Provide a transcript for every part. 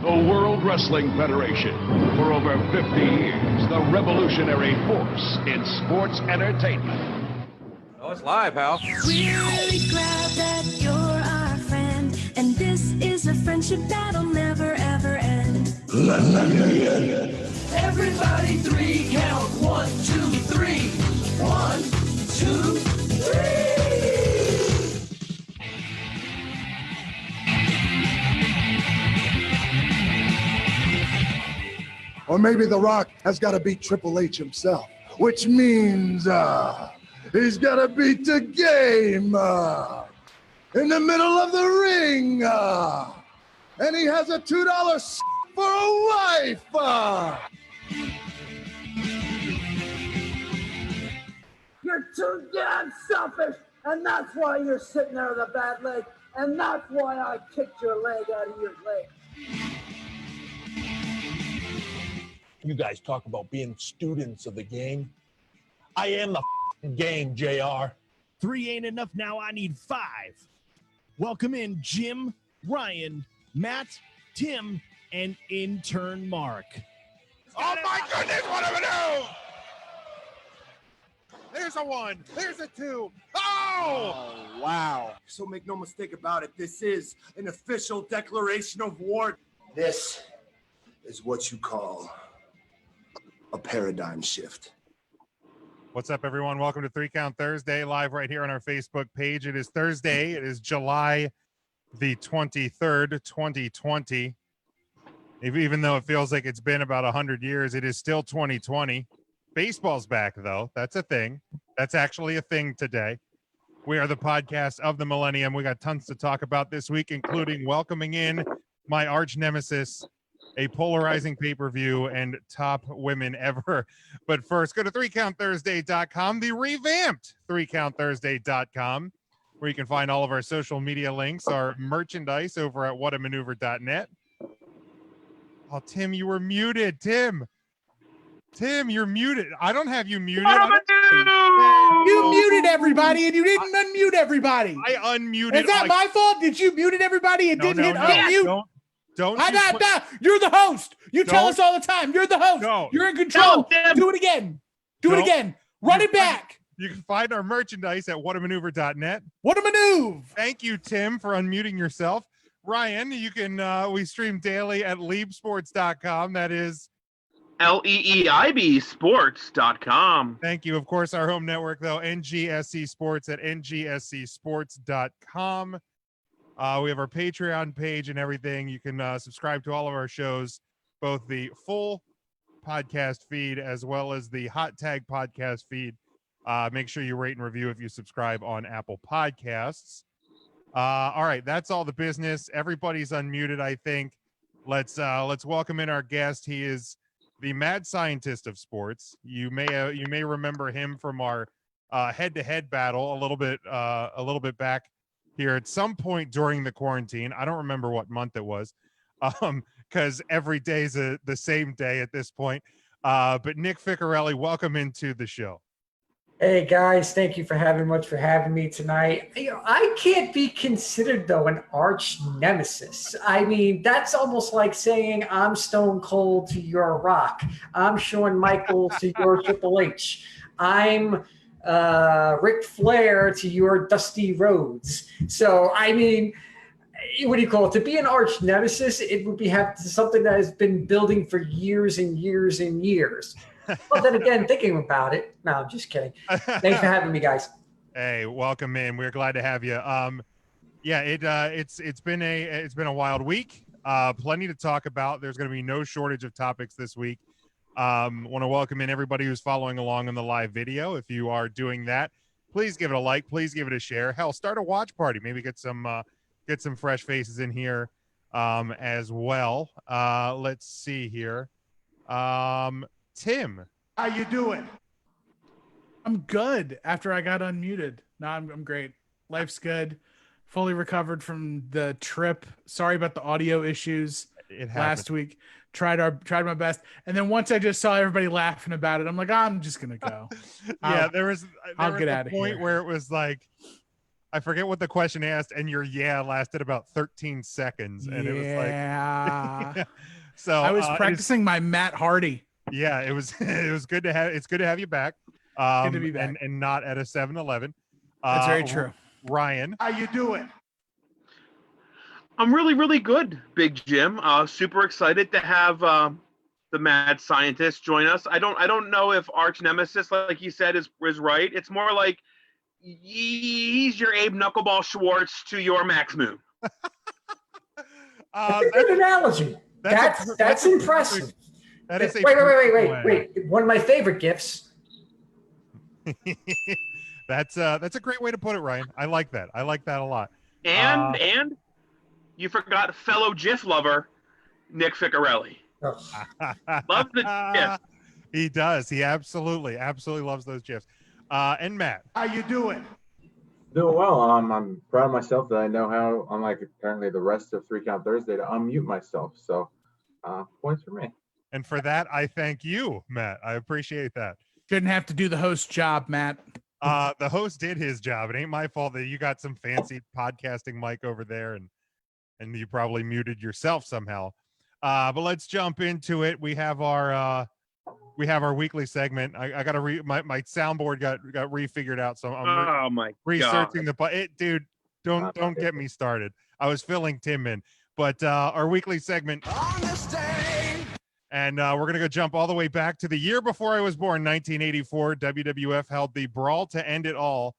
The World Wrestling Federation. For over 50 years, the revolutionary force in sports entertainment. Oh, it's live, pal. We're really glad that you're our friend, and this is a friendship that'll never, ever end. Everybody three count. 1, 2, 3. 1, 2, 3. Or maybe The Rock has got to beat Triple H himself, which means he's got to beat the game in the middle of the ring. And he has a $2 for a wife. You're too damn selfish, and that's why you're sitting there with a bad leg, and that's why I kicked your leg out of your leg. You guys talk about being students of the game. I am the game, JR. 3 ain't enough now. I need 5. Welcome in Jim, Ryan, Matt, Tim, and intern Mark. Oh my goodness, what am I doing? There's a 1. There's a 2. Oh, Wow. So make no mistake about it. This is an official declaration of war. This is what you call a paradigm shift. What's up, everyone? Welcome to 3 Count Thursday, live right here on our Facebook page. It is Thursday. It is July the 23rd, 2020. Even though it feels like it's been about 100 years, it is still 2020. Baseball's back, though. That's a thing. That's actually a thing today. We are the podcast of the millennium. We got tons to talk about this week, including welcoming in my arch nemesis, a polarizing pay-per-view, and top women ever. But first, go to 3countthursday.com, the revamped 3countthursday.com, where you can find all of our social media links, our merchandise over at whatamaneuver.net. Oh, Tim, you were muted. Tim, you're muted. I don't have you muted. You muted everybody and you didn't unmute everybody. I unmuted. Is that my fault? Did you muted everybody and didn't hit unmute? Don't You're the host. You tell us all the time. You're the host. No. You're in control. Do it again. Do it again. Run it back. You can find our merchandise at whatamaneuver.net. What a maneuver. Thank you, Tim, for unmuting yourself. Ryan, you can we stream daily at leibsports.com. That is LEEIB sports.com. Thank you. Of course, our home network, though, NGSC Sports at ngscsports.com. We have our Patreon page and everything. You can subscribe to all of our shows, both the full podcast feed as well as the hot tag podcast feed. Make sure you rate and review if you subscribe on Apple Podcasts. All right, that's all the business. Everybody's unmuted, I think. Let's welcome in our guest. He is the mad scientist of sports. You may remember him from our head-to-head battle a little bit back here at some point during the quarantine. I don't remember what month it was, because every day is the same day at this point. But Nick Ficcarelli, welcome into the show. Hey guys, thank you for having me tonight. I can't be considered though an arch nemesis. I mean, that's almost like saying I'm Stone Cold to your Rock. I'm Shawn Michaels to your Triple H. I'm Ric Flair to your Dusty Rhodes. So I mean, what do you call it? To be an arch nemesis, it would be something that has been building for years and years and years. But then again, thinking about it, no, I'm just kidding. Thanks for having me, guys. Hey, welcome in. We're glad to have you. Yeah, it's been a wild week. Plenty to talk about. There's going to be no shortage of topics this week. Want to welcome in everybody who's following along on the live video. If you are doing that, please give it a like. Please give it a share. Hell, start a watch party. Maybe get some fresh faces in here as well. Let's see here. Tim, How you doing? I'm good after I got unmuted. No, I'm great. Life's good. Fully recovered from the trip. Sorry about the audio issues last week. Tried my best. And then once I just saw everybody laughing about it, I'm like, I'm just going to go. Yeah, there was I'll get out a of point here. where it was like, I forget what the question asked, and your lasted about 13 seconds, and it was like, so I was practicing my Matt Hardy. Yeah, it was it was good to have you back. Good to be back. And not at a 7-Eleven. That's very true. Ryan, How you doing? I'm really, really good, Big Jim. Super excited to have the mad scientist join us. I don't know if arch nemesis, like you said, is right. It's more like he's your Abe Knuckleball Schwartz to your Max Moon. That's a good analogy. That's impressive. That is wait. One of my favorite gifts. That's a great way to put it, Ryan. I like that. I like that a lot. And you forgot fellow GIF lover, Nick Ficarelli. Love the GIF. He does. He absolutely loves those GIFs. And Matt, how you doing? Doing well. I'm proud of myself that I know how, unlike apparently the rest of 3 Count Thursday, to unmute myself. So, points for me. And for that, I thank you, Matt. I appreciate that. Shouldn't have to do the host job, Matt. The host did his job. It ain't my fault that you got some fancy podcasting mic over there and you probably muted yourself somehow. But let's jump into it. We have our weekly segment. I got to my soundboard got refigured out, so I'm researching God. Dude, don't get me started. I was filling Tim in, but our weekly segment. And we're going to go jump all the way back to the year before I was born, 1984. WWF held the Brawl to End It All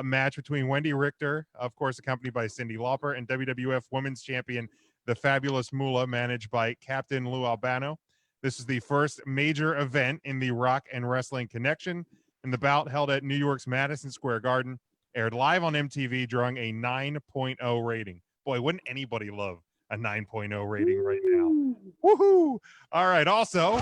match between Wendy Richter, of course, accompanied by Cyndi Lauper, and WWF Women's Champion, the Fabulous Moolah, managed by Captain Lou Albano. This is the first major event in the Rock and Wrestling Connection, and the bout, held at New York's Madison Square Garden, aired live on MTV, drawing a 9.0 rating. Boy, wouldn't anybody love a 9.0 rating right now? Woohoo! All right. Also,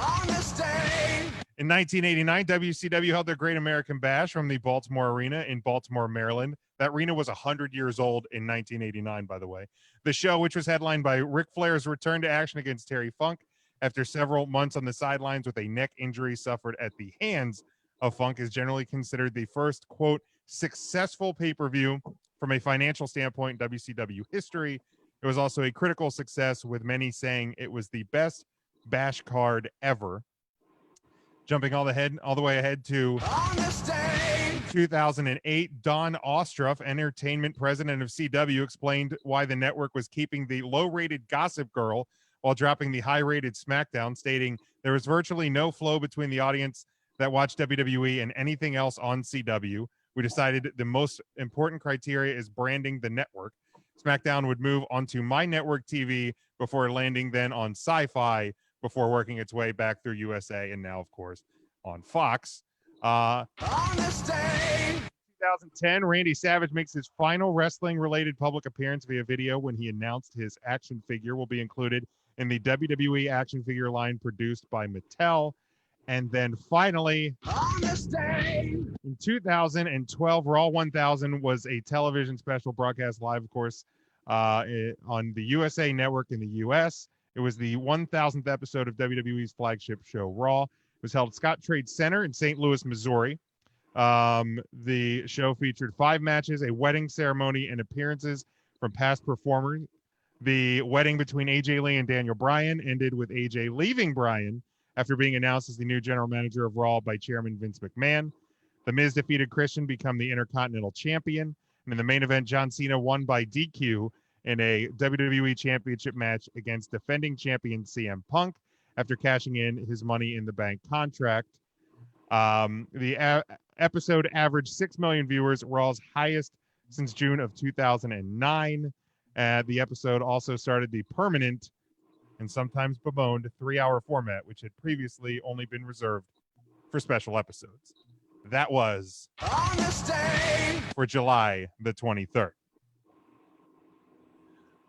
in 1989, WCW held their Great American Bash from the Baltimore Arena in Baltimore, Maryland. That arena was 100 years old in 1989, by the way. The show, which was headlined by Ric Flair's return to action against Terry Funk after several months on the sidelines with a neck injury suffered at the hands of Funk, is generally considered the first, quote, successful pay-per-view from a financial standpoint in WCW history. It was also a critical success, with many saying it was the best Bash card ever. Jumping all the way ahead to 2008, Don Ostroff, entertainment president of CW, explained why the network was keeping the low-rated Gossip Girl while dropping the high-rated SmackDown, stating there was virtually no flow between the audience that watched WWE and anything else on CW. We decided the most important criteria is branding the network. SmackDown would move onto my network TV before landing then on Sci-Fi, before working its way back through USA and now, of course, on Fox. 2010, Randy Savage makes his final wrestling-related public appearance via video when he announced his action figure will be included in the WWE action figure line produced by Mattel. And then finally, in 2012, Raw 1000 was a television special broadcast live, of course, on the USA Network in the U.S. It was the 1000th episode of WWE's flagship show, Raw. It was held at Scott Trade Center in St. Louis, Missouri. The show featured 5 matches, a wedding ceremony, and appearances from past performers. The wedding between AJ Lee and Daniel Bryan ended with AJ leaving Bryan after being announced as the new general manager of Raw by Chairman Vince McMahon. The Miz defeated Christian, become the Intercontinental Champion. And in the main event, John Cena won by DQ in a WWE Championship match against defending champion CM Punk after cashing in his Money in the Bank contract. The episode averaged 6 million viewers, Raw's highest since June of 2009. The episode also started the permanent and sometimes bemoaned 3-hour format, which had previously only been reserved for special episodes. That was for July the 23rd.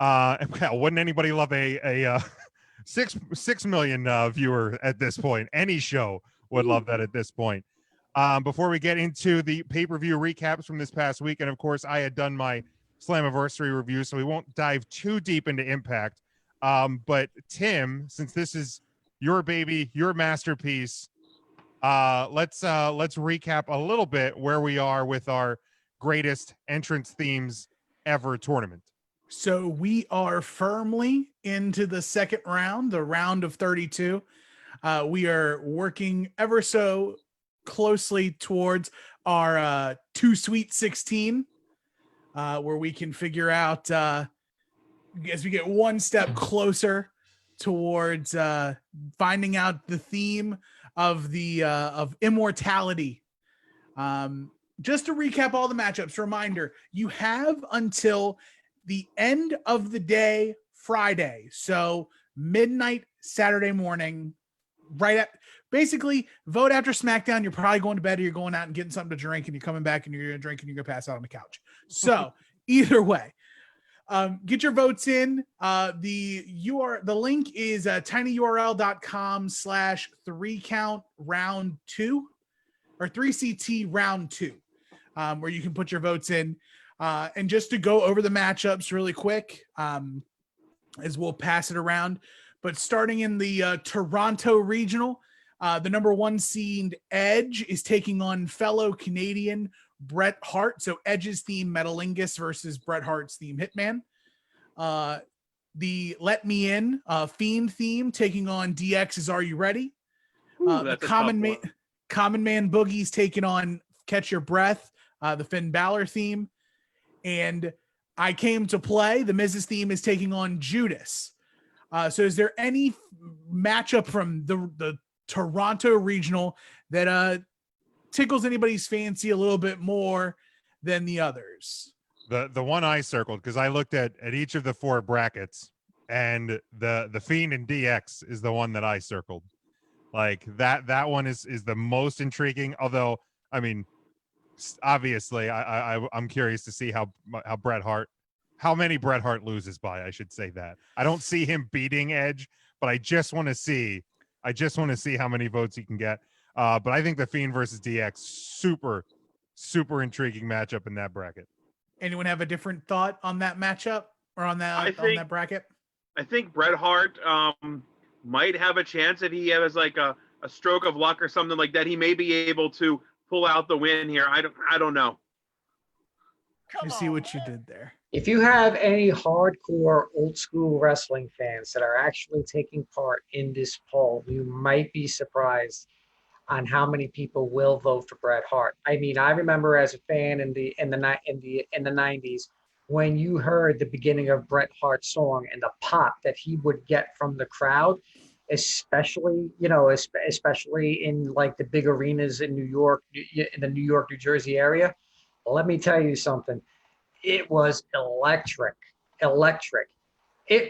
Well, wouldn't anybody love a 6 million viewer at this point? Any show would love that at this point. Before we get into the pay-per-view recaps from this past week, and of course, I had done my Slammiversary review, so we won't dive too deep into Impact. But Tim, since this is your baby, your masterpiece, let's recap a little bit where we are with our greatest entrance themes ever tournament. So we are firmly into the second round, the round of 32. We are working ever so closely towards our Too Sweet 16, where we can figure out as we get one step closer towards finding out the theme of the of immortality. Just to recap all the matchups, reminder, you have until the end of the day Friday, so midnight Saturday morning, right at basically vote after SmackDown. You're probably going to bed or you're going out and getting something to drink, and you're coming back and you're gonna drink and you're gonna pass out on the couch. So either way, get your votes in. The link is tinyurl.com/3count round 2 or 3CT round 2, where you can put your votes in. And just to go over the matchups really quick, as we'll pass it around, but starting in the Toronto regional, the number 1 seed Edge is taking on fellow Canadian Bret Hart. So Edge's theme Metalingus versus Bret Hart's theme Hitman. The Let Me In Fiend theme taking on DX's Are You Ready? The Common Man Boogie's taking on Catch Your Breath, the Finn Balor theme. And I Came to Play, the Miz's theme, is taking on Judas. So is there any matchup from the Toronto regional that tickles anybody's fancy a little bit more than the others? The one I circled, because I looked at each of the 4 brackets, and the Fiend and DX is the one that I circled. Like that one is the most intriguing. Although, I mean, obviously, I'm curious to see how many Bret Hart loses by. I should say that. I don't see him beating Edge, but I just want to see how many votes he can get. But I think the Fiend versus DX, super intriguing matchup in that bracket. Anyone have a different thought on that matchup or on that bracket? I think Bret Hart might have a chance if he has like a stroke of luck or something like that. He may be able to pull out the win here. I don't know. You see what you did there. If you have any hardcore old school wrestling fans that are actually taking part in this poll, you might be surprised on how many people will vote for Bret Hart. I mean, I remember as a fan in the 90s when you heard the beginning of Bret Hart's song and the pop that he would get from the crowd, especially in like the big arenas in New York, in the New York, New Jersey area. Let me tell you something. It was electric.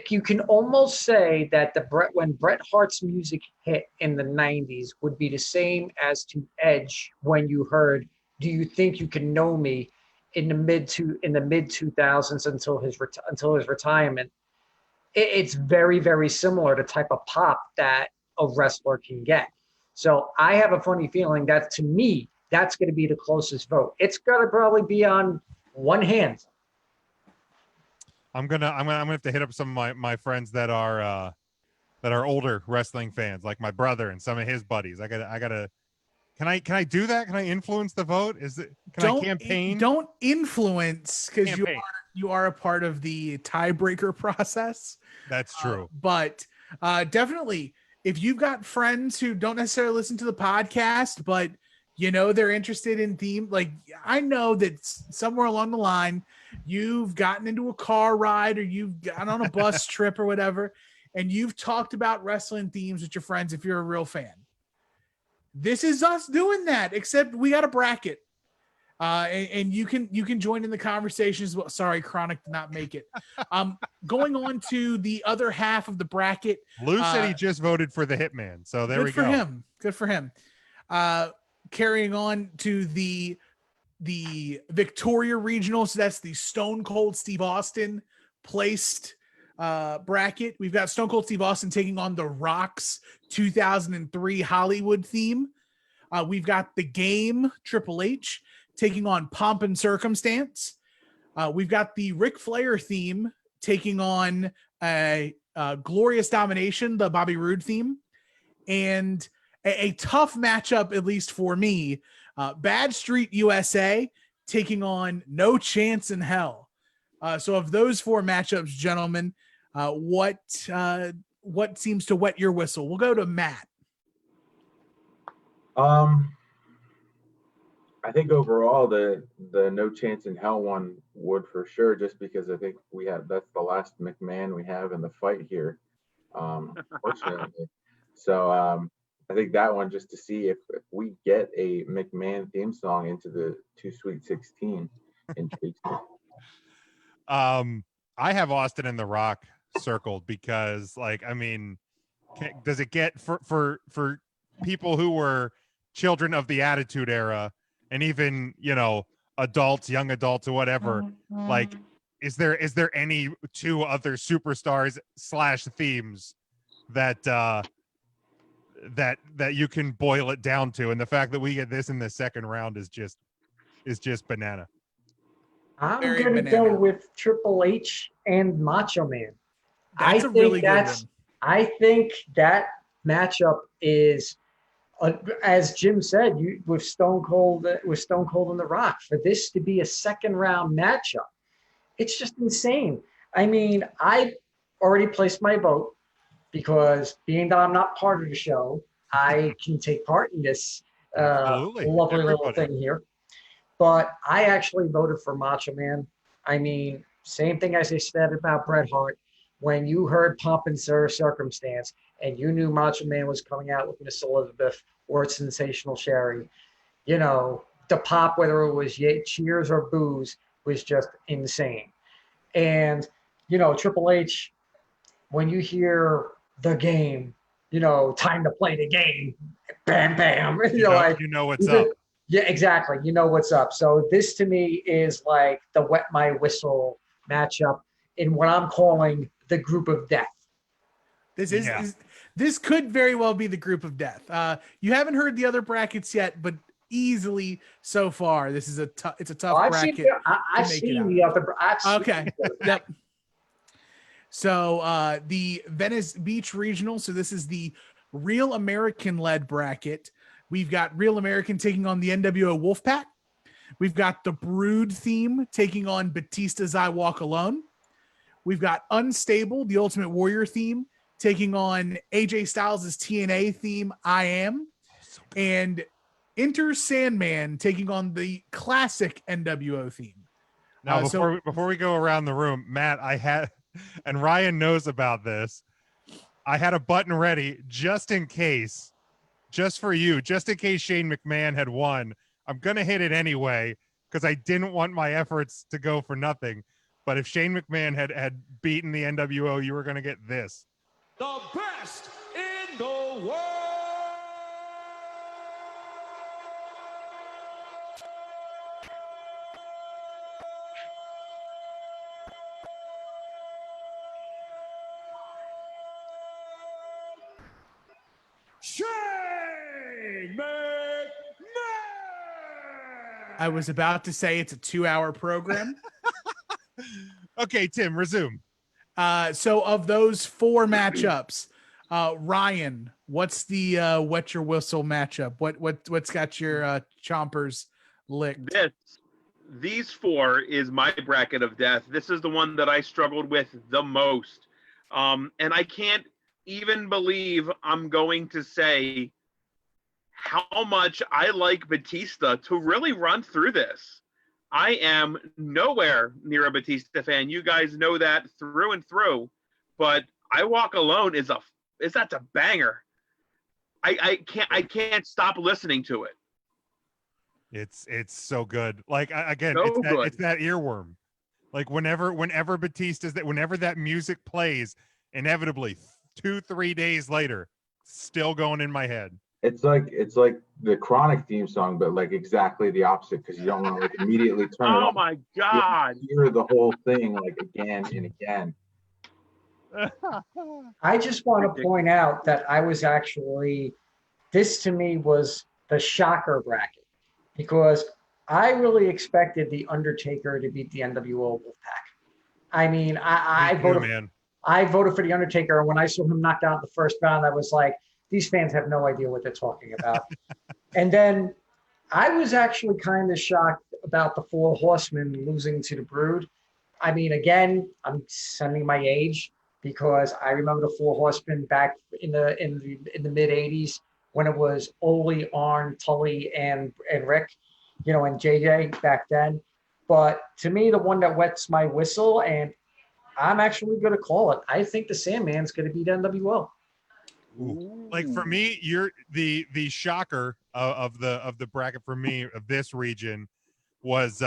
You can almost say that when Bret Hart's music hit in the 90s would be the same as to Edge when you heard "Do You Think You Can Know Me" in the mid 2000s until his retirement. It's very, very similar to type of pop that a wrestler can get. So I have a funny feeling that, to me, that's going to be the closest vote. It's going to probably be on one hand. I'm gonna have to hit up some of my friends that are older wrestling fans, like my brother and some of his buddies. I gotta. Can I do that? Can I influence the vote? I campaign? Don't influence, because you are a part of the tiebreaker process. That's true. But definitely, if you've got friends who don't necessarily listen to the podcast, but they're interested in theme, like I know that somewhere along the line, you've gotten into a car ride or you've gotten on a bus trip or whatever, and you've talked about wrestling themes with your friends if you're a real fan. This is us doing that, except we got a bracket. And you can join in the conversation as well. Sorry, Chronic did not make it. Going on to the other half of the bracket. Lou said he just voted for the Hitman, so there we go. Good for him. Carrying on to the Victoria Regional, so that's the Stone Cold Steve Austin placed bracket. We've got Stone Cold Steve Austin taking on The Rock's 2003 Hollywood theme. We've got The Game, Triple H, taking on Pomp and Circumstance. We've got the Ric Flair theme taking on Glorious Domination, the Bobby Roode theme. And a tough matchup, at least for me, Bad Street USA taking on No Chance in Hell. So of those four matchups, gentlemen, what seems to wet your whistle? We'll go to Matt. I think overall the No Chance in Hell one would for sure, just because I think that's the last McMahon we have in the fight here, fortunately. So I think that one, just to see if we get a McMahon theme song into the Too Sweet 16, intrigues me. I have Austin and The Rock circled because, like, I mean, does it get for people who were children of the Attitude Era, and even, you know, adults, young adults, or whatever, like, is there any two other superstars / themes that you can boil it down to? And the fact that we get this in the second round is just banana. I'm Very going to banana. go with Triple H and Macho Man. That's a really good one. I think that matchup is, as Jim said, with Stone Cold and The Rock, for this to be a second round matchup, it's just insane. I mean, I already placed my vote because, being that I'm not part of the show, I can take part in this lovely little thing here. But I actually voted for Macho Man. I mean, same thing as I said about Bret Hart. When you heard Pomp and Circumstance and you knew Macho Man was coming out with Miss Elizabeth or Sensational Sherry, you know, the pop, whether it was cheers or boos, was just insane. And, you know, Triple H, when you hear the game, you know, time to play the game, bam, bam. You know what's up. Yeah, exactly. You know what's up. So this to me is like the wet my whistle matchup in what I'm calling the group of death. This could very well be the group of death. You haven't heard the other brackets yet, but easily so far, this is a tough bracket. I've seen the other. Okay. Yep. So the Venice Beach Regional. So this is the Real American led bracket. We've got Real American taking on the NWO Wolfpack. We've got the Brood theme taking on Batista's I Walk Alone. We've got Unstable, the Ultimate Warrior theme, taking on AJ Styles' TNA theme, I Am. And Enter Sandman taking on the classic NWO theme. Now, before we go around the room, Matt, and Ryan knows about this, I had a button ready just in case. Just for you, just in case Shane McMahon had won. I'm going to hit it anyway because I didn't want my efforts to go for nothing. But if Shane McMahon had beaten the NWO, you were going to get this. The best in the world. Shane McMahon. I was about to say it's a 2-hour program. Okay, Tim, resume. So of those four matchups, Ryan, what's the wet your whistle matchup? What's got your chompers licked? These four is my bracket of death. This is the one that I struggled with the most. And I can't even believe I'm going to say how much I like Batista to really run through this. I am nowhere near a Batista fan. You guys know that through and through. But I Walk Alone that's a banger. I can't stop listening to it. It's so good. Like, again, So it's that earworm. Like whenever that music plays, inevitably 2-3 days later, still going in my head. It's like the Chronic theme song, but like exactly the opposite, because you don't want to like immediately turn it Oh off. my God. You hear the whole thing like again and again. I just want to point out that this to me was the shocker bracket, because I really expected the Undertaker to beat the NWO Wolfpack. I mean, I voted for the Undertaker, and when I saw him knocked out in the first round, I was like, these fans have no idea what they're talking about. And then I was actually kind of shocked about the Four Horsemen losing to the Brood. I mean, again, I'm sending my age because I remember the Four Horsemen back in the mid '80s when it was Ole, Arn, Tully, and Rick, and JJ back then. But to me, the one that wets my whistle, and I'm actually going to call it. I think the Sandman's going to beat NWO. Ooh. Like for me, you're the shocker of the bracket for me of this region was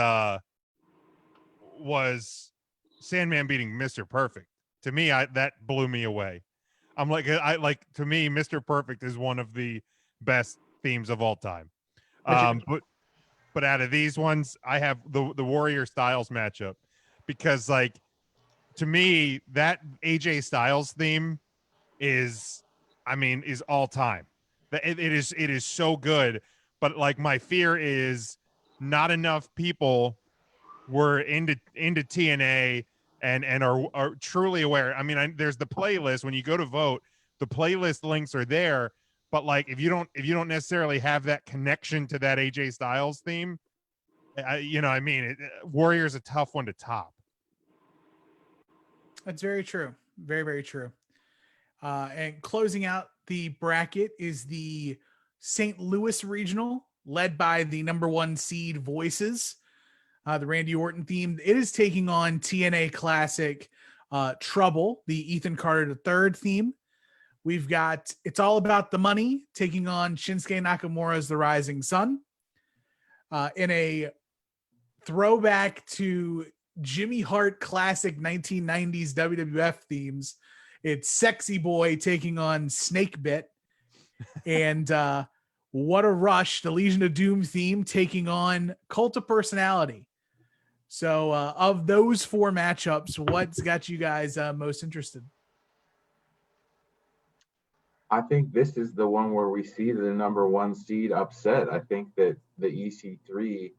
Sandman beating Mr. Perfect. To me, that blew me away. I'm like, to me, Mr. Perfect is one of the best themes of all time. But out of these ones, I have the Warrior Styles matchup because, like, to me, that AJ Styles theme is all time. It is so good. But like, my fear is not enough people were into TNA and are truly aware. I mean, there's the playlist. When you go to vote, the playlist links are there. But like, if you don't necessarily have that connection to that AJ Styles theme, Warrior's a tough one to top. That's very true. Very, very true. And closing out the bracket is the St. Louis Regional, led by the #1 seed Voices. The Randy Orton theme. It is taking on TNA Classic Trouble, the Ethan Carter III theme. We've got It's All About the Money taking on Shinsuke Nakamura's The Rising Sun. In a throwback to Jimmy Hart classic 1990s WWF themes, it's Sexy Boy taking on Snake Bit. And What a Rush, the Legion of Doom theme, taking on Cult of Personality. So of those four matchups, what's got you guys most interested? I think this is the one where we see the #1 seed upset. I think that the EC3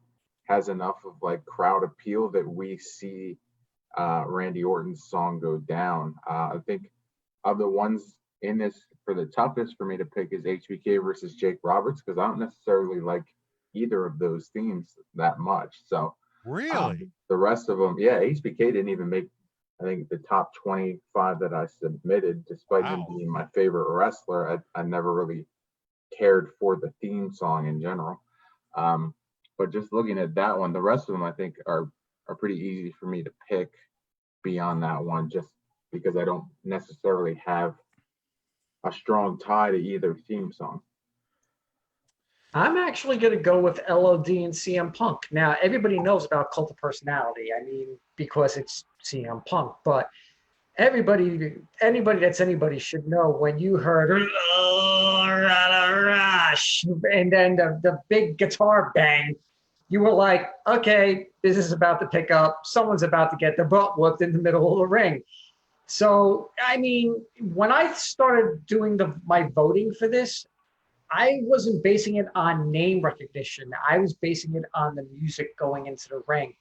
has enough of like crowd appeal that we see Randy Orton's song go down. I think of the ones in this, for the toughest for me to pick is HBK versus Jake Roberts, because I don't necessarily like either of those themes that much. So really, the rest of them, yeah, HBK didn't even make, I think, the top 25 that I submitted, despite him being my favorite wrestler. I never really cared for the theme song in general. But just looking at that one, the rest of them I think are pretty easy for me to pick beyond that one, just because I don't necessarily have a strong tie to either theme song. I'm actually going to go with LOD and CM Punk. Now, everybody knows about Cult of Personality. I mean, because it's CM Punk, but anybody that's anybody should know when you heard Rush and then the big guitar bang, you were like, okay, this is about to pick up. Someone's about to get their butt whooped in the middle of the ring. So, I mean, when I started doing my voting for this, I wasn't basing it on name recognition. I was basing it on the music going into the ring.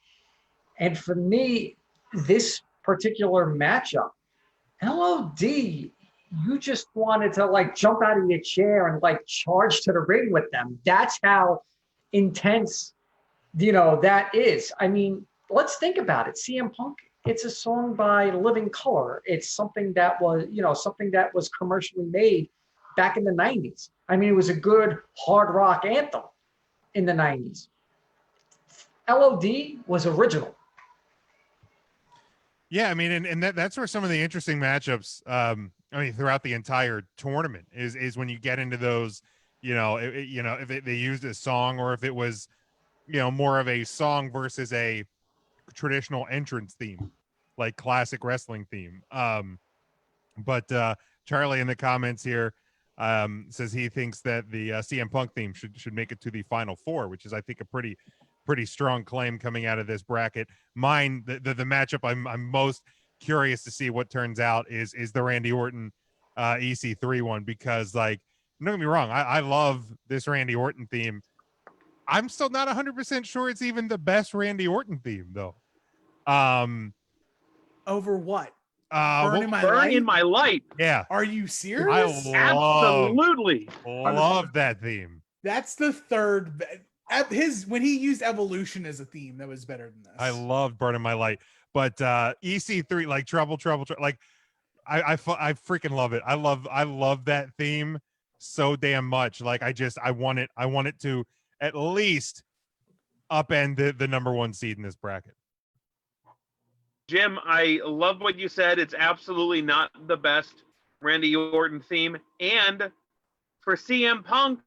And for me, this particular matchup, LOD, you just wanted to like jump out of your chair and like charge to the ring with them. That's how intense, that is. I mean, let's think about it. CM Punk, it's a song by Living Colour. It's something that was commercially made back in the 90s. I mean, it was a good hard rock anthem in the 90s. LOD was original. Yeah, I mean, and that's where some of the interesting matchups, throughout the entire tournament is when you get into those, if they used a song or if it was, more of a song versus a traditional entrance theme, like classic wrestling theme. But Charlie in the comments here says he thinks that the CM Punk theme should make it to the Final Four, which is, I think, a pretty strong claim coming out of this bracket. Mine, the matchup I'm most curious to see what turns out is the Randy Orton EC3 one, because, like, don't get me wrong, I love this Randy Orton theme. I'm still not 100% sure it's even the best Randy Orton theme, though. Over what? Burn in my light. Yeah. Are you serious? Absolutely. Love that theme. That's the third. When he used Evolution as a theme, that was better than this. I loved Burning My Light, but EC3, like Trouble, like I freaking love it. I love that theme so damn much. Like I want it to at least upend the number one seed in this bracket. Jim, I love what you said. It's absolutely not the best Randy Orton theme. And for CM Punk,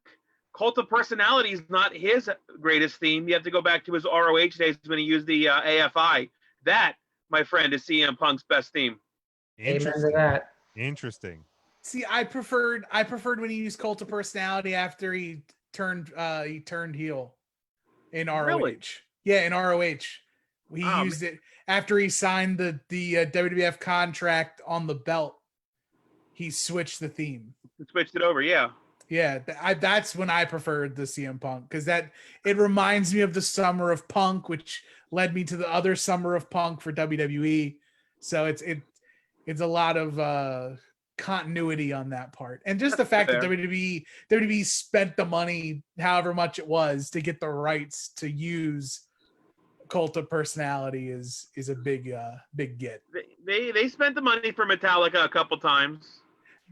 Cult of Personality is not his greatest theme. You have to go back to his ROH days when he used the AFI. That, my friend, is CM Punk's best theme. Amen to that. Interesting. See, I preferred when he used Cult of Personality after he turned heel in ROH. Really? Yeah, in ROH. He used it after he signed the WWF contract on the belt. He switched the theme. Switched it over, yeah. Yeah, that's when I preferred the CM Punk, because it reminds me of the Summer of Punk, which led me to the other Summer of Punk for WWE. So it's a lot of continuity on that part, and just the fact that WWE spent the money, however much it was, to get the rights to use Cult of Personality is a big get. They spent the money for Metallica a couple times.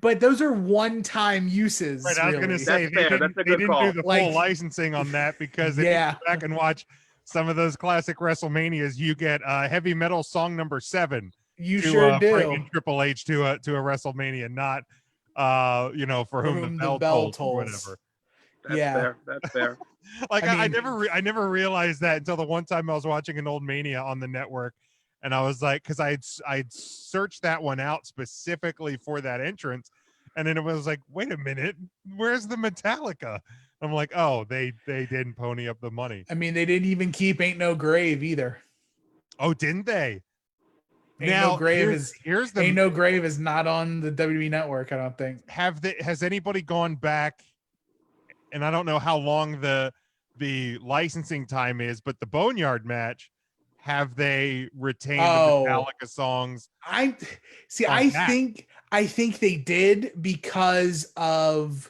But those are one-time uses. Right, I was going to say they didn't do the full licensing on that, because if you go back and watch some of those classic WrestleManias, you get Heavy Metal song number 7. You sure do. Bring Triple H to a WrestleMania, not for whom the bell tolls, whatever. That's fair. Like I never realized that until the one time I was watching an old Mania on the network. And I was like, because I'd searched that one out specifically for that entrance, and then it was like, wait a minute, where's the Metallica? I'm like, oh, they didn't pony up the money. I mean, they didn't even keep "Ain't No Grave" either. Oh, didn't they? Ain't No Grave is not on the WWE network, I don't think. Has anybody gone back? And I don't know how long the licensing time is, but the Boneyard match, have they retained the Metallica songs? I think they did, because of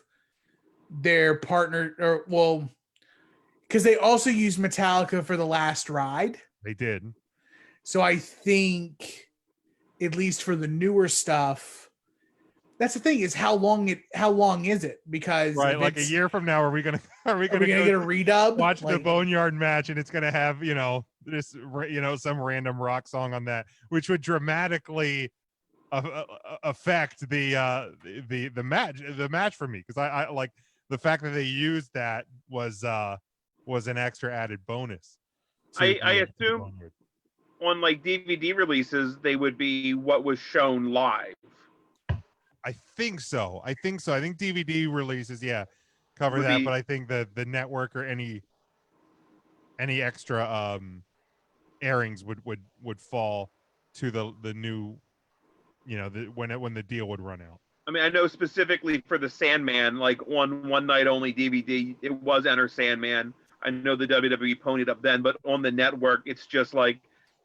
their partner, because they also used Metallica for The Last Ride. They did. So I think, at least for the newer stuff, that's the thing, is how long is it? Because like a year from now, are we gonna get a redub? Watch the Boneyard match, and it's gonna have some random rock song on that, which would dramatically affect the match for me, because I like the fact that they used that was an extra added bonus. I assume on like DVD releases, they would be what was shown live. I think so. I think DVD releases, cover that, but I think the network or any extra airings would fall to the new, when the deal would run out. I mean, I know specifically for the Sandman, like on one night only DVD, it was Enter Sandman. I know the WWE ponied up then, but on the network, it's just like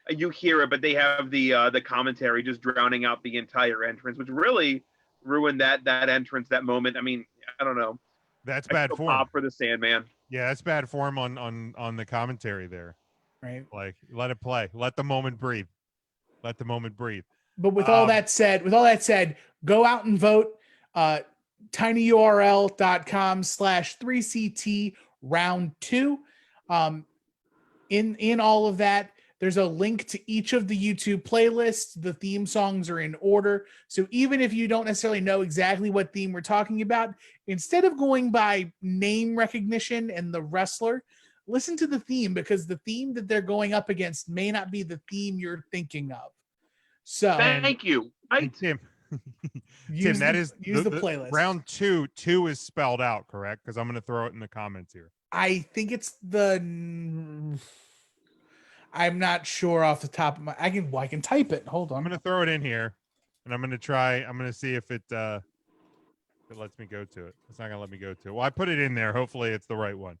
you hear it, but they have the commentary just drowning out the entire entrance, which really ruined that entrance, that moment. I mean, I don't know. That's bad form. Pop for the Sandman. Yeah, that's bad form on the commentary there. Right. Like, let it play. Let the moment breathe. But with all that said, go out and vote. tinyurl.com/3CT round 2. In all of that, there's a link to each of the YouTube playlists. The theme songs are in order. So even if you don't necessarily know exactly what theme we're talking about, instead of going by name recognition and the wrestler, listen to the theme, because the theme that they're going up against may not be the theme you're thinking of. So thank you. Tim, use the playlist. Round 2 is spelled out, correct? Because I'm going to throw it in the comments here. I think it's I'm not sure off the top of my. I can type it. Hold on. I'm going to throw it in here, and I'm going to see if it lets me go to it. It's not going to let me go to it. Well, I put it in there. Hopefully, it's the right one.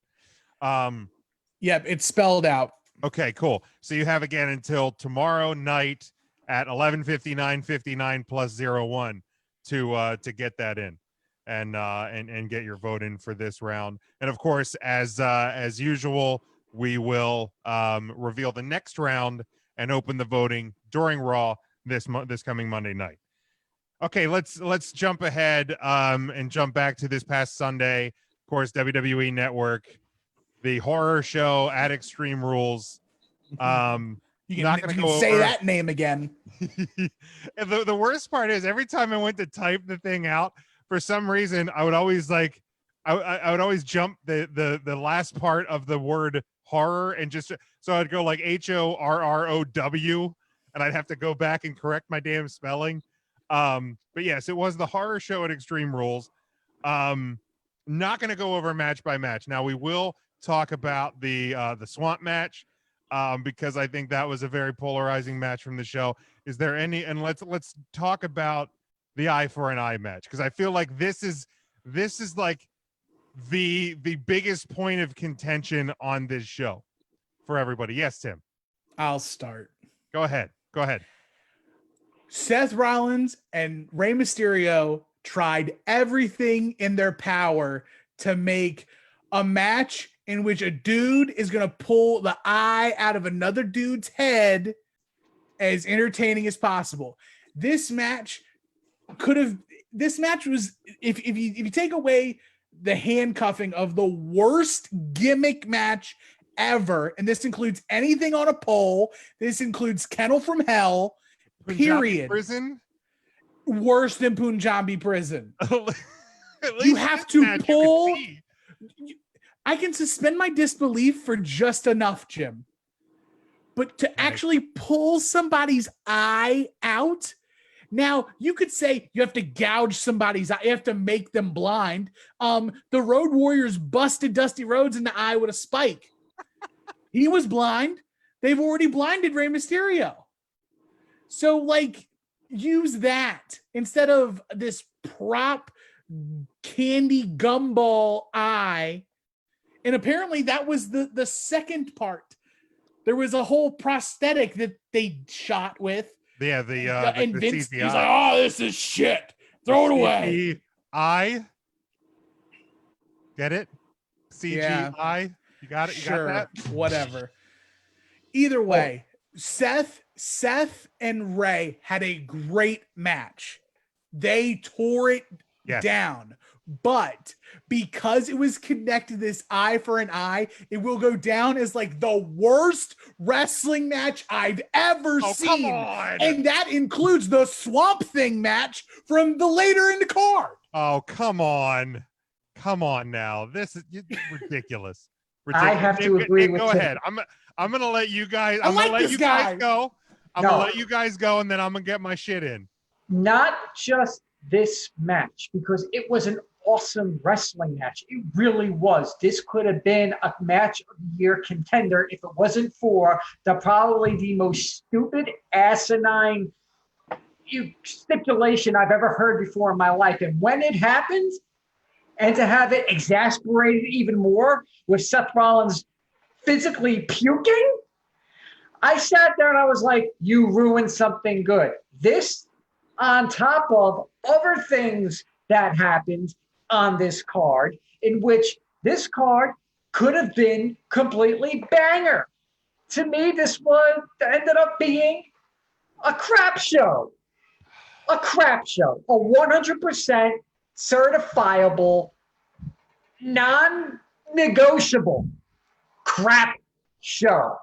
Yep, it's spelled out. Okay, cool. So you have again until tomorrow night at 11:59:59 plus 01 to get that in. and get your vote in for this round. And of course, as usual, we will reveal the next round and open the voting during Raw this coming Monday night. Okay, let's jump ahead and jump back to this past Sunday. Of course, WWE Network, the horror show at Extreme Rules. You can go say over that name again. And the worst part is every time I went to type the thing out, for some reason I would always like I would always jump the last part of the word horror, and just so I'd go like HORROW, and I'd have to go back and correct my damn spelling. But yes, it was the horror show at Extreme Rules. Not going to go over match by match. Now we will talk about the swamp match, because I think that was a very polarizing match from the show. Is there any? And let's talk about the eye for an eye match, because I feel like this is like the biggest point of contention on this show for everybody. Yes, Tim. I'll start. Go ahead. Seth Rollins and Rey Mysterio tried everything in their power to make a match in which a dude is going to pull the eye out of another dude's head as entertaining as possible. This match was, if you take away the handcuffing of the worst gimmick match ever, and this includes anything on a pole, this includes Kennel from Hell, period. Prison? Worse than Punjabi prison. You have to pull. I can suspend my disbelief for just enough, Jim. But to actually pull somebody's eye out, now you could say you have to gouge somebody's eye, you have to make them blind. The Road Warriors busted Dusty Rhodes in the eye with a spike. He was blind. They've already blinded Rey Mysterio. So, like, use that instead of this prop candy gumball eye. And apparently that was the second part. There was a whole prosthetic that they shot with. Yeah, and the Vince, CGI. he's like, oh, this is shit. Throw it away. CGI. Get it? CGI. Yeah. You got it? You Sure, got that? whatever. Either way, Seth and Rey had a great match. They tore it down. But because it was connected this eye for an eye, it will go down as like the worst wrestling match I've ever seen. Come on. And that includes the Swamp Thing match from the later in the card. Oh, come on. Come on now. This is ridiculous. I have to agree with Go Tim. ahead. I'm gonna let you guys. I I'm like gonna let this you guy. guys go. I'm No. gonna let you guys go, and then I'm gonna get my shit in. Not just this match, because it was an awesome wrestling match. It really was. This could have been a match of the year contender if it wasn't for probably the most stupid, asinine stipulation I've ever heard before in my life. And when it happens, and to have it exasperated even more with Seth Rollins physically puking, I sat there and I was like, you ruined something good. This, on top of other things that happened on this card, in which this card could have been completely banger. To me, this one ended up being a crap show. A crap show. A 100% certifiable, non-negotiable crap show.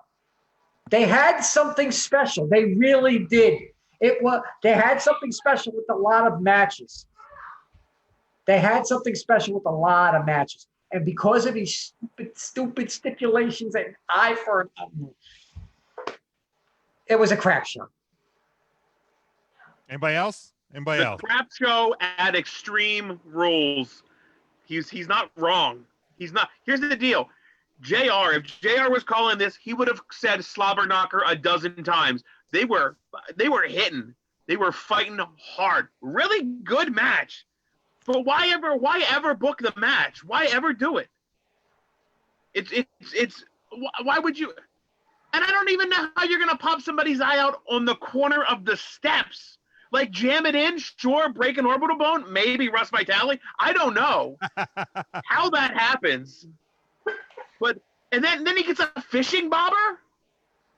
They had something special. They really did. They had something special with a lot of matches. And because of these stupid stipulations and eye for an eye, it was a crap show. Anybody else? The crap show at Extreme Rules. He's not wrong. He's not. Here's the deal. JR, if JR was calling this, he would have said slobber knocker a dozen times. They were hitting. They were fighting hard. Really good match. But why ever book the match? Why ever do it? It's why would you? And I don't even know how you're gonna pop somebody's eye out on the corner of the steps. Like jam it in, sure, break an orbital bone, maybe Russ Vitale. I don't know how that happens. But and then he gets a fishing bobber?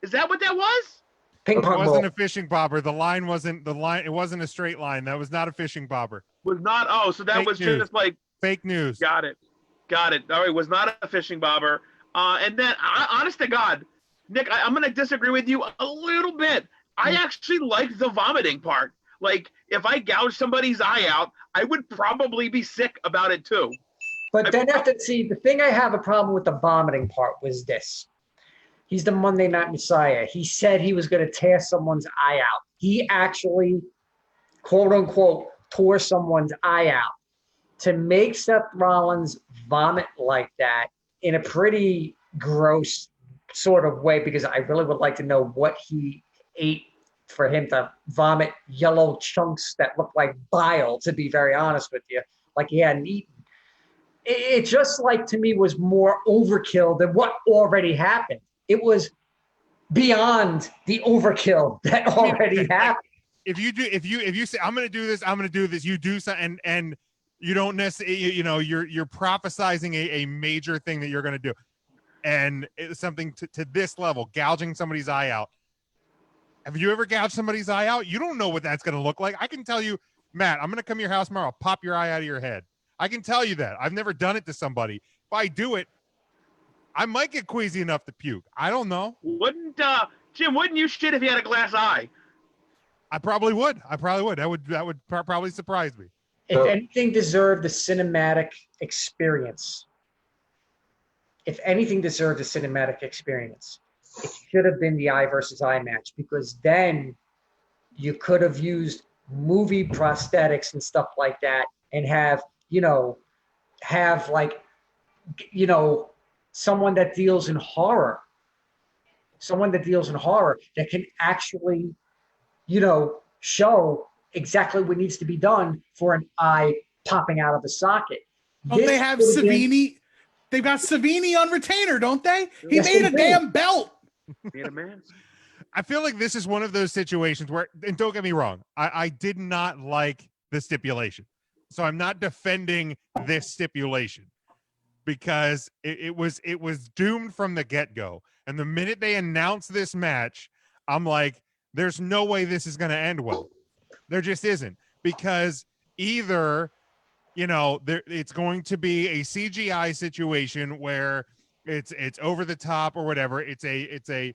Is that what that was? Ping It pong wasn't ball. a fishing bobber. The line wasn't the line. It wasn't a straight line. That was not a fishing bobber. Was not so that Fake was news. just like Fake news. Got it. All right, was not a fishing bobber. And then, honest to God, Nick, I'm going to disagree with you a little bit. I actually liked the vomiting part. Like, if I gouged somebody's eye out, I would probably be sick about it too. But then after, see, the thing I have a problem with the vomiting part was this. He's the Monday Night Messiah. He said he was going to tear someone's eye out. He actually, quote unquote, tore someone's eye out. To make Seth Rollins vomit like that in a pretty gross sort of way, because I really would like to know what he ate for him to vomit yellow chunks that look like bile, to be very honest with you, like he hadn't eaten. It just like to me was more overkill than what already happened. It was beyond the overkill that already happened. If you say I'm going to do this, you do something, and you don't necessarily, you're prophesizing a major thing that you're going to do, and it's something to this level, gouging somebody's eye out. Have you ever gouged somebody's eye out? You don't know what that's going to look like. I can tell you, Matt, I'm going to come to your house tomorrow. I'll pop your eye out of your head. I can tell you that. I've never done it to somebody. If I do it, I might get queasy enough to puke. I don't know. Jim, wouldn't you shit if you had a glass eye? I probably would. That would probably surprise me. If anything deserved the cinematic experience, it should have been the eye versus eye match, because then you could have used movie prosthetics and stuff like that and have someone that deals in horror that can actually, show exactly what needs to be done for an eye popping out of the socket. Oh, they have Savini. They've got Savini on retainer, don't they? He made a damn belt. I feel like this is one of those situations where, and don't get me wrong, I did not like the stipulation. So I'm not defending this stipulation, because it was doomed from the get-go. And the minute they announced this match, I'm like, there's no way this is going to end well. There just isn't, because either, it's going to be a CGI situation where it's over the top or whatever. It's a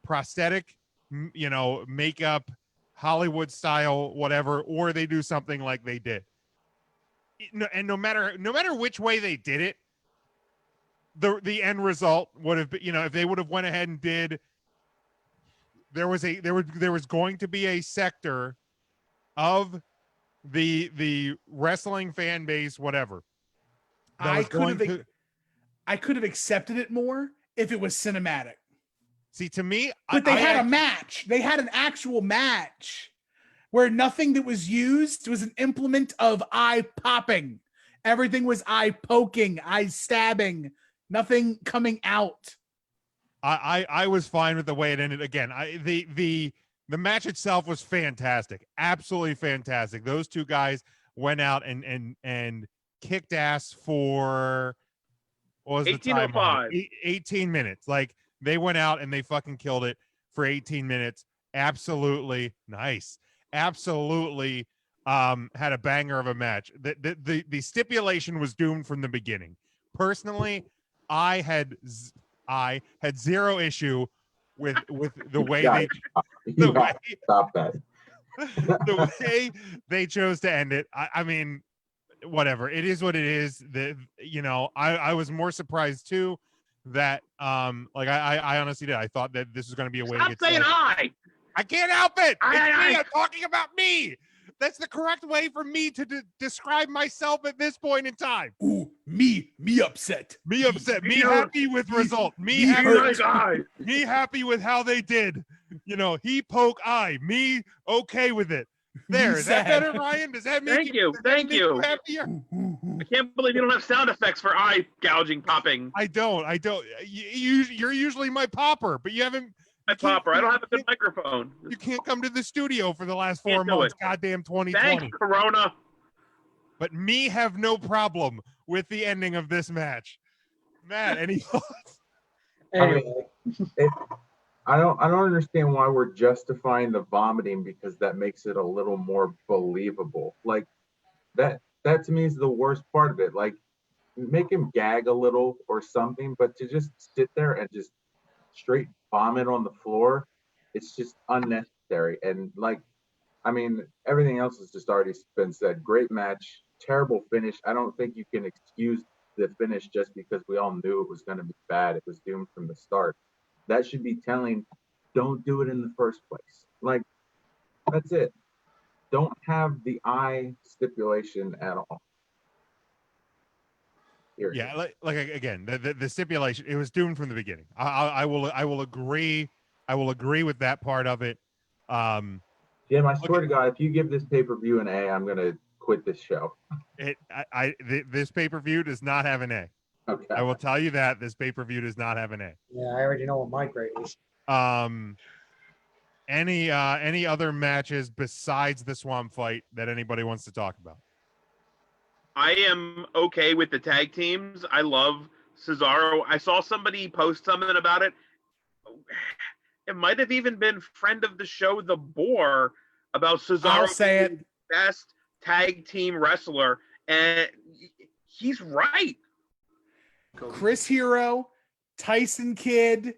prosthetic, makeup, Hollywood style, whatever, or they do something like they did. And no matter which way they did it, the end result would have been, if they would have went ahead and did, there was going to be a sector of the wrestling fan base, whatever. I could have accepted it more if it was cinematic. See, to me, but they had a match. They had an actual match where nothing that was used was an implement of eye popping. Everything was eye poking, eye stabbing, nothing coming out. I was fine with the way it ended. Again, the match itself was fantastic, absolutely fantastic. Those two guys went out and kicked ass for, what was the time? 18 minutes. Like, they went out and they fucking killed it for 18 minutes. Absolutely nice. Absolutely had a banger of a match. The stipulation was doomed from the beginning. Personally, I had zero issue with the way the way they chose to end it. I mean, whatever. It is what it is. I was more surprised too that I honestly did. I thought that this was going to be a way to get saying I can't help it. I'm talking about me. That's the correct way for me to describe myself at this point in time. Ooh, me upset. Me upset. Me happy with result. Me happy with how they did. He poke eye. Me okay with it. There. Is that better, Ryan? Does that make Thank you. happier? I can't believe you don't have sound effects for eye gouging popping. I don't. You're usually my popper, but you haven't my popper. I don't have a good microphone. You can't come to the studio for the last 4 Can't do months. it. Goddamn 2020. Thanks, Corona. But me have no problem with the ending of this match. Matt, any thoughts? Anyway. I don't understand why we're justifying the vomiting, because that makes it a little more believable. Like that to me is the worst part of it. Like, make him gag a little or something, but to just sit there and just straight vomit on the floor, it's just unnecessary. And like, I mean, everything else has just already been said. Great match, terrible finish. I don't think you can excuse the finish just because we all knew it was going to be bad. It was doomed from the start. That should be telling, don't do it in the first place. Like, that's it. Don't have the I stipulation at all. Yeah, like again, the stipulation, it was doomed from the beginning. I will agree. I will agree with that part of it. Jim, I swear to God, if you give this pay-per-view an A, I'm gonna quit this show. This pay-per-view does not have an A. Okay. I will tell you that this pay-per-view does not have an A. Yeah, I already know what my grade is. Any other matches besides the Swamp fight that anybody wants to talk about? I am okay with the tag teams. I love Cesaro. I saw somebody post something about it. It might have even been friend of the show, The Boar, about Cesaro. I'll say it. Best tag team wrestler. And he's right. Chris Hero, Tyson Kidd,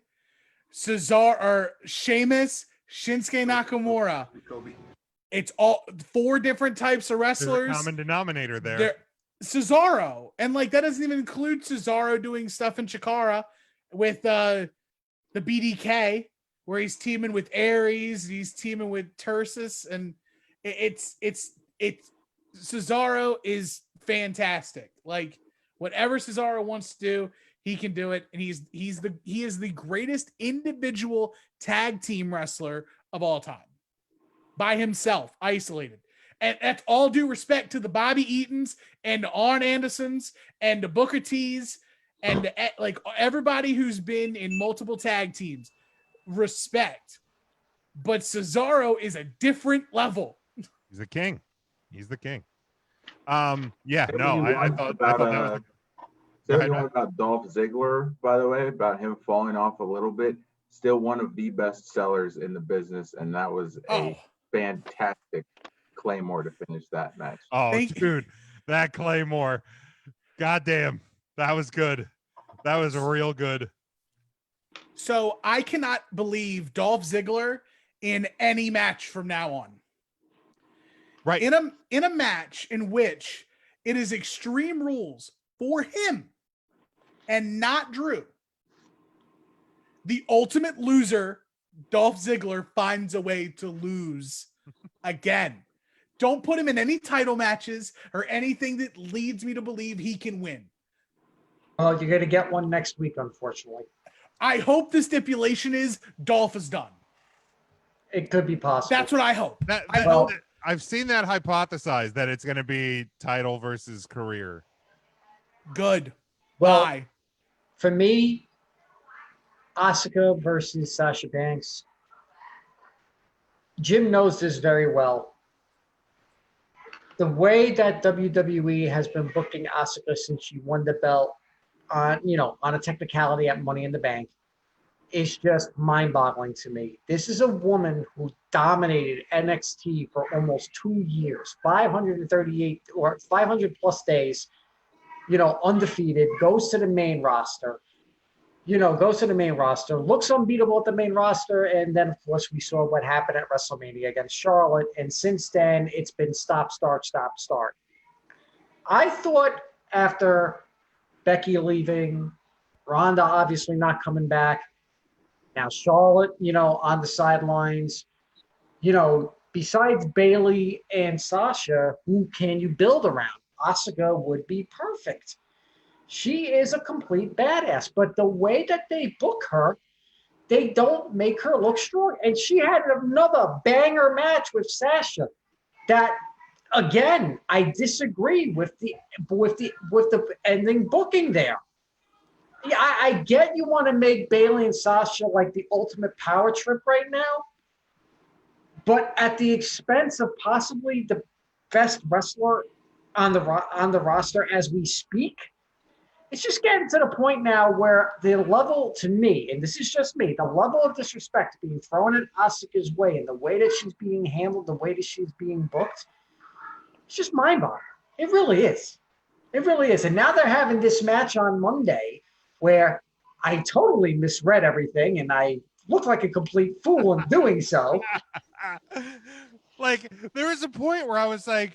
Cesaro, or Sheamus, Shinsuke Nakamura. It's all 4 different types of wrestlers. There's a common denominator there. Cesaro, and like that doesn't even include Cesaro doing stuff in Chikara with the BDK, where he's teaming with Aries, he's teaming with Tursus, and it's Cesaro is fantastic. Like, whatever Cesaro wants to do, he can do it, and he is the greatest individual tag team wrestler of all time, by himself, isolated. And that's all due respect to the Bobby Eatons and the Arn Andersons and the Booker T's and like everybody who's been in multiple tag teams. Respect. But Cesaro is a different level. He's the king. He's the king. Say what you want about Dolph Ziggler, by the way, about him falling off a little bit. Still one of the best sellers in the business, and that was a fantastic Claymore to finish that match. Oh, dude, that Claymore. Goddamn. That was good. That was real good. So I cannot believe Dolph Ziggler in any match from now on. Right. In a match in which it is Extreme Rules for him and not Drew. The ultimate loser, Dolph Ziggler, finds a way to lose again. Don't put him in any title matches or anything that leads me to believe he can win. Well, you're going to get one next week, unfortunately. I hope the stipulation is Dolph is done. It could be possible. That's what I hope. I've seen that hypothesized that it's going to be title versus career. Good. Well, Why? For me, Asuka versus Sasha Banks. Jim knows this very well. The way that WWE has been booking Asuka since she won the belt on a technicality at Money in the Bank is just mind-boggling to me. This is a woman who dominated NXT for almost 2 years, 538 or 500 plus days, undefeated, goes to the main roster, looks unbeatable at the main roster, and then, of course, we saw what happened at WrestleMania against Charlotte, and since then, it's been stop, start, stop, start. I thought after Becky leaving, Ronda obviously not coming back, now Charlotte, on the sidelines, besides Bayley and Sasha, who can you build around? Asuka would be perfect. She is a complete badass, but the way that they book her, they don't make her look strong. And she had another banger match with Sasha. That, again, I disagree with the ending booking there. Yeah, I get you want to make Bailey and Sasha like the ultimate power trip right now, but at the expense of possibly the best wrestler on the roster as we speak. It's just getting to the point now where the level, to me, and this is just me, the level of disrespect being thrown at Asuka's way and the way that she's being handled, the way that she's being booked, it's just mind-boggling. It really is. It really is. And now they're having this match on Monday where I totally misread everything and I look like a complete fool in doing so. Like, there was a point where I was like,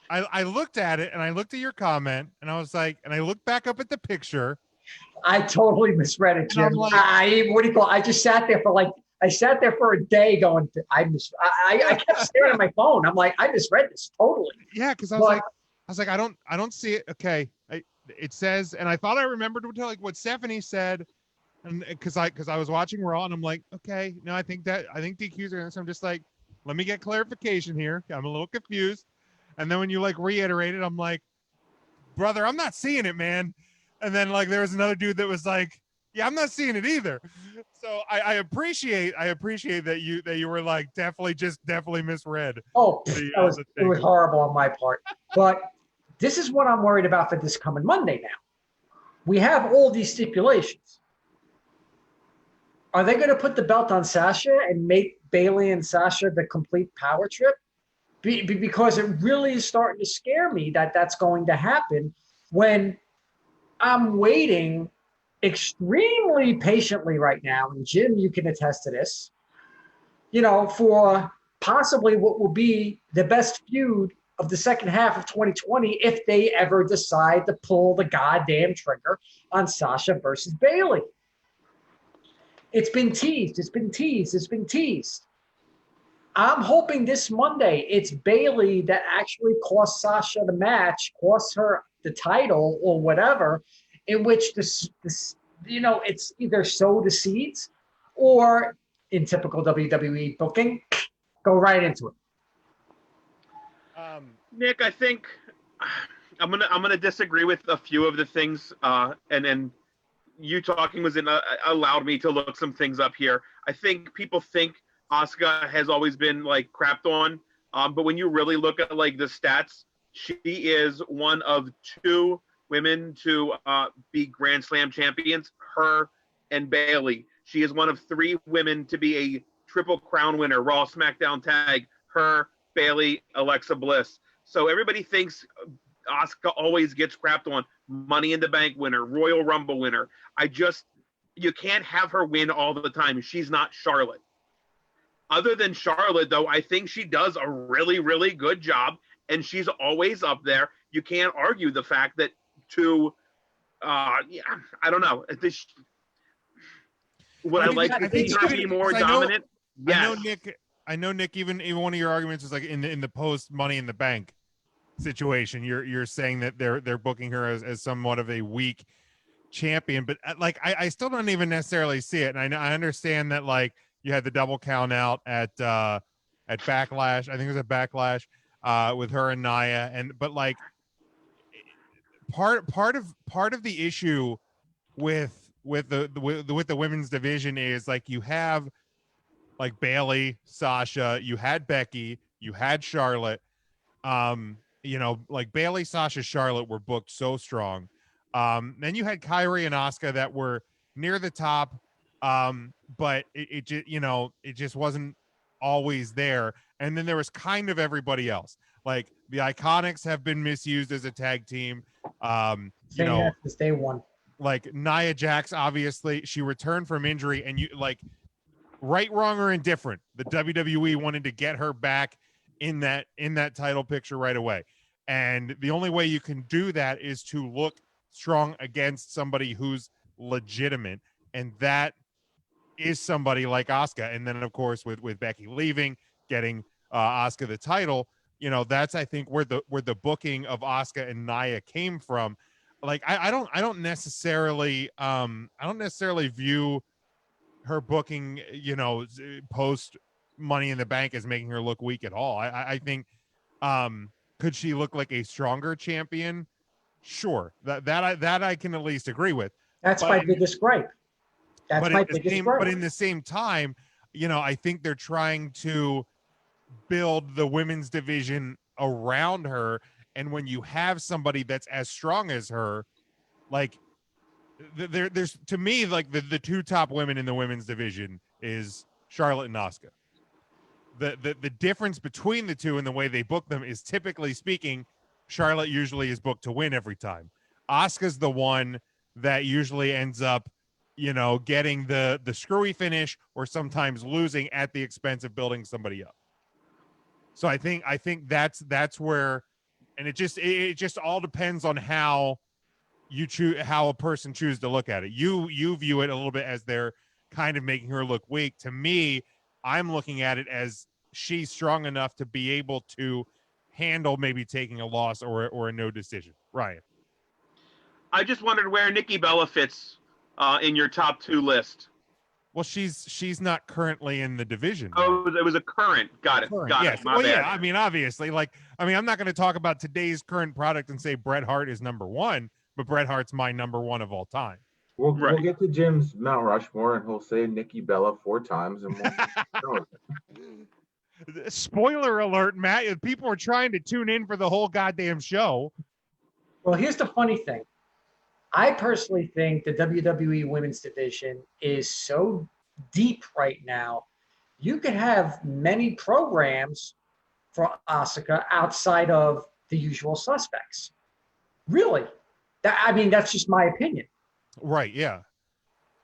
I looked at it and I looked at your comment and I was like, and I looked back up at the picture. I totally misread it, Jim. Like, what do you call it? I just sat there for a day going, I kept staring at my phone. I'm like, I misread this totally. Yeah, because I was like, I don't see it. Okay. It says, and I thought I remembered what Stephanie said. And because I was watching Raw and I'm like, okay, no, I think DQs are, so I'm just like, let me get clarification here. I'm a little confused. And then when you like reiterate it, I'm like, brother, I'm not seeing it, man. And then like there was another dude that was like, yeah, I'm not seeing it either. So I appreciate that you were like definitely misread. Oh, it was horrible on my part. But this is what I'm worried about for this coming Monday now. We have all these stipulations. Are they going to put the belt on Sasha and make Bailey and Sasha the complete power trip? Because it really is starting to scare me that that's going to happen when I'm waiting extremely patiently right now. And Jim, you can attest to this, for possibly what will be the best feud of the second half of 2020 if they ever decide to pull the goddamn trigger on Sasha versus Bailey. It's been teased. It's been teased. It's been teased. I'm hoping this Monday it's Bailey that actually costs Sasha the match, costs her the title or whatever, in which this it's either sow the seeds or, in typical WWE booking, go right into it. Nick, I think I'm gonna disagree with a few of the things, and you talking allowed me to look some things up here. I think people think Asuka has always been like crapped on, but when you really look at like the stats, she is one of two women to be Grand Slam champions, her and Bailey. She is one of three women to be a Triple Crown winner, Raw, SmackDown Tag, her, Bailey, Alexa Bliss. So everybody thinks Asuka always gets crapped on. Money in the Bank winner, Royal Rumble winner. You can't have her win all the time. She's not Charlotte. Other than Charlotte, though, I think she does a really, really good job, and she's always up there. You can't argue the fact that I don't know. Would I like to see her be more dominant? Yes. I know, Nick. Even one of your arguments is like in the post Money in the Bank situation. You're saying that they're booking her as somewhat of a weak champion, but like I still don't even necessarily see it. And I understand that like you had the double count out at Backlash. I think it was at Backlash with her and Nia, but like part of the issue with the women's division is like you have like Bailey, Sasha, you had Becky, you had Charlotte. Like Bailey, Sasha, Charlotte were booked so strong. Then you had Kyrie and Asuka that were near the top, but it just wasn't always there. And then there was kind of everybody else. Like the Iconics have been misused as a tag team. Since day one. Like Nia Jax, obviously, she returned from injury, and you like right, wrong, or indifferent, the WWE wanted to get her back in that title picture right away. And the only way you can do that is to look strong against somebody who's legitimate. And that is somebody like Asuka. And then of course with Becky leaving, getting Asuka the title, that's I think where the booking of Asuka and Nia came from. Like I don't necessarily view her booking, post Money in the Bank as making her look weak at all. I think could she look like a stronger champion? Sure, that I can at least agree with. That's But- my biggest gripe. That's my biggest gripe. But in the same time, I think they're trying to build the women's division around her. And when you have somebody that's as strong as her, like there's to me, like the two top women in the women's division is Charlotte and Asuka. The difference between the two and the way they book them is, typically speaking, Charlotte usually is booked to win every time. Asuka's the one that usually ends up, getting the screwy finish or sometimes losing at the expense of building somebody up. So I think that's where, and it just all depends on how you choose, how a person chooses to look at it. You view it a little bit as they're kind of making her look weak. To me, I'm looking at it as she's strong enough to be able to handle maybe taking a loss or a no decision. Ryan. I just wondered where Nikki Bella fits in your top 2 list. Well, she's not currently in the division. Oh, it was a current. Got it. Got Yes. it. My Well, bad. yeah. I mean, obviously, I'm not going to talk about today's current product and say Bret Hart is number 1, but Bret Hart's my number 1 of all time. We'll get to Jim's Mount Rushmore, and he'll say Nikki Bella 4 times, and we'll Spoiler alert, Matt. People are trying to tune in for the whole goddamn show. Well, here's the funny thing. I personally think the WWE Women's Division is so deep right now. You could have many programs for Asuka outside of the usual suspects. Really. That's just my opinion. Right. Yeah.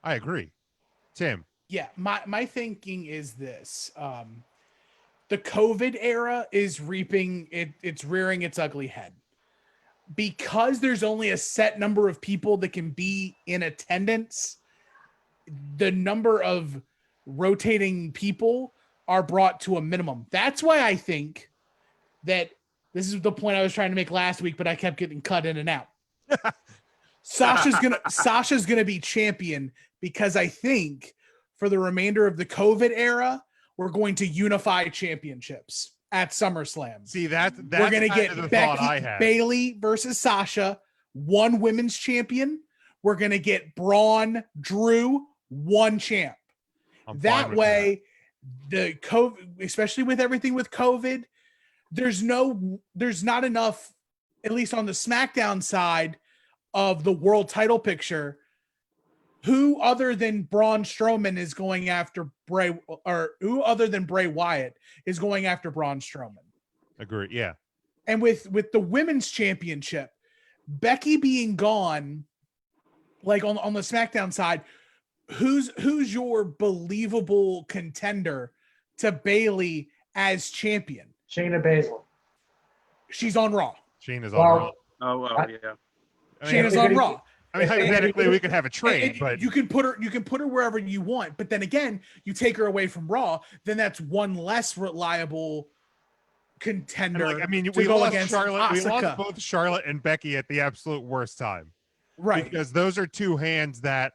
I agree. Tim. Yeah. My thinking is this. The COVID era is it's rearing its ugly head. Because there's only a set number of people that can be in attendance, the number of rotating people are brought to a minimum. That's why I think that this is the point I was trying to make last week, but I kept getting cut in and out. Sasha's gonna be champion because I think for the remainder of the COVID era, we're going to unify championships at SummerSlam. See, that's We're going to get Becky, Bailey versus Sasha, 1 women's champion. We're going to get Braun, Drew, 1 champ. That way, the COVID, especially with everything with COVID, there's not enough, at least on the SmackDown side of the world title picture. Who other than Braun Strowman is going after Bray, or who other than Bray Wyatt is going after Braun Strowman? Agree. Yeah. And with the women's championship, Becky being gone, like on the SmackDown side, who's your believable contender to Bailey as champion? Shayna Baszler. She's on Raw. Shayna's on Raw. Oh, yeah. Shayna's on Raw. I mean, hypothetically, we could have a trade, but you can put her wherever you want. But then again, you take her away from Raw, then that's one less reliable contender. We lost Charlotte. We lost both Charlotte and Becky at the absolute worst time, right? Because those are 2 hands that,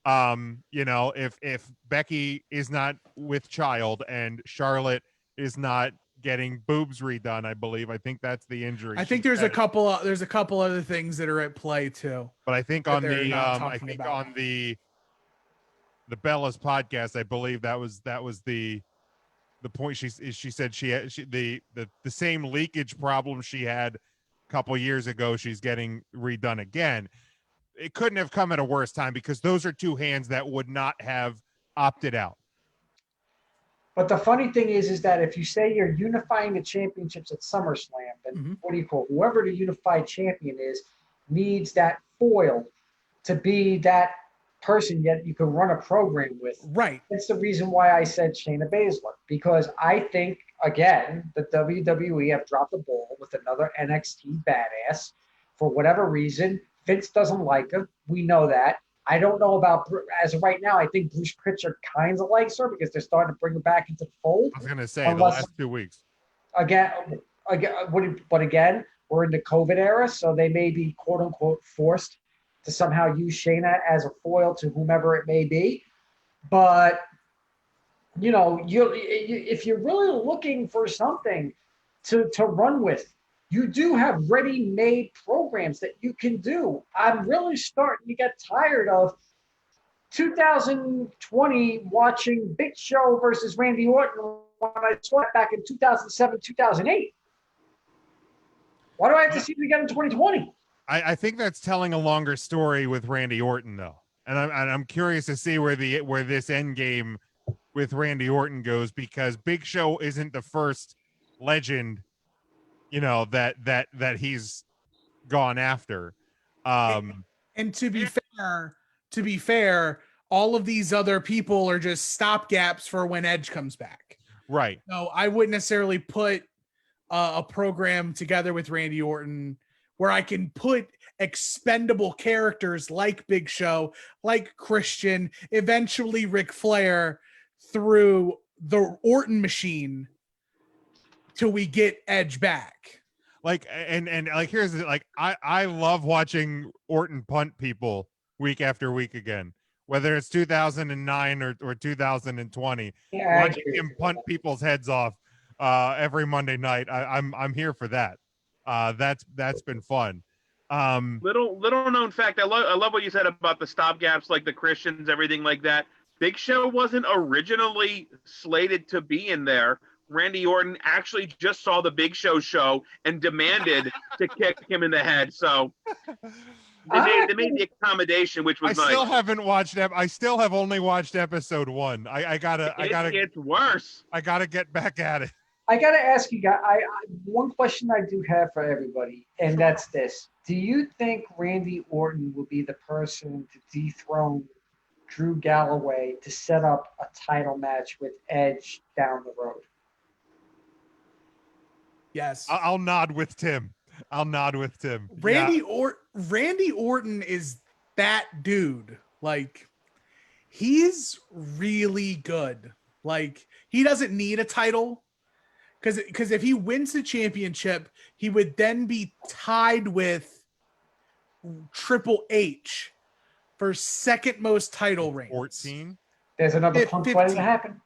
if Becky is not with child and Charlotte is not getting boobs redone, I think that's the injury. I think there's a couple other things that are at play too. But I think on the on the Bella's podcast, I believe that was the point. She said she had the same leakage problem she had a couple years ago. She's getting redone again. It couldn't have come at a worse time because those are 2 hands that would not have opted out. But the funny thing is that if you say you're unifying the championships at SummerSlam, then what do you call it? Whoever the unified champion is needs that foil to be that person yet you can run a program with. Right. That's the reason why I said Shayna Baszler, because I think, again, the WWE have dropped the ball with another NXT badass. For whatever reason, Vince doesn't like her. We know that. I don't know about, as of right now, I think Bruce Pritchard kind of likes her because they're starting to bring her back into the fold. I was going to say, the last 2 weeks. Again, but again, we're in the COVID era, so they may be, quote unquote, forced to somehow use Shayna as a foil to whomever it may be. But, if you're really looking for something to run with, you do have ready-made programs that you can do. I'm really starting to get tired of 2020 watching Big Show versus Randy Orton when I saw it back in 2007, 2008. Why do I have to see it again in 2020? I think that's telling a longer story with Randy Orton, though, and I'm curious to see where this end game with Randy Orton goes, because Big Show isn't the first legend, that he's gone after. And to be fair, all of these other people are just stopgaps for when Edge comes back. Right. No, I wouldn't necessarily put a program together with Randy Orton where I can put expendable characters like Big Show, like Christian, eventually Ric Flair, through the Orton machine till we get Edge back. Like, and like, here's the, like, I love watching Orton punt people week after week again, whether it's 2009 or 2020. Yeah, Watching him punt people's heads off every Monday night. I'm here for that. That's been fun. Little known fact. I love what you said about the stopgaps, like the Christians, everything like that. Big Show wasn't originally slated to be in there. Randy Orton actually just saw the Big show and demanded to kick him in the head. So they made the accommodation, which was nice. I still have only watched episode 1. It's worse. I gotta get back at it. I got to ask you guys, one question I do have for everybody, and that's this. Do you think Randy Orton will be the person to dethrone Drew Galloway to set up a title match with Edge down the road? Yes. I'll nod with Tim. Randy Orton is that dude. Like, he's really good. Like, he doesn't need a title. Because if he wins the championship, he would then be tied with Triple H for second most title reigns. 14? There's another punk waiting to happen.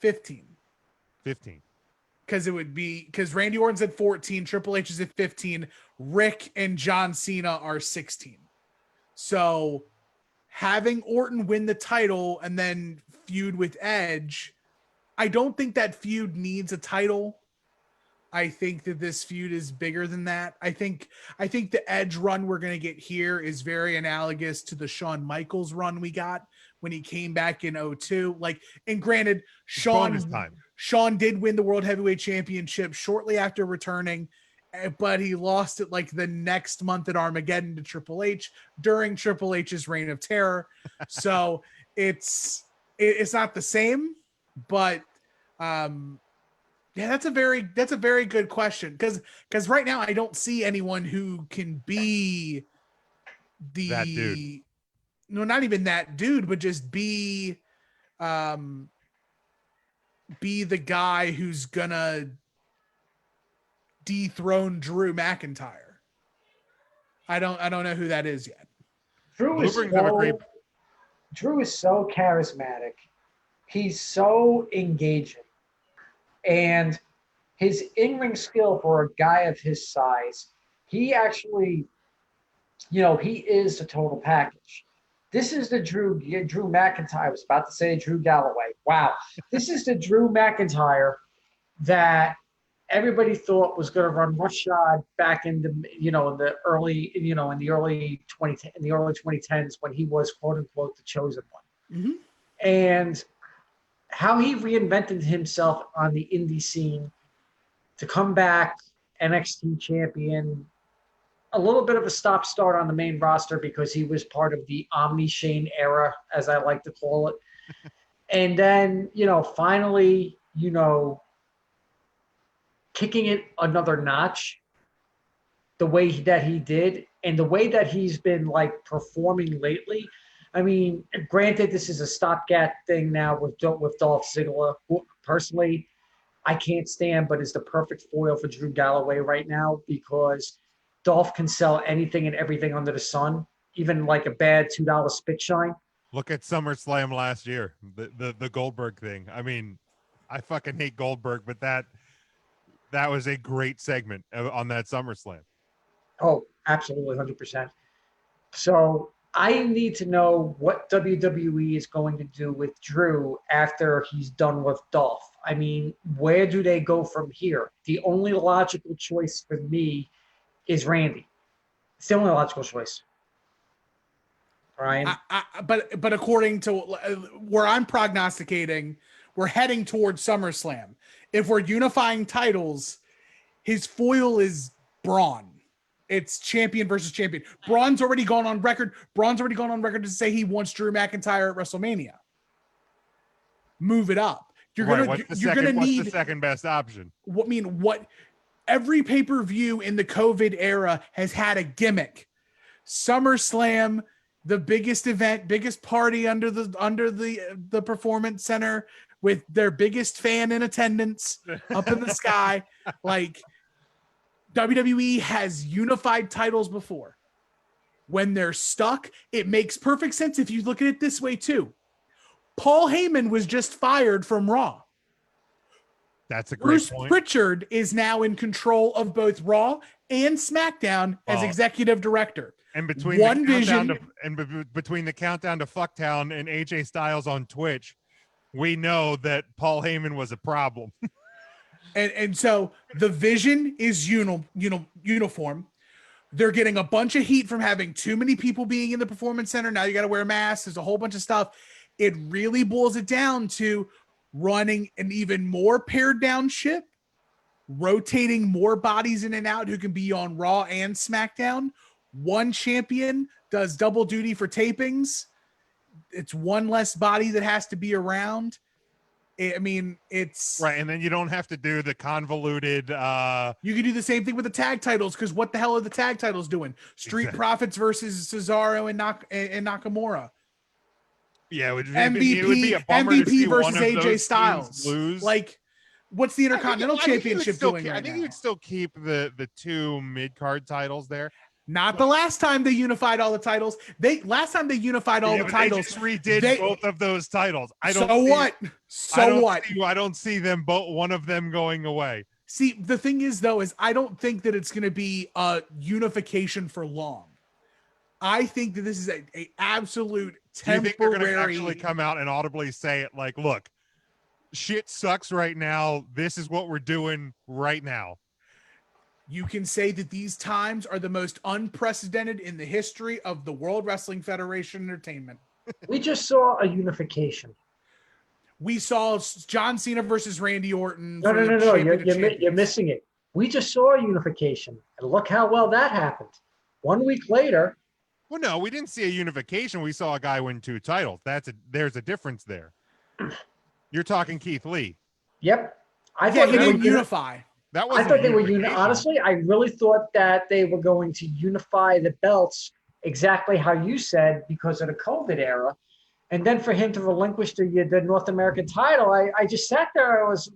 15. Because Randy Orton's at 14, Triple H is at 15, Rick and John Cena are 16. So having Orton win the title and then feud with Edge, I don't think that feud needs a title. I think that this feud is bigger than that. I think the Edge run we're going to get here is very analogous to the Shawn Michaels run we got when he came back in 2002. Like, and granted, Shawn did win the World Heavyweight Championship shortly after returning, but he lost it like the next month at Armageddon to Triple H during Triple H's reign of terror. So it's not the same, but yeah, that's a very good question, because right now I don't see anyone who can be that dude. No, not even that dude, but just be the guy who's gonna dethrone Drew McIntyre. I don't know who that is yet. Drew is so charismatic. He's so engaging. And his in-ring skill for a guy of his size, he actually, he is the total package. This is the Drew McIntyre. I was about to say Drew Galloway. Wow. This is the Drew McIntyre that everybody thought was going to run roughshod back in the early 2010s when he was quote unquote the chosen one. Mm-hmm. And how he reinvented himself on the indie scene to come back NXT champion, a little bit of a stop-start on the main roster because he was part of the Omni Shane era, as I like to call it. And then, finally, kicking it another notch the way that he did and the way that he's been like performing lately. I mean, granted, this is a stopgap thing now with Dolph Ziggler, who personally I can't stand, but is the perfect foil for Drew Galloway right now because Dolph can sell anything and everything under the sun, even like a bad $2 spit shine. Look at SummerSlam last year, the Goldberg thing. I mean, I fucking hate Goldberg, but that was a great segment on that SummerSlam. Oh, absolutely, 100%. So I need to know what WWE is going to do with Drew after he's done with Dolph. I mean, where do they go from here? The only logical choice for me is Randy. It's the only logical choice. Ryan? But according to where I'm prognosticating, we're heading towards SummerSlam. If we're unifying titles, his foil is Braun. It's champion versus champion. Braun's already gone on record. To say he wants Drew McIntyre at WrestleMania. Move it up. What's the second best option? What every pay-per-view in the COVID era has had a gimmick. SummerSlam, the biggest event, biggest party under the performance center with their biggest fan in attendance up in the sky. Like, WWE has unified titles before. When they're stuck, it makes perfect sense if you look at it this way too. Paul Heyman was just fired from Raw. That's a great Bruce point. Pritchard is now in control of both Raw and SmackDown as executive director. And between the countdown to Fucktown and AJ Styles on Twitch, we know that Paul Heyman was a problem. And so the vision is uniform. They're getting a bunch of heat from having too many people being in the performance center. Now you got to wear masks. There's a whole bunch of stuff. It really boils it down to running an even more pared down ship, rotating more bodies in and out who can be on Raw and SmackDown. One champion does double duty for tapings. It's one less body that has to be around. I mean, it's right. And then you don't have to do the convoluted. You can do the same thing with the tag titles, because what the hell are the tag titles doing? Street Profits versus Cesaro and Nakamura. Yeah, it would MVP, be a bummer to see versus one of AJ those Styles. lose. Like, what's the Intercontinental Championship doing right I think now? you would still keep the two mid-card titles there. Not the last time they unified all the titles. Last time they unified all the titles. They just redid both of those titles. I don't. What? I don't see them both. One of them going away. See, the thing is, though, is I don't think that it's going to be a unification for long. I think that this is a absolute temporary. Do you think they're going to actually come out and audibly say it? Like, look, shit sucks right now. This is what we're doing right now. You can say that these times are the most unprecedented in the history of the World Wrestling Federation Entertainment. We just saw a unification. We saw John Cena versus Randy Orton. No. You're missing it. We just saw a unification, and look how well that happened. 1 week later. Well, no, we didn't see a unification. We saw a guy win 2 titles. There's a difference there. You're talking Keith Lee. Yep. He didn't unify. I thought they were honestly, I really thought that they were going to unify the belts exactly how you said because of the COVID era. And then for him to relinquish the North American title, I just sat there. I was,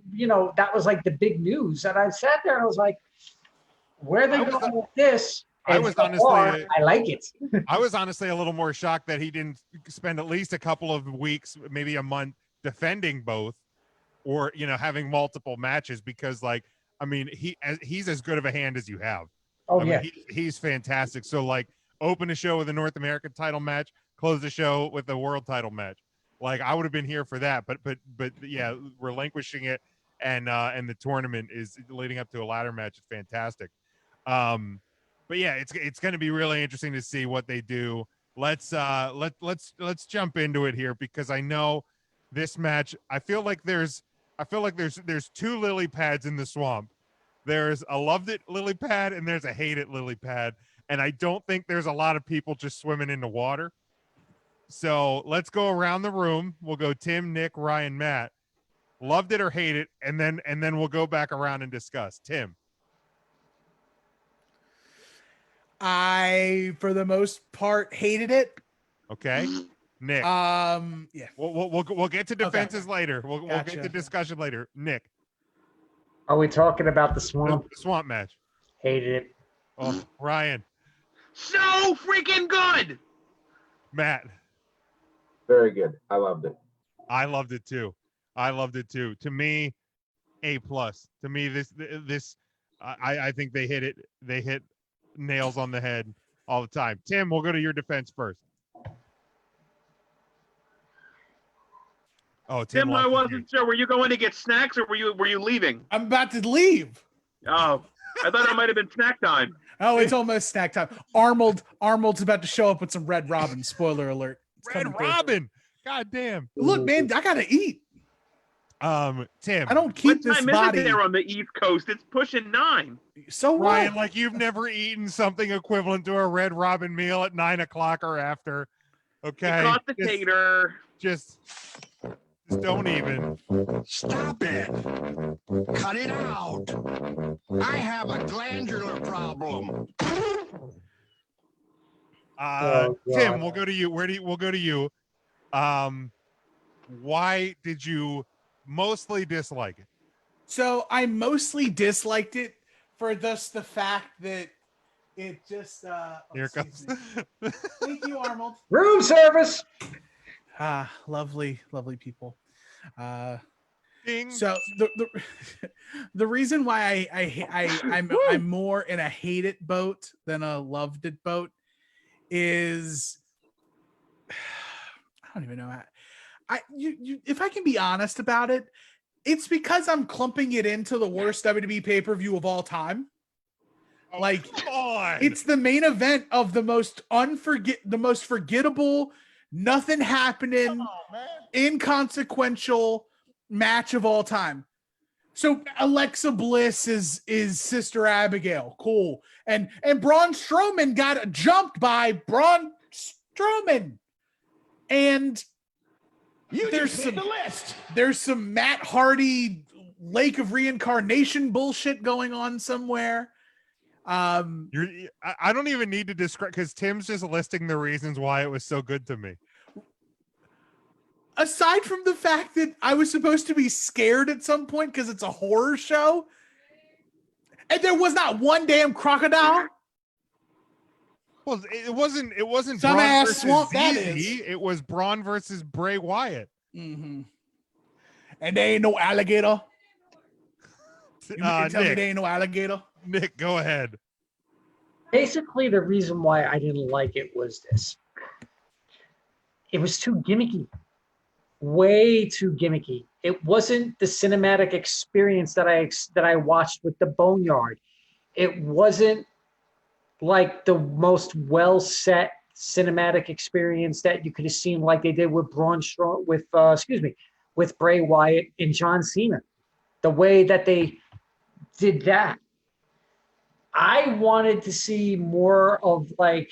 that was like the big news. And I sat there and I was like, where are they going with this? And I like it. I was honestly a little more shocked that he didn't spend at least a couple of weeks, maybe a month, defending both or, having multiple matches because, he's as good of a hand as you have. He's fantastic. So, open a show with a North American title match, close the show with a world title match. I would have been here for that, but yeah, relinquishing it and the tournament is leading up to a ladder match is fantastic. But yeah, it's going to be really interesting to see what they do. Let's jump into it here because I know this match. I feel like there's 2 lily pads in the swamp. There's a loved it lily pad and there's a hate it lily pad. And I don't think there's a lot of people just swimming in the water. So let's go around the room. We'll go Tim, Nick, Ryan, Matt. Loved it or hate it, and then we'll go back around and discuss. Tim. I, for the most part, hated it. Okay. Nick. Yeah. We'll get to defenses later. We'll get to discussion later. Nick. Are we talking about the swamp? The swamp match. Hated it. Oh, Ryan. So freaking good. Matt. Very good. I loved it. I loved it too. To me, A+. To me, I think they hit it. They hit nails on the head all the time. Tim, we'll go to your defense first. Oh, Tim, I lost his wasn't mute. sure. Were you going to get snacks or were you leaving? I'm about to leave. Oh, I thought it might have been snack time. Oh, it's almost snack time. Arnold's about to show up with some Red Robin. Spoiler alert. It's Red coming through. Robin. God damn. Look, man, I gotta eat. Tim. I don't keep What this time body. is it there on the East Coast? It's pushing 9. So Ryan, what? like you've never eaten something equivalent to a Red Robin meal at 9 o'clock or after. Okay. You caught the tater. Just don't even. Stop it. Cut it out. I have a glandular problem. Tim, we'll go to you. We'll go to you. Why did you mostly dislike it? So I mostly disliked it for just the fact that it just Here comes. Thank you, Arnold. Room service. Lovely people. Ding. So the reason why I'm more in a hate it boat than a loved it boat is I don't even know how. If I can be honest about it, it's because I'm clumping it into the worst WWE pay-per-view of all time. Oh, Like, come on. it's the main event of the most forgettable, nothing happening, inconsequential match of all time. So Alexa Bliss is Sister Abigail, cool, and Braun Strowman got jumped by Braun Strowman, and there's some Matt Hardy Lake of Reincarnation bullshit going on somewhere. I don't even need to describe because Tim's just listing the reasons why it was so good to me. Aside from the fact that I was supposed to be scared at some point because it's a horror show, and there was not one damn crocodile. Well, it wasn't Some Braun ass versus swamp that ZZ. is. It was Braun versus Bray Wyatt. Mm-hmm. And there ain't no alligator. You mean to tell me Nick, there ain't no alligator? Nick, go ahead. Basically, the reason why I didn't like it was this. It was too gimmicky. Way too gimmicky. It wasn't the cinematic experience that I watched with the Boneyard. It wasn't like the most well set cinematic experience that you could have seen like they did with with Bray Wyatt and John Cena. The way that they did that. I wanted to see more of like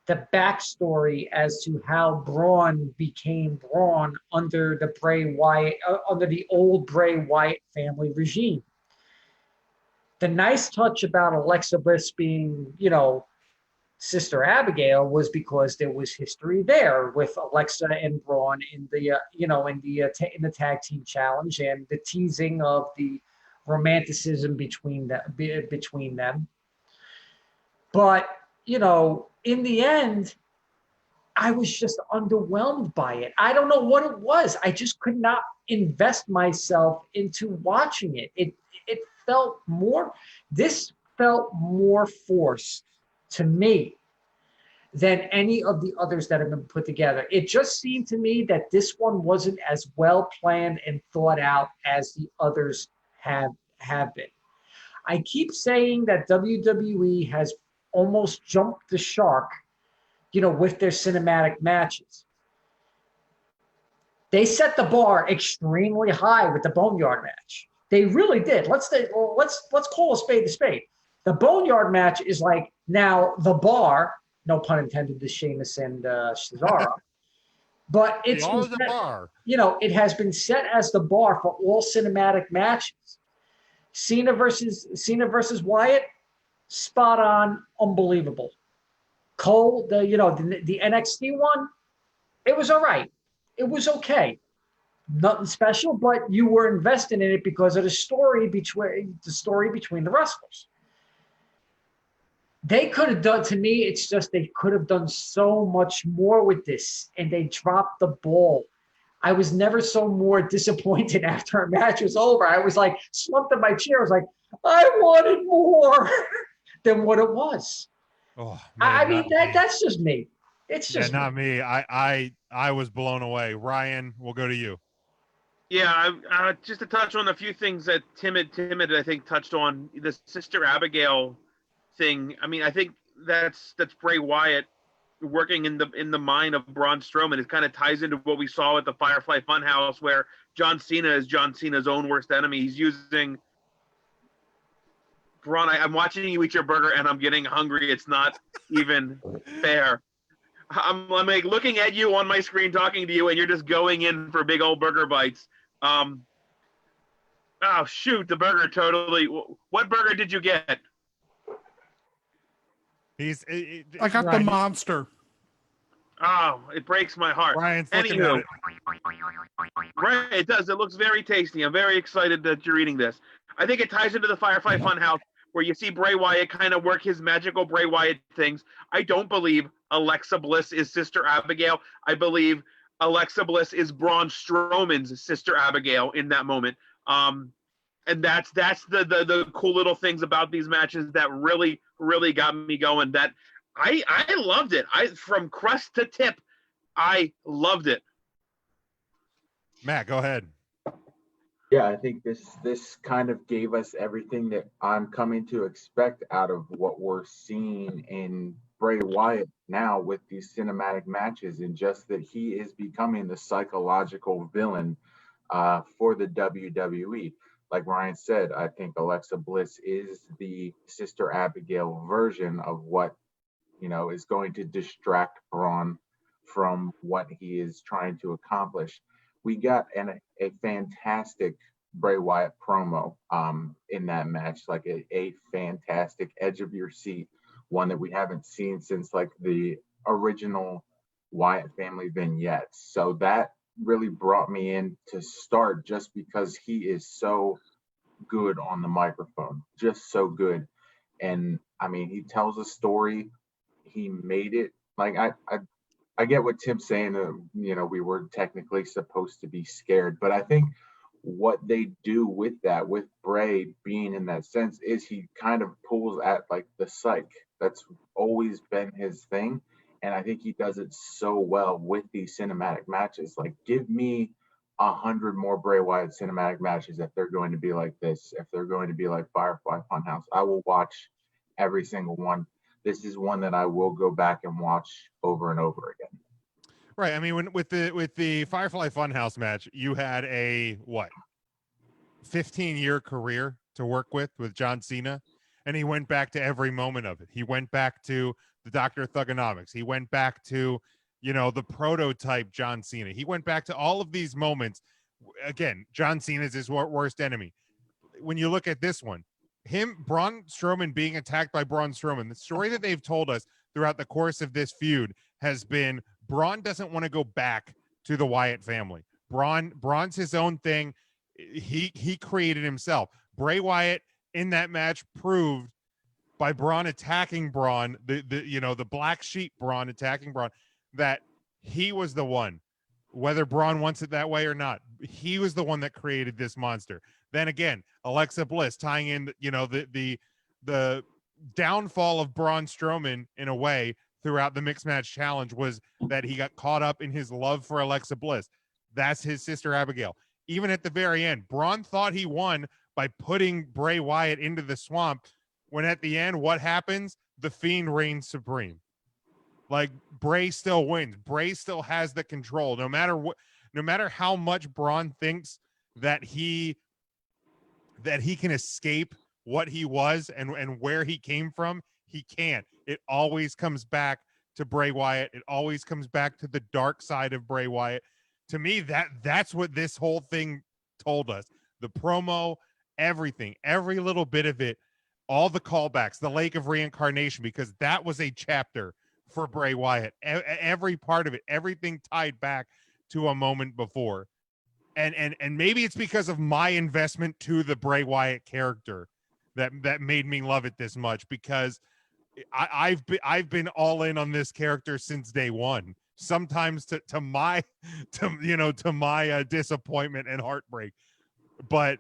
the backstory as to how Braun became Braun under the Bray Wyatt, under the old Bray Wyatt family regime. The nice touch about Alexa Bliss being, Sister Abigail was because there was history there with Alexa and Braun in the, in the tag team challenge and the teasing of the romanticism between them. But, in the end, I was just underwhelmed by it. I don't know what it was. I just could not invest myself into watching it. This felt more forced to me than any of the others that have been put together. It just seemed to me that this one wasn't as well planned and thought out as the others have been. I keep saying that WWE has almost jumped the shark, with their cinematic matches. They set the bar extremely high with the Boneyard match. They really did. Let's call a spade a spade. The Boneyard match is like now the bar, no pun intended to Sheamus and Cesaro, but it's the bar. It has been set as the bar for all cinematic matches. Cena versus Wyatt, spot on, unbelievable. Cole, the NXT one, it was all right. It was okay. Nothing special, but you were invested in it because of the story between the wrestlers. They could have done, to me, it's just they could have done so much more with this, and they dropped the ball. I was never so more disappointed after a match was over. I was like slumped in my chair. I was like, I wanted more than what it was. Oh, I man, mean, that's just me. It's yeah, just not me. I was blown away. Ryan, we'll go to you. Yeah, just to touch on a few things that Timid, I think, touched on the Sister Abigail thing. I mean, I think that's Bray Wyatt working in the mind of Braun Strowman. It kind of ties into what we saw at the Firefly Funhouse, where John Cena is John Cena's own worst enemy. He's using Braun. I'm watching you eat your burger, and I'm getting hungry. It's not even fair. I'm like looking at you on my screen, talking to you, and you're just going in for big old burger bites. Oh shoot, the burger totally. What burger did you get? I got the monster. Oh, it breaks my heart. Ryan's looking at it. Right, it does. It looks very tasty. I'm very excited that you're eating this. I think it ties into the Firefly Funhouse, where you see Bray Wyatt kind of work his magical Bray Wyatt things. I don't believe Alexa Bliss is Sister Abigail. I believe Alexa Bliss is Braun Strowman's Sister Abigail in that moment. And that's the cool little things about these matches that really, really got me going. That I loved it. From crust to tip, I loved it. Matt, go ahead. Yeah, I think this kind of gave us everything that I'm coming to expect out of what we're seeing in Bray Wyatt now with these cinematic matches, and just that he is becoming the psychological villain for the WWE. Like Ryan said, I think Alexa Bliss is the Sister Abigail version of what, is going to distract Braun from what he is trying to accomplish. We got a fantastic Bray Wyatt promo in that match, like a fantastic edge of your seat, one that we haven't seen since like the original Wyatt family vignettes. So that really brought me in to start, just because he is so good on the microphone, just so good. And I mean, he tells a story. He made it. Like I get what Tim's saying. We were technically supposed to be scared, but I think what they do with that, with Bray being in that sense, is he kind of pulls at like the psych. That's always been his thing, and I think he does it so well with these cinematic matches. Like, give me 100 more Bray Wyatt cinematic matches if they're going to be like this. If they're going to be like Firefly Funhouse, I will watch every single one. This is one that I will go back and watch over and over again. Right. I mean, with the Firefly Funhouse match, you had a 15-year career to work with John Cena, and he went back to every moment of it. He went back to the Dr. Thugonomics. He went back to, the prototype John Cena. He went back to all of these moments. Again, John Cena is his worst enemy. When you look at this one, Braun Strowman being attacked by Braun Strowman, the story that they've told us throughout the course of this feud has been Braun doesn't want to go back to the Wyatt family. Braun's his own thing. He created himself. Bray Wyatt in that match proved by Braun attacking Braun, the black sheep Braun attacking Braun, that he was the one, whether Braun wants it that way or not. He was the one that created this monster. Then again, Alexa Bliss tying in, the downfall of Braun Strowman in a way throughout the mixed match challenge was that he got caught up in his love for Alexa Bliss. That's his Sister Abigail. Even at the very end, Braun thought he won by putting Bray Wyatt into the swamp, when at the end, what happens? The Fiend reigns supreme. Like, Bray still wins. Bray still has the control. No matter how much Braun thinks that he can escape what he was and where he came from, he can't. It always comes back to Bray Wyatt. It always comes back to the dark side of Bray Wyatt. To me, that's what this whole thing told us. The promo, everything, every little bit of it, all the callbacks, the Lake of Reincarnation, because that was a chapter for Bray Wyatt. Every part of it, everything tied back to a moment before. And maybe it's because of my investment to the Bray Wyatt character that made me love it this much, because I've been all in on this character since day one. sometimes to my disappointment and heartbreak. But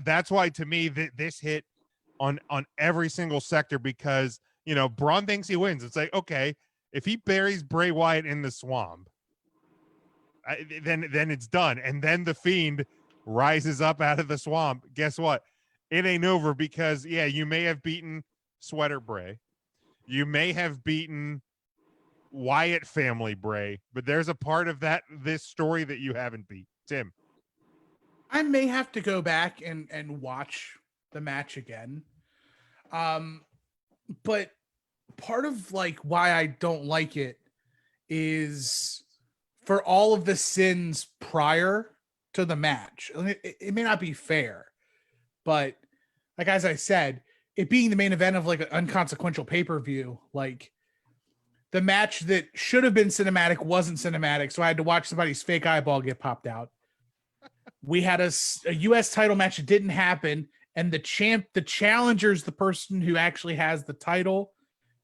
that's why, to me, this hit on every single sector, because Braun thinks he wins. It's like, okay, if he buries Bray Wyatt in the swamp, then it's done. And then the Fiend rises up out of the swamp. Guess what? It ain't over, because you may have beaten Sweater Bray, you may have beaten Wyatt family Bray, but there's a part of this story that you haven't beat. Tim. I may have to go back and watch the match again. But part of like why I don't like it is for all of the sins prior to the match. I mean, it may not be fair, but like, as I said, it being the main event of like an unconsequential pay-per-view, like the match that should have been cinematic wasn't cinematic. So I had to watch somebody's fake eyeball get popped out. We had a US title match that didn't happen. And the challenger's the person who actually has the title,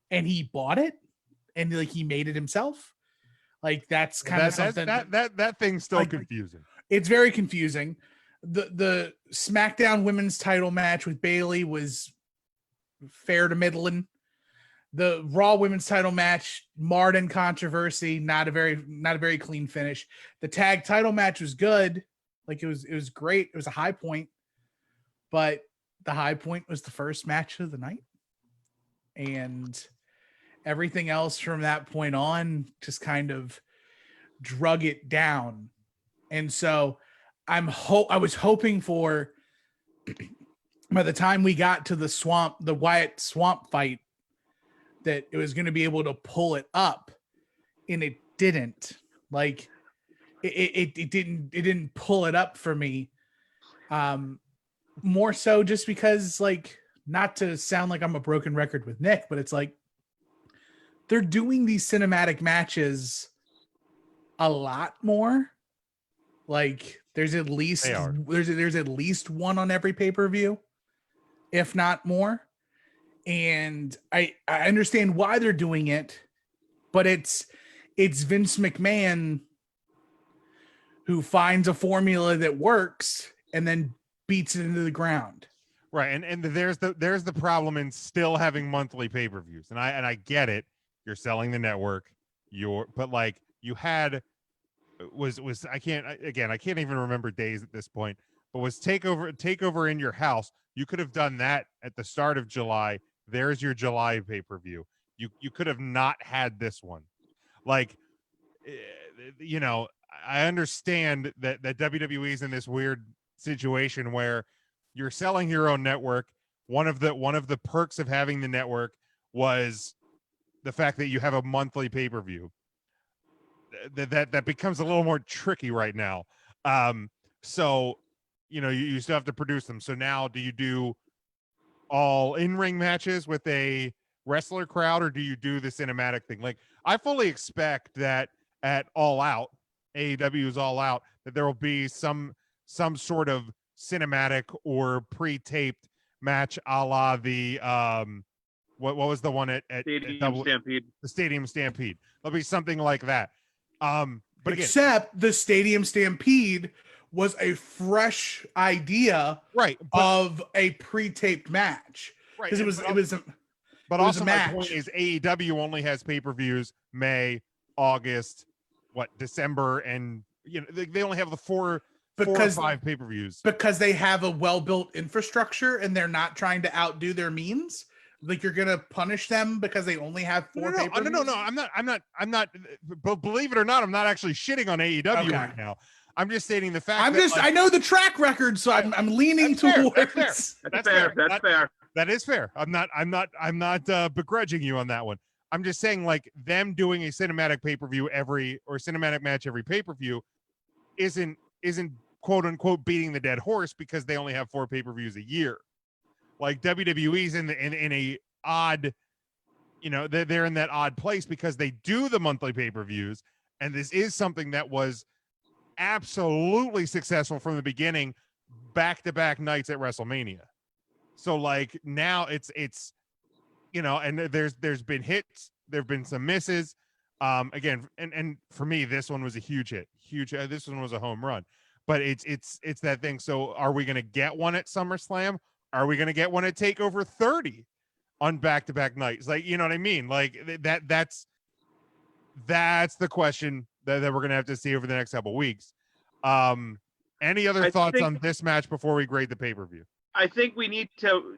and he bought it and like he made it himself. Like that's kind of something that thing's still like, confusing. It's very confusing. The SmackDown women's title match with Bayley was fair to middling. The Raw women's title match, marred in controversy, not a very clean finish. The tag title match was good. Like it was great. It was a high point, but the high point was the first match of the night. And everything else from that point on just kind of drug it down. And so I was hoping for, by the time we got to the Wyatt swamp fight, that it was going to be able to pull it up, and it didn't. Like it didn't pull it up for me. More so just because, like, not to sound like I'm a broken record with Nick, but it's like they're doing these cinematic matches a lot more. Like there's at least one on every pay-per-view, if not more. And I understand why they're doing it, but it's Vince McMahon who finds a formula that works and then beats it into the ground. Right. And there's the problem in still having monthly pay-per-views. And I get it. You're selling the network. But like you had I can't even remember days at this point, but was takeover in your house. You could have done that at the start of July. There's your July pay-per-view. You could have not had this one. Like, I understand that WWE is in this weird situation where you're selling your own network. One of the perks of having the network was the fact that you have a monthly pay-per-view. That becomes a little more tricky right now. So you still have to produce them. So now, do you do all in-ring matches with a wrestler crowd, or do you do the cinematic thing? Like, I fully expect that at All Out, AEW's All Out, that there will be some sort of cinematic or pre-taped match, a la the what was the one at Stadium Stampede? The Stadium Stampede. There'll be something like that. But again, except the Stadium Stampede was a fresh idea, right, of a pre-taped match, right? Because it was also a my match. point is AEW only has pay-per-views May, August, December, and they only have the four or five pay-per-views because they have a well-built infrastructure and they're not trying to outdo their means. Like, you're gonna punish them because they only have four pay-per-views? No. I'm not. But believe it or not, I'm not actually shitting on AEW right now. I'm just stating the fact. I know the track record, so I'm leaning towards. That's fair. That is fair. I'm not begrudging you on that one. I'm just saying, like, them doing a cinematic pay-per-view cinematic match every pay-per-view isn't quote unquote beating the dead horse, because they only have 4 pay-per-views a year. Like, WWE's in a odd, they're in that odd place because they do the monthly pay-per-views, and this is something that was absolutely successful from the beginning, back-to-back nights at WrestleMania. So like now it's and there's been hits, there've been some misses. Again, and for me, this one was a huge hit. This one was a home run. But it's that thing. So are we going to get one at SummerSlam? Are we going to get one at TakeOver 30 on back-to-back nights? Like, you know what I mean? Like that's the question that we're going to have to see over the next couple of weeks. Any other thoughts on this match before we grade the pay-per-view? I think we need to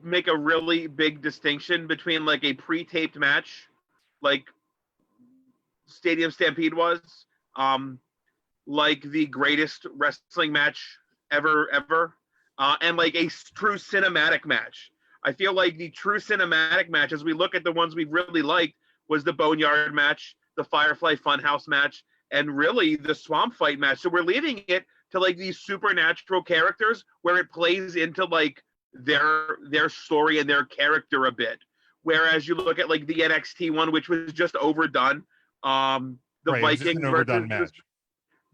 make a really big distinction between like a pre-taped match, like Stadium Stampede was, like the greatest wrestling match ever, and like a true cinematic match. I feel like the true cinematic match, as we look at the ones we really liked, was the Boneyard match, the Firefly Funhouse match, and really the Swamp Fight match. So we're leaving it to like these supernatural characters where it plays into like their story and their character a bit. Whereas you look at like the NXT one, which was just overdone. The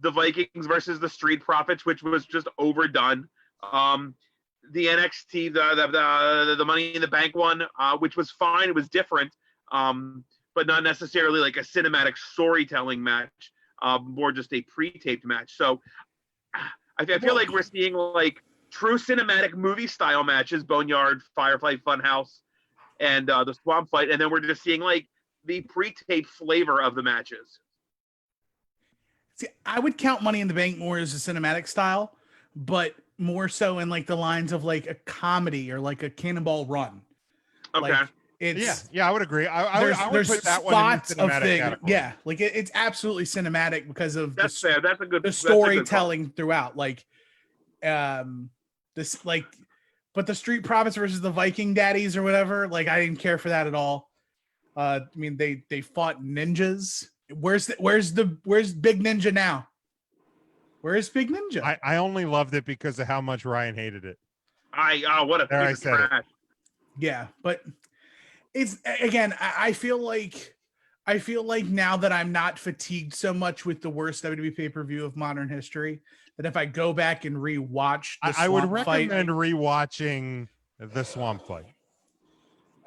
Vikings versus the Street Profits, which was just overdone. The NXT, the Money in the Bank one, which was fine. It was different, but not necessarily like a cinematic storytelling match, more just a pre-taped match. So I feel like we're seeing like true cinematic movie style matches, Boneyard, Firefly Funhouse, and the Swamp Fight. And then we're just seeing like the pre-taped flavor of the matches. See, I would count Money in the Bank more as a cinematic style, but more so in like the lines of like a comedy or like a Cannonball Run. Okay. Like it's I would agree. I would put that one in the cinematic category. Yeah, like it's absolutely cinematic because of fair. That's a good the storytelling throughout. Like this like, but the Street Profits versus the Viking Daddies or whatever, like I didn't care for that at all. I mean they fought ninjas. Where's Big Ninja now? Where's Big Ninja? I only loved it because of how much Ryan hated it. What a piece of trash. Yeah, but it's again, I feel like now that I'm not fatigued so much with the worst WWE pay-per-view of modern history, that if I go back and rewatch I would recommend rewatching the Swamp Fight.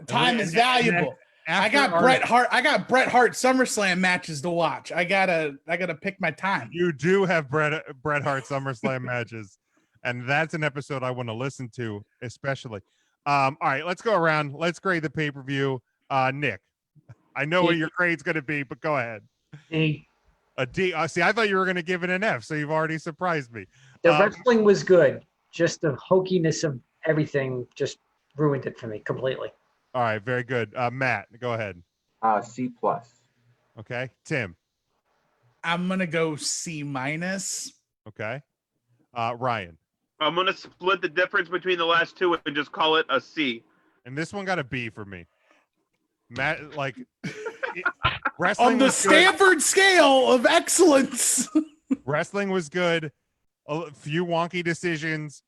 Time is valuable. I got Bret Hart SummerSlam matches to watch. I gotta pick my time. You do have Bret Hart SummerSlam matches, and that's an episode I want to listen to, especially. All right, let's go around. Let's grade the pay-per-view. Nick, I know what your grade's going to be, but go ahead. D. A D. See, I thought you were going to give it an F, so you've already surprised me. The wrestling was good. Just the hokiness of everything just ruined it for me completely. All right, very good. Matt, go ahead. C+. Okay, Tim. I'm gonna go C-. Okay, Ryan. I'm gonna split the difference between the last two and just call it a C. And this one got a B for me. Matt, like wrestling on the Stanford scale of excellence. Wrestling was good. A few wonky decisions.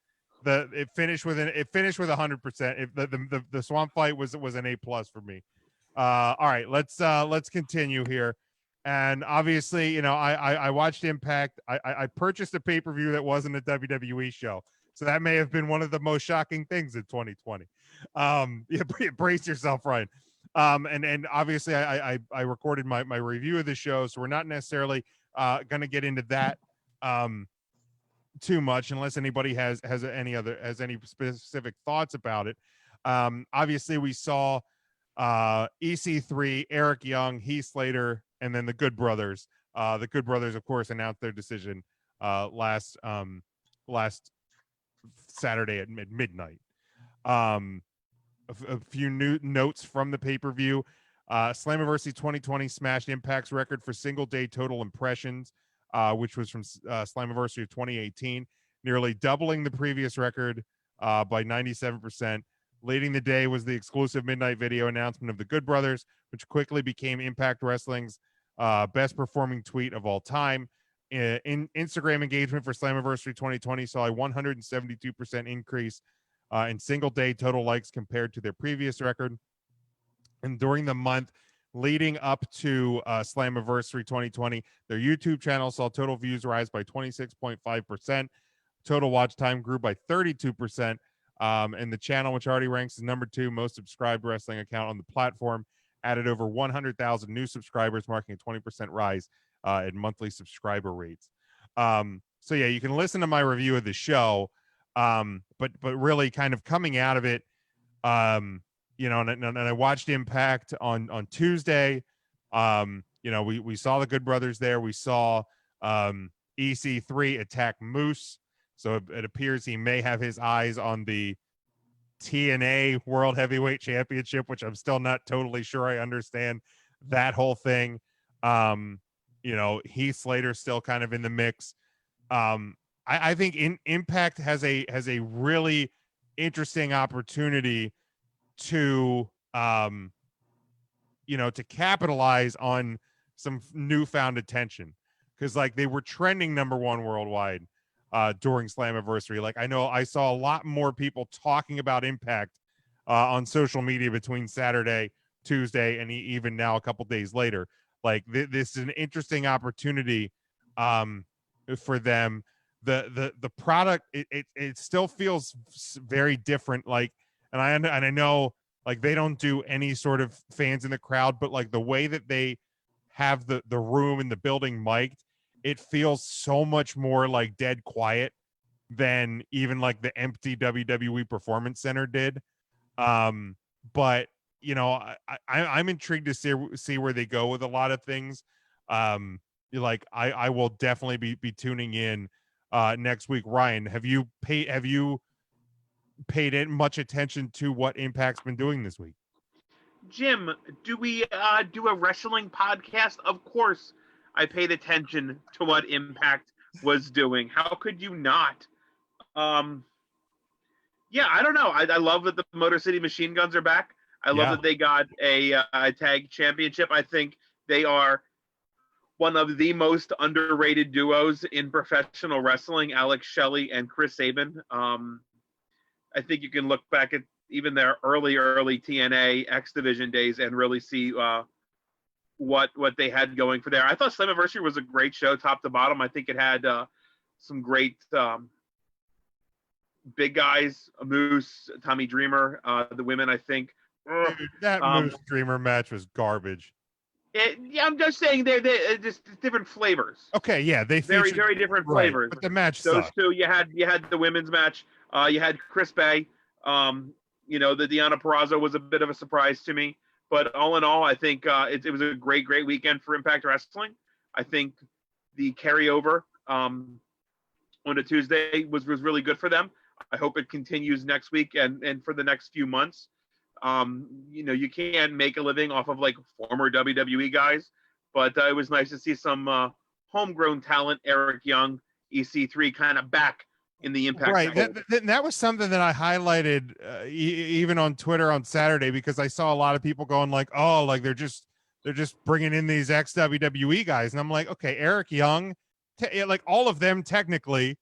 It finished with 100%. The Swamp Fight was an A+ for me. All right, let's continue here. And obviously, you know, I watched Impact. I purchased a pay-per-view that wasn't a WWE show, so that may have been one of the most shocking things in 2020. Brace yourself, Ryan. And obviously, I recorded my review of the show, so we're not necessarily going to get into that too much unless anybody has any specific thoughts about it. Obviously, we saw EC3, Eric Young, Heath Slater, and then the Good Brothers. The Good Brothers, of course, announced their decision last Saturday at midnight. A few new notes from the pay-per-view. Slammiversary 2020 smashed Impact's record for single-day total impressions, which was from Slammiversary of 2018, nearly doubling the previous record by 97%. Leading the day was the exclusive midnight video announcement of the Good Brothers, which quickly became Impact Wrestling's best performing tweet of all time. In Instagram engagement for Slammiversary 2020 saw a 172% increase in single day total likes compared to their previous record. And during the month leading up to Slammiversary 2020, their YouTube channel saw total views rise by 26.5%. Total watch time grew by 32%. And the channel, which already ranks as #2 most subscribed wrestling account on the platform, added over 100,000 new subscribers, marking a 20% rise in monthly subscriber rates. So yeah, you can listen to my review of the show, but really kind of coming out of it, you know, and I watched Impact on Tuesday. You know, we saw the Good Brothers there. We saw EC3 attack Moose. So it appears he may have his eyes on the TNA World Heavyweight Championship, which I'm still not totally sure I understand that whole thing. You know, Heath Slater's still kind of in the mix. I think Impact has a really interesting opportunity to you know, to capitalize on some newfound attention, because like they were trending #1 worldwide during Slammiversary. Like I know I saw a lot more people talking about Impact on social media between Saturday, Tuesday, and even now a couple days later. Like this is an interesting opportunity for them. The product it still feels very different. Like, and I know like they don't do any sort of fans in the crowd, but like the way that they have the room and the building mic'd, it feels so much more like dead quiet than even like the empty WWE Performance Center did. But you know, I'm intrigued to see where they go with a lot of things. Like I will definitely be tuning in next week. Ryan, have you paid in much attention to what Impact's been doing this week? Jim, do we do a wrestling podcast? Of course, I paid attention to what Impact was doing. How could you not? Yeah, I don't know. I love that the Motor City Machine Guns are back. I love that they got a tag championship. I think they are one of the most underrated duos in professional wrestling, Alex Shelley and Chris Sabin. I think you can look back at even their early TNA X Division days and really see what they had going for there. I thought Slammiversary was a great show, top to bottom. I think it had some great big guys, Moose, Tommy Dreamer, the women. I think that Moose Dreamer match was garbage. Yeah, I'm just saying they're just different flavors. Okay, yeah, they very featured, different right, flavors. but the match those sucked. two, you had the women's match. You had Chris Bay. You know, the Deonna Purrazzo was a bit of a surprise to me, but all in all, I think it was a great weekend for Impact Wrestling. I think the carryover on a Tuesday was really good for them. I hope it continues next week and for the next few months. You know, you can't make a living off of like former WWE guys, but it was nice to see some homegrown talent, Eric Young, EC3, kind of back in the Impact. Right. That was something that I highlighted even on Twitter on Saturday, because I saw a lot of people going like, oh, like they're just bringing in these ex-WWE guys. And I'm like, okay, Eric Young, like all of them, technically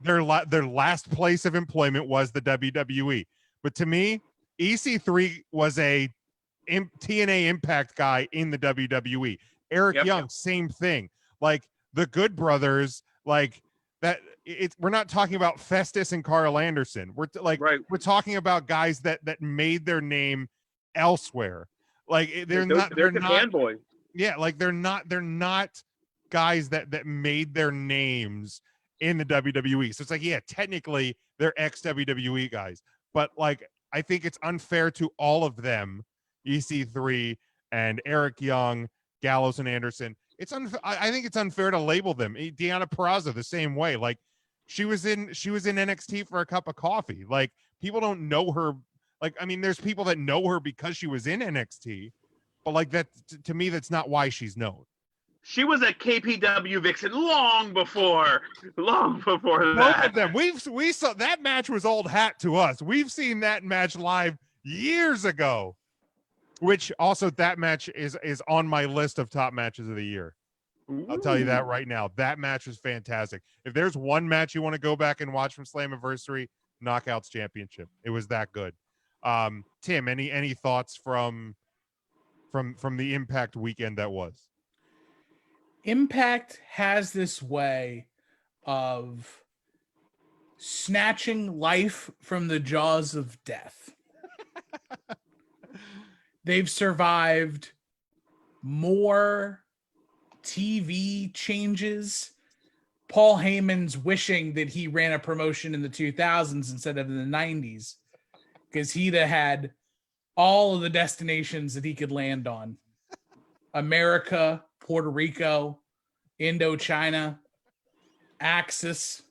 their last place of employment was the WWE. But to me, EC3 was a TNA Impact guy in the WWE. Eric Young, same thing. Like the Good Brothers, like that. We're not talking about Festus and Carl Anderson. We're talking about guys that made their name elsewhere. Like they're not fanboy. Yeah, like they're not guys that made their names in the WWE. So it's like, yeah, technically they're ex-WWE guys, but like I think it's unfair to all of them, EC3 and Eric Young, Gallows and Anderson. I think it's unfair to label them. Deonna Purrazzo the same way. Like she was in NXT for a cup of coffee. Like people don't know her. Like, I mean, there's people that know her because she was in NXT, but like that to me, that's not why she's known. She was a KPW vixen long before Both that. of them. We saw that match was old hat to us. We've seen that match live years ago, which also that match is on my list of top matches of the year. I'll tell you that right now. That match was fantastic. If there's one match you want to go back and watch from Slammiversary, Knockouts Championship. It was that good. Tim, any thoughts from the Impact weekend that was? Impact has this way of snatching life from the jaws of death. they've survived more TV changes. Paul Heyman's wishing that he ran a promotion in the 2000s instead of in the 90s, because he'd have had all of the destinations that he could land on. America, Puerto Rico, Indochina, Axis.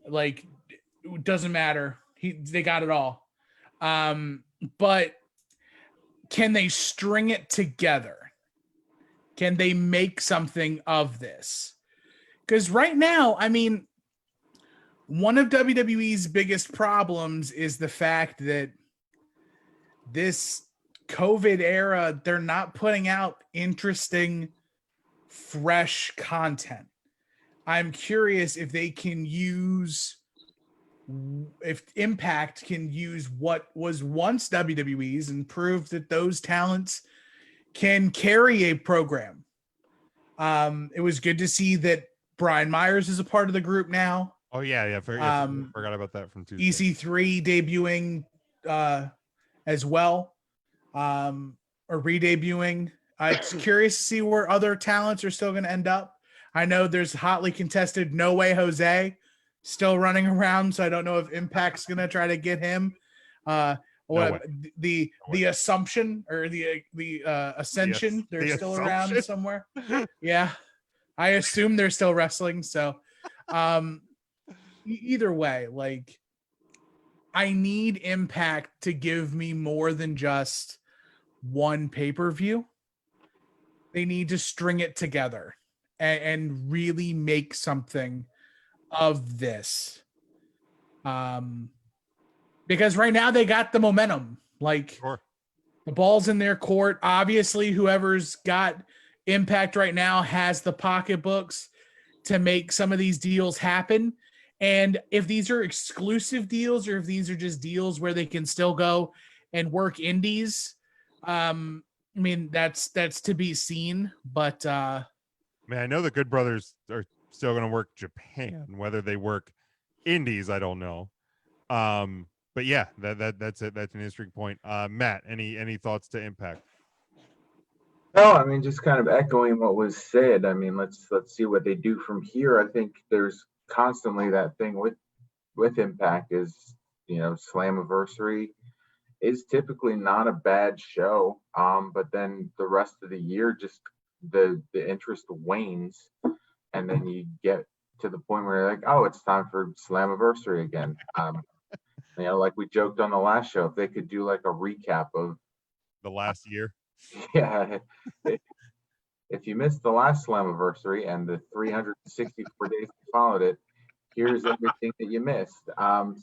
Like, it doesn't matter. They got it all. But can they string it together? Can they make something of this? Because right now, I mean, one of WWE's biggest problems is the fact that this COVID era, they're not putting out interesting, fresh content. I'm curious if they can use, if Impact can use what was once WWE's and prove that those talents can carry a program. It was good to see that Brian Myers is a part of the group now. Oh yeah, forgot about that from Tuesday. EC3 debuting as well, or re-debuting. It's curious to see where other talents are still going to end up. I know there's hotly contested No Way Jose still running around, so I don't know if Impact's going to try to get him. The Assumption or the Ascension, they're still around somewhere. Yeah, I assume they're still wrestling. So either way, like, I need Impact to give me more than just one pay-per-view. They need to string it together and really make something of this. Because right now they got the momentum. Like, the ball's in their court. Obviously, whoever's got Impact right now has the pocketbooks to make some of these deals happen. And if these are exclusive deals or if these are just deals where they can still go and work indies, I mean, that's to be seen. But I mean, I know the Good Brothers are still going to work Japan. Whether they work indies, I don't know. But yeah, that's it. That's an interesting point. Matt, any thoughts to Impact? No, I mean, just kind of echoing what was said. I mean, let's see what they do from here. I think there's constantly that thing with Impact is, Slammiversary is typically not a bad show. But then the rest of the year, just the interest wanes, and then you get to the point where you're like, oh, it's time for Slammiversary again. Like we joked on the last show, if they could do like a recap of the last year. Yeah. If you missed the last Slammiversary and the 364 days that followed it, here's everything that you missed.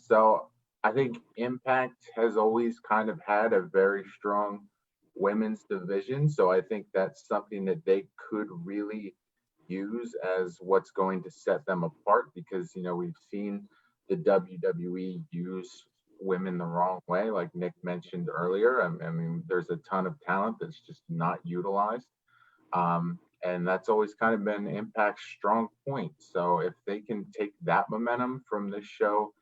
So I think Impact has always kind of had a very strong women's division. So I think that's something that they could really use as what's going to set them apart, because, we've seen the WWE use women the wrong way, like Nick mentioned earlier. I mean, there's a ton of talent that's just not utilized. And that's always kind of been Impact's strong point. So if they can take that momentum from this show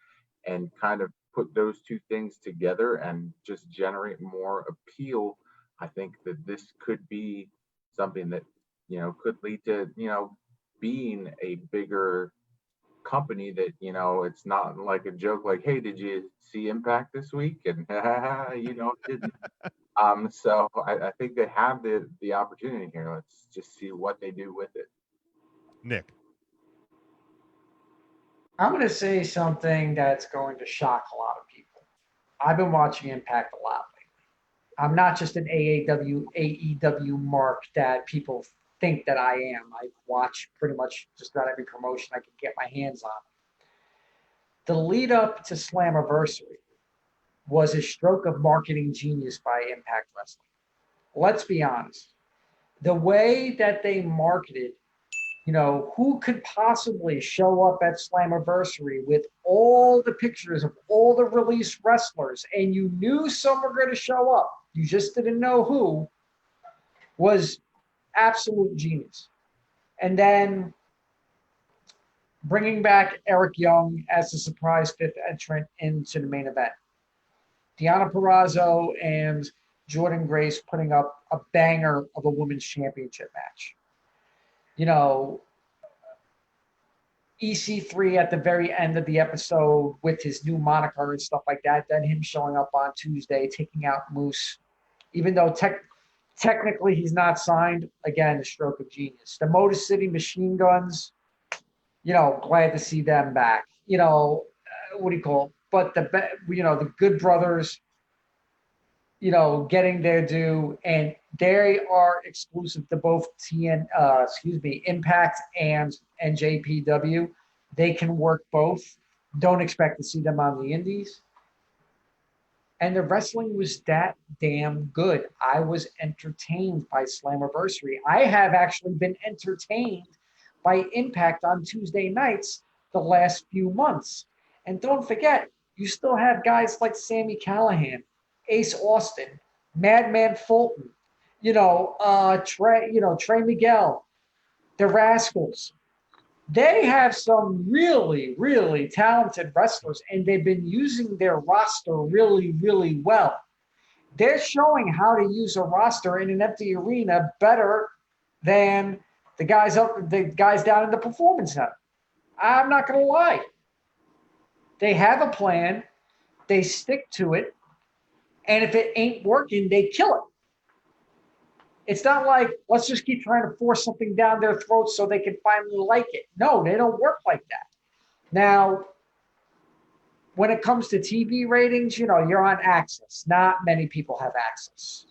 and kind of put those two things together and just generate more appeal, I think that this could be something that, could lead to, being a bigger company that, it's not like a joke like, hey, did you see Impact this week? And didn't. So I think they have the opportunity here. Let's just see what they do with it. Nick, I'm going to say something that's going to shock a lot of people. I've been watching Impact a lot lately. I'm not just an AEW mark that people think that I am. I watch pretty much just about every promotion I can get my hands on. The lead up to Slammiversary was a stroke of marketing genius by Impact Wrestling. Let's be honest. The way that they marketed, who could possibly show up at Slammiversary with all the pictures of all the released wrestlers, and you knew some were going to show up, you just didn't know who, was absolute genius. And then bringing back Eric Young as the surprise fifth entrant into the main event. Deonna Purrazzo and Jordan Grace putting up a banger of a women's championship match. You know, EC3 at the very end of the episode with his new moniker and stuff like that. Then him showing up on Tuesday, taking out Moose, even though technically he's not signed. Again, a stroke of genius. The Motor City Machine Guns, you know, glad to see them back. You know, what do you call it? But the Good Brothers, you know, getting their due, and they are exclusive to both Impact and NJPW. They can work both. Don't expect to see them on the indies. And the wrestling was that damn good. I was entertained by Slammiversary. I have actually been entertained by Impact on Tuesday nights the last few months. And don't forget, you still have guys like Sami Callihan, Ace Austin, Madman Fulton, Trey Miguel, the Rascals. They have some really, really talented wrestlers, and they've been using their roster really, really well. They're showing how to use a roster in an empty arena better than the guys down in the Performance Center. I'm not going to lie. They have a plan. They stick to it. And if it ain't working, they kill it. It's not like, let's just keep trying to force something down their throats so they can finally like it. No, they don't work like that. Now, when it comes to TV ratings, you're on Access. Not many people have Access.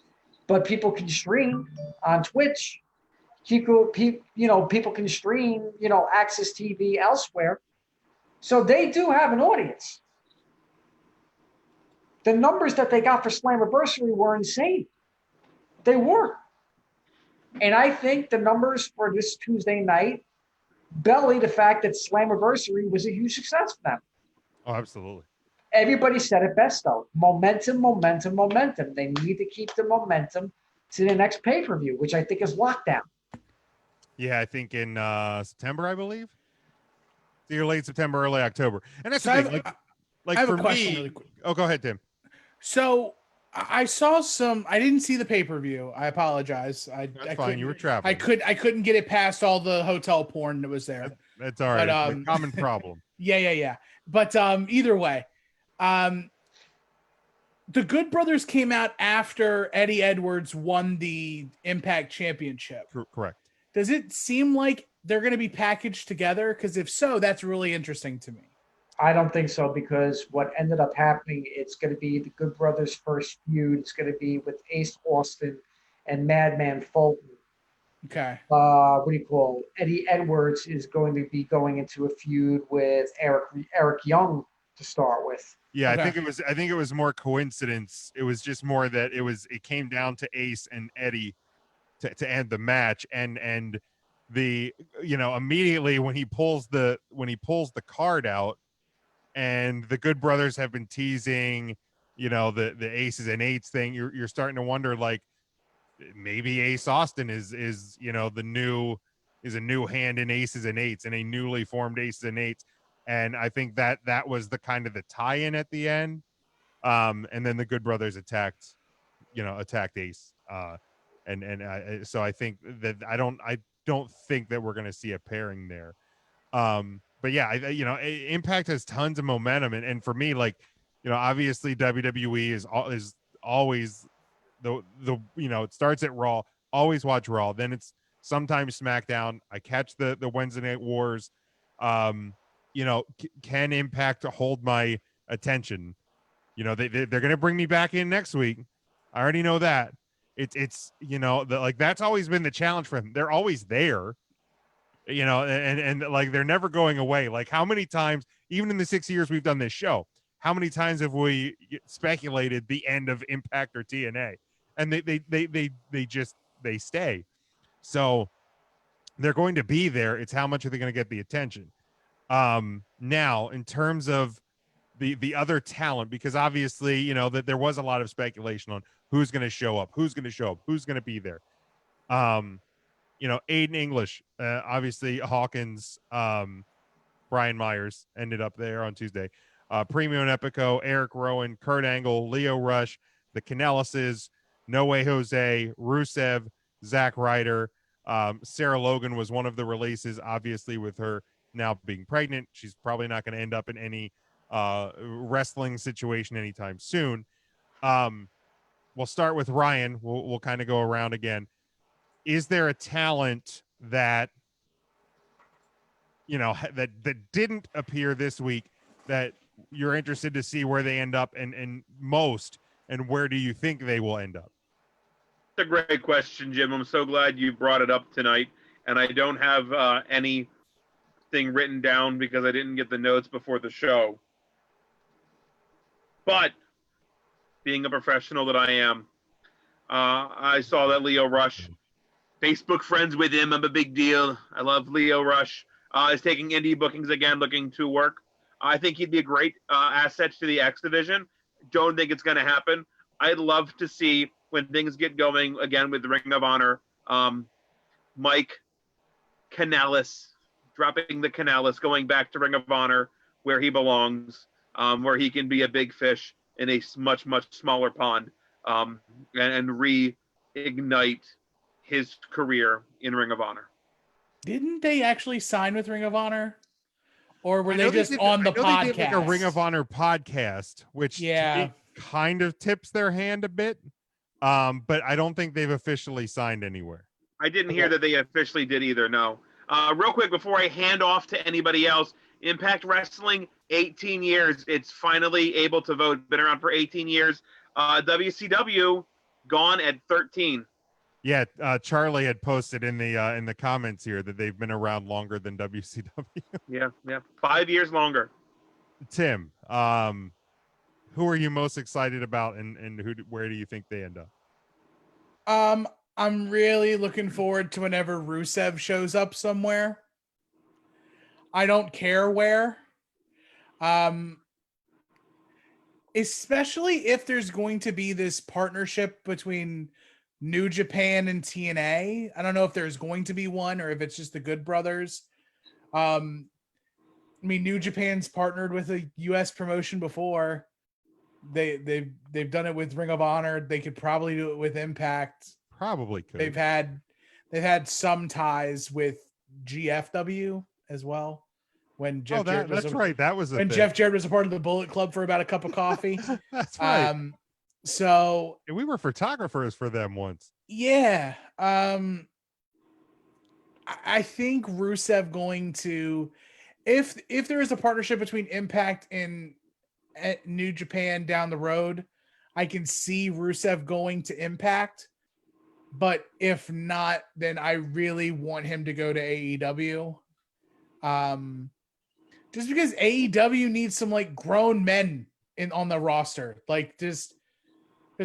But people can stream on Twitch. People can stream, Access TV elsewhere. So they do have an audience. The numbers that they got for Slammiversary were insane. They were. And I think the numbers for this Tuesday night belly the fact that Slammiversary was a huge success for them. Oh, absolutely. Everybody said it best, though. Momentum, momentum, momentum. They need to keep the momentum to the next pay-per-view, which I think is Lockdown. Yeah, I think in September, I believe. It's either late September, early October. And that's So the thing. I have for a question me, really quick. Oh, go ahead, Tim. So I saw some. I didn't see the pay-per-view. I apologize. That's fine. You were traveling. I couldn't get it past all the hotel porn that was there. That's all right. It's a common problem. Yeah. But either way, the Good Brothers came out after Eddie Edwards won the Impact Championship. Correct. Does it seem like they're going to be packaged together? Because if so, that's really interesting to me. I don't think so, because what ended up happening, it's going to be the Good Brothers' first feud. It's going to be with Ace Austin and Madman Fulton. Okay. Eddie Edwards is going to be going into a feud with Eric Young to start with. Yeah, okay. I think it was more coincidence. It was just more that it came down to Ace and Eddie to end the match, and the immediately when he pulls the card out, and the Good Brothers have been teasing, the aces and eights thing. You're starting to wonder, like, maybe Ace Austin is a new hand in aces and eights, and a newly formed aces and eights. And I think that was the kind of the tie-in at the end. And then the Good Brothers attacked Ace. So I think that I don't think that we're going to see a pairing there. But yeah, Impact has tons of momentum, and for me, obviously WWE is always the it starts at Raw. Always watch Raw, then it's sometimes SmackDown. I catch the Wednesday Night Wars. Can Impact hold my attention? They're gonna bring me back in next week. I already know that. It's that's always been the challenge for them. They're always there. And they're never going away. Like, how many times, even in the 6 years we've done this show, how many times have we speculated the end of Impact or TNA? And they stay. So they're going to be there. It's how much are they going to get the attention? Now, in terms of the other talent, because obviously, that there was a lot of speculation on who's going to show up, who's going to be there. Aiden English, obviously Hawkins, Brian Myers ended up there on Tuesday. Premium and Epico, Eric Rowan, Kurt Angle, Leo Rush, the Canellises, No Way Jose, Rusev, Zack Ryder. Sarah Logan was one of the releases, obviously, with her now being pregnant. She's probably not going to end up in any wrestling situation anytime soon. We'll start with Ryan. We'll kind of go around again. Is there a talent that, you know, that didn't appear this week that you're interested to see where they end up and where do you think they will end up? It's a great question, Jim. I'm so glad you brought it up tonight. And I don't have anything written down because I didn't get the notes before the show. But being a professional that I am, I saw that Leo Rush, Facebook friends with him. I'm a big deal. I love Leo Rush. Is taking indie bookings again, looking to work. I think he'd be a great asset to the X division. Don't think it's going to happen. I'd love to see when things get going again with the Ring of Honor, Mike Kanellis, dropping the Kanellis, going back to Ring of Honor where he belongs, where he can be a big fish in a much, much smaller pond, and reignite his career in Ring of Honor. Didn't they actually sign with Ring of Honor? Or were they just on the podcast? They did like a Ring of Honor podcast, which to me kind of tips their hand a bit. But I don't think they've officially signed anywhere. I didn't hear that they officially did either, no. Real quick, before I hand off to anybody else, Impact Wrestling, 18 years. It's finally able to vote. Been around for 18 years. WCW, gone at 13. Yeah, Charlie had posted in the comments here that they've been around longer than WCW. Yeah, 5 years longer. Tim, who are you most excited about, and where do you think they end up? I'm really looking forward to whenever Rusev shows up somewhere. I don't care where. Especially if there's going to be this partnership between New Japan and TNA. I don't know if there's going to be one or if it's just the Good Brothers. I mean, New Japan's partnered with a US promotion before. They've done it with Ring of Honor. They could probably do it with Impact. Probably could. They've had some ties with GFW as well. When Jeff Jarrett was right. That was when Jeff Jarrett was a part of the Bullet Club for about a cup of coffee. That's right. So and we were photographers for them once. Yeah. I think Rusev going to, if there is a partnership between Impact and New Japan down the road, I can see Rusev going to Impact. But if not, then I really want him to go to AEW. Just because AEW needs some like grown men on the roster. Like there's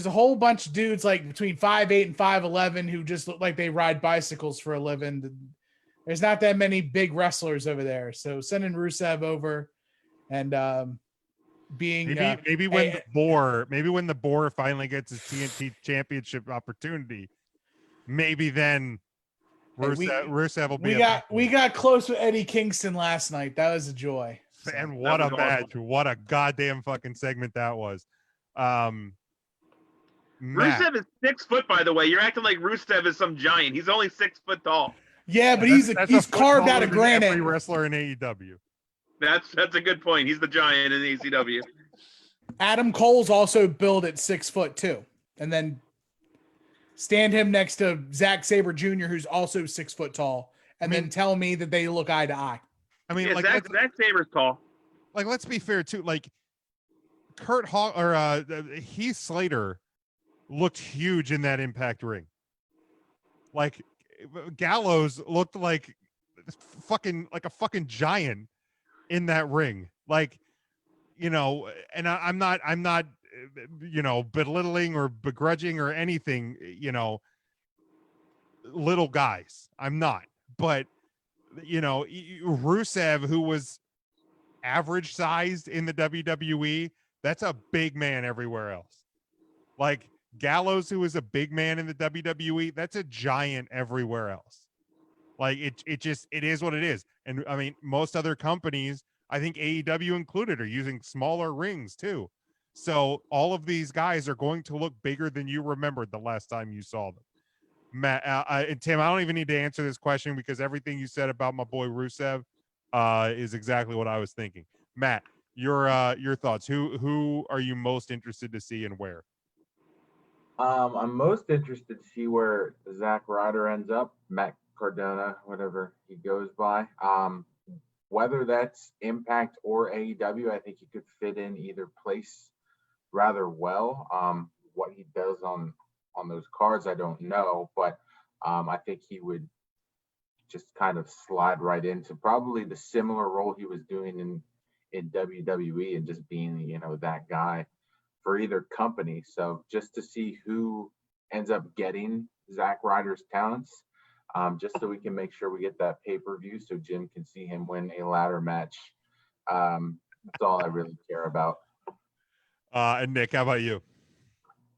a whole bunch of dudes like between 5'8" and 5'11" who just look like they ride bicycles for a living. There's not that many big wrestlers over there. So sending Rusev over and being maybe when the Boar finally gets his TNT championship opportunity, maybe then Rusev will be. We got close with Eddie Kingston last night. That was a joy. And what a match! Awesome. What a goddamn fucking segment that was. Rusev is 6 foot, by the way. You're acting like Rusev is some giant. He's only 6 foot tall. Yeah, but he's carved out of granite. Every wrestler in AEW. That's a good point. He's the giant in AEW. Adam Cole's also billed at 6 foot too, and then stand him next to Zack Sabre Jr., who's also 6 foot tall, and then tell me that they look eye to eye. I mean, yeah, like Zack Sabre's tall. Like, let's be fair too. Like, Heath Slater looked huge in that Impact ring. Like, Gallows looked like a fucking giant in that ring. Like, and I'm not belittling or begrudging or anything, little guys. I'm not. But, Rusev, who was average sized in the WWE, that's a big man everywhere else. Like, Gallows, who is a big man in the WWE, that's a giant everywhere else. Like, it is what it is. And I mean, most other companies, I think AEW included, are using smaller rings too. So all of these guys are going to look bigger than you remembered the last time you saw them. Matt and Tim, I don't even need to answer this question because everything you said about my boy Rusev is exactly what I was thinking. Matt, your thoughts. Who are you most interested to see and where? I'm most interested to see where Zack Ryder ends up, Matt Cardona, whatever he goes by. Whether that's Impact or AEW, I think he could fit in either place rather well. What he does on those cards, I don't know, but I think he would just kind of slide right into probably the similar role he was doing in WWE and just being, that guy for either company. So just to see who ends up getting Zack Ryder's talents, just so we can make sure we get that pay-per-view so Jim can see him win a ladder match. That's all I really care about. And Nick, how about you?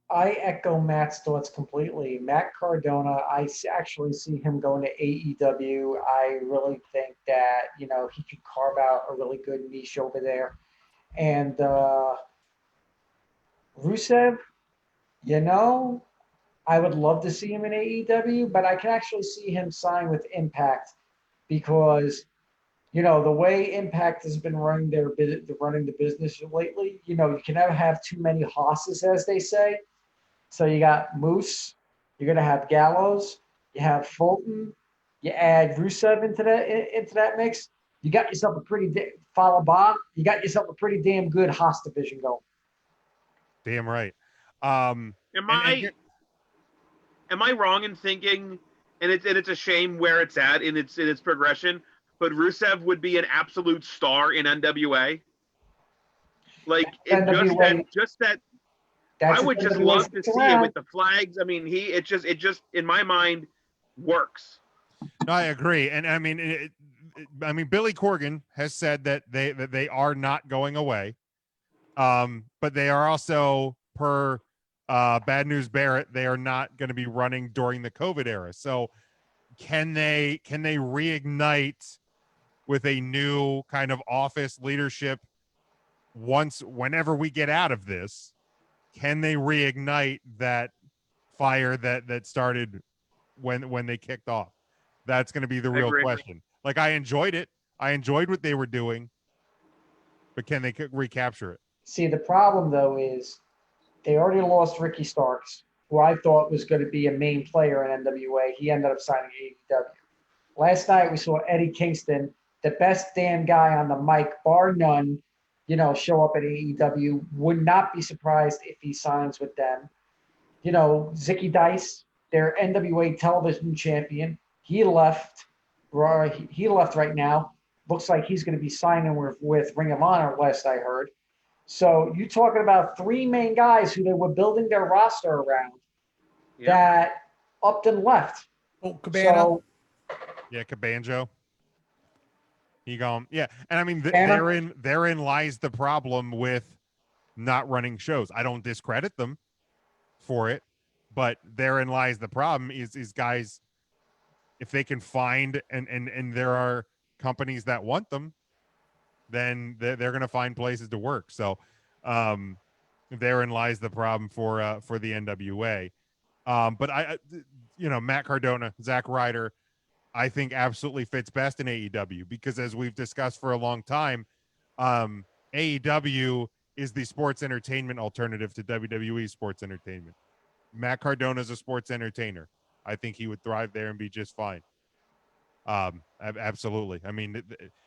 I echo Matt's thoughts completely. Matt Cardona, actually see him going to AEW. I really think that, he could carve out a really good niche over there. And Rusev, I would love to see him in AEW, but I can actually see him sign with Impact because, the way Impact has been running the business lately, you can never have too many hosses, as they say. So you got Moose, you're gonna have Gallows, you have Fulton, you add Rusev into that mix. You got yourself a pretty you got yourself a pretty damn good Haas division going. Damn right. Am I wrong in thinking, and it's a shame where it's at in its progression, but Rusev would be an absolute star in NWA. Like NWA, just that. I would just love to see it with the flags. I mean, it just in my mind works. No, I agree, and I mean, Billy Corgan has said that they are not going away, but they are also per Bad News Barrett. They are not going to be running during the COVID era. So, can they reignite with a new kind of office leadership whenever we get out of this? Can they reignite that fire that started when they kicked off? That's going to be the real question. Like, I enjoyed it. I enjoyed what they were doing, but can they recapture it? See, the problem though is they already lost Ricky Starks, who I thought was going to be a main player in NWA. He ended up signing AEW. Last night we saw Eddie Kingston, the best damn guy on the mic, bar none, show up at AEW. Would not be surprised if he signs with them. Zicky Dice, their NWA television champion, he left. He left right now. Looks like he's going to be signing with Ring of Honor, last I heard. So you're talking about three main guys who they were building their roster around that upped and left. Oh, Cabana. So, yeah, Cabanjo. He gone. Yeah, and I mean, therein lies the problem with not running shows. I don't discredit them for it, but therein lies the problem is guys, if they can find and there are companies that want them, then they're going to find places to work. So therein lies the problem for the NWA. But Matt Cardona, Zack Ryder, I think absolutely fits best in AEW because, as we've discussed for a long time, AEW is the sports entertainment alternative to WWE sports entertainment. Matt Cardona is a sports entertainer. I think he would thrive there and be just fine. Absolutely. I mean,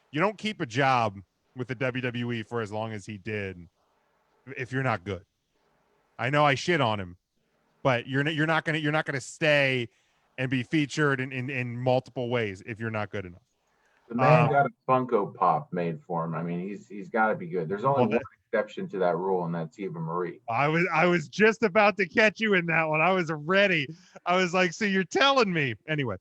you don't keep a job with the WWE for as long as he did if you're not good. I know I shit on him, but you're not gonna stay and be featured in multiple ways if you're not good enough. The man got a Funko Pop made for him. I mean, he's got to be good. There's only one exception to that rule, and that's Eva Marie. I was just about to catch you in that one. I was ready. I was like, so you're telling me. Anyway,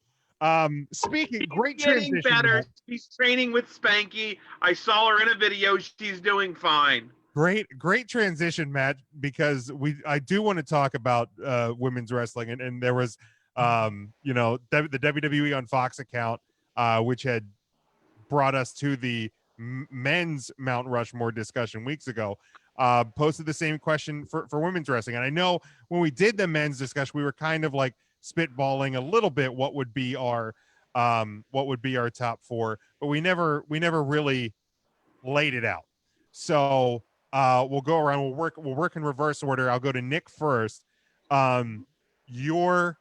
speaking, great transition. Getting better. She's training with Spanky. I saw her in a video. She's doing fine. Great transition, Matt, because I do want to talk about women's wrestling, and there was the WWE on Fox account, which had brought us to the men's Mount Rushmore discussion weeks ago. posted the same question for women's wrestling. And I know when we did the men's discussion, we were kind of like spitballing a little bit what would be our top four, but we never really laid it out. So we'll go around. We'll work in reverse order. I'll go to Nick first. Your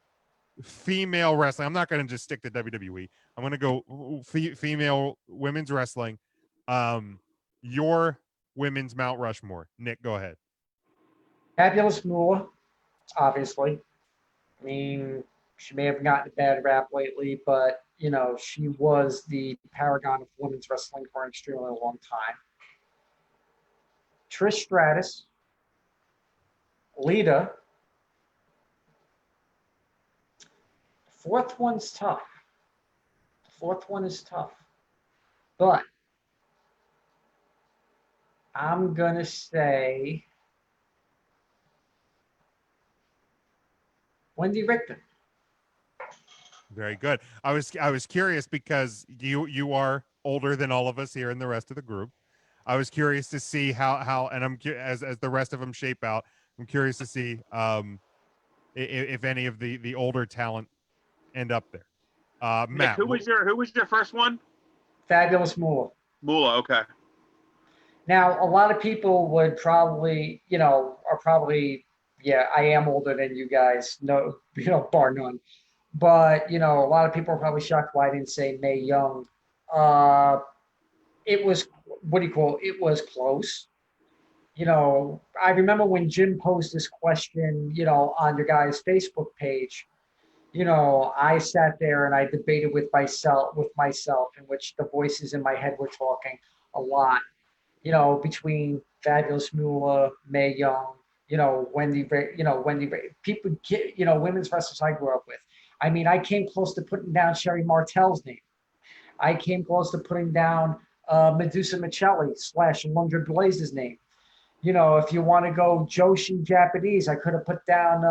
female wrestling. I'm not going to just stick to WWE. I'm going to go female women's wrestling. Your women's Mount Rushmore. Nick, go ahead. Fabulous Moolah, obviously. I mean, she may have gotten a bad rap lately, but you know, she was the paragon of women's wrestling for an extremely long time. Trish Stratus, Lita. Fourth one's tough. Fourth one is tough. But I'm going to say Wendy Richter. Very good. I was curious because you are older than all of us here and the rest of the group. I was curious to see how and I'm as the rest of them shape out. I'm curious to see if any of the older talent end up there. Nick, Matt, who was your first one? Fabulous Moolah. Moolah, okay. Now, a lot of people would probably, yeah, I am older than you guys, no, bar none. But, a lot of people are probably shocked why I didn't say Mae Young. It was, it was close. I remember when Jim posed this question, on your guys' Facebook page, I sat there and I debated with myself, in which the voices in my head were talking a lot, between Fabulous Moolah, Mae Young, Wendy, people, women's wrestlers I grew up with. I mean, I came close to putting down Sherry Martell's name. I came close to putting down Medusa Michelli / Lundra Blaze's name. If you want to go Joshi Japanese, I could have put down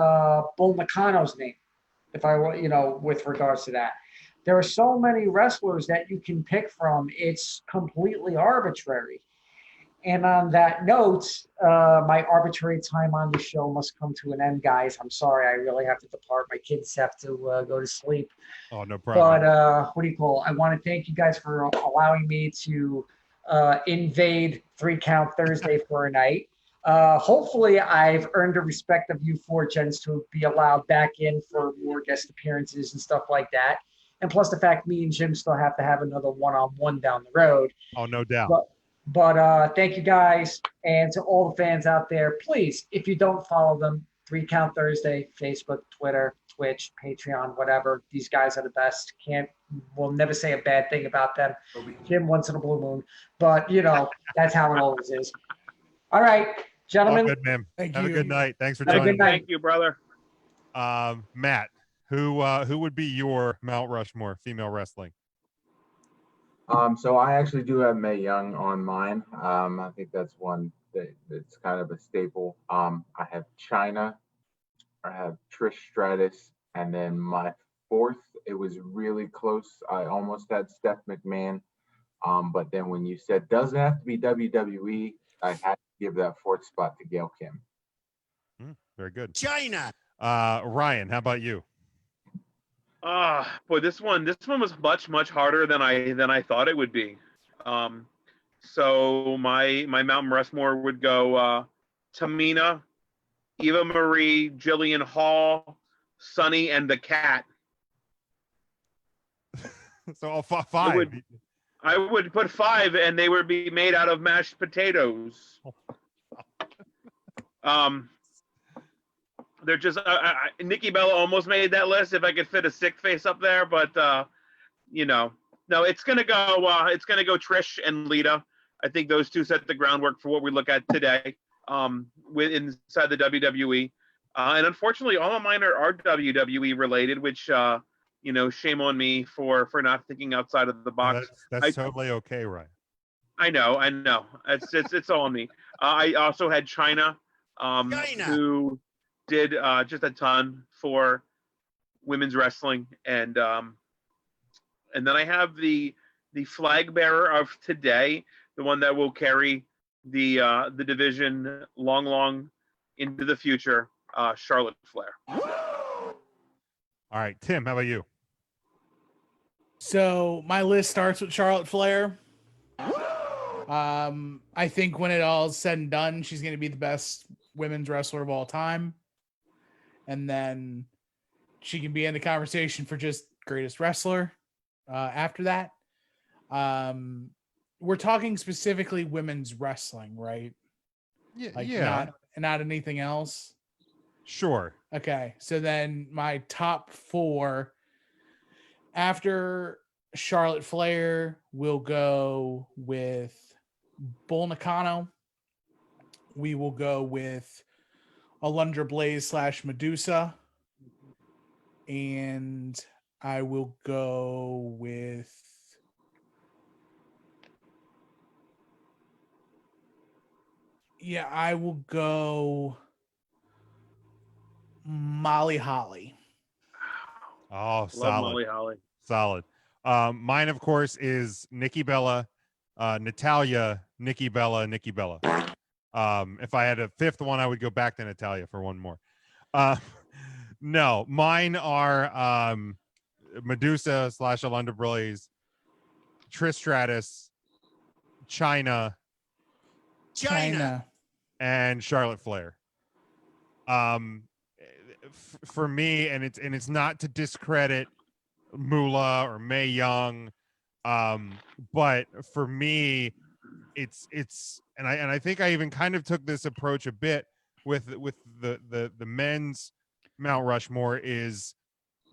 Bull Nakano's name. If I were, with regards to that. There are so many wrestlers that you can pick from. It's completely arbitrary. And on that note, my arbitrary time on the show must come to an end, guys. I'm sorry, I really have to depart. My kids have to go to sleep. Oh, no problem. But I want to thank you guys for allowing me to invade 3 Count Thursday for a night. Hopefully, I've earned the respect of you 4 gents to be allowed back in for more guest appearances and stuff like that. And plus the fact me and Jim still have to have another one-on-one down the road. Oh, no doubt. But thank you guys. And to all the fans out there, please, if you don't follow them, 3 Count Thursday, Facebook, Twitter, Twitch, Patreon, whatever. These guys are the best. We'll never say a bad thing about them. Jim once in a blue moon. But, that's how it always is. All right, gentlemen. All good, man. Have a good night. Thanks for Have a joining. good night. Thank you, brother. Matt, who would be your Mount Rushmore female wrestling? So I actually do have Mae Young on mine. I think that's one that's kind of a staple. I have Chyna, I have Trish Stratus, and then my fourth, it was really close. I almost had Steph McMahon. But then when you said doesn't have to be WWE, I had to give that fourth spot to Gail Kim. Very good. China. Ryan, how about you? Boy, this one was much harder than I thought it would be. So my Mount Rushmore would go Tamina, Eva Marie, Jillian Hall, Sunny, and the Cat. So all 5. I would put 5, and they would be made out of mashed potatoes. They're just Nikki Bella almost made that list if I could fit a sick face up there, but no, it's gonna go Trish and Lita. I think those two set the groundwork for what we look at today with inside the WWE. And unfortunately, all of mine are WWE related, which shame on me for not thinking outside of the box. That's totally okay, Ryan. I know. It's all on me. I also had Chyna, who did just a ton for women's wrestling, and then I have the flag bearer of today, the one that will carry the division long into the future, Charlotte Flair. All right, Tim, how about you? So my list starts with Charlotte Flair. I think when it all is said and done, she's going to be the best women's wrestler of all time. And then she can be in the conversation for just greatest wrestler after that. We're talking specifically women's wrestling, right? Yeah, Like yeah. not anything else. Sure. Okay, so then my top 4 after Charlotte Flair will go with Bull Nakano. We will go with Alundra Blaze / Medusa. And I will go with I will go Molly Holly. Oh, solid. Love Molly Holly. Solid. Mine, of course, is Nikki Bella, Natalia, Nikki Bella, Nikki Bella. If I had a fifth one, I would go back to Natalia for one more. No, mine are Medusa / Alundra Blaze, Trish Stratus, China, and Charlotte Flair. For me, and it's not to discredit Moolah or Mae Young, but for me, it's and I think I even kind of took this approach a bit with the men's Mount Rushmore. Is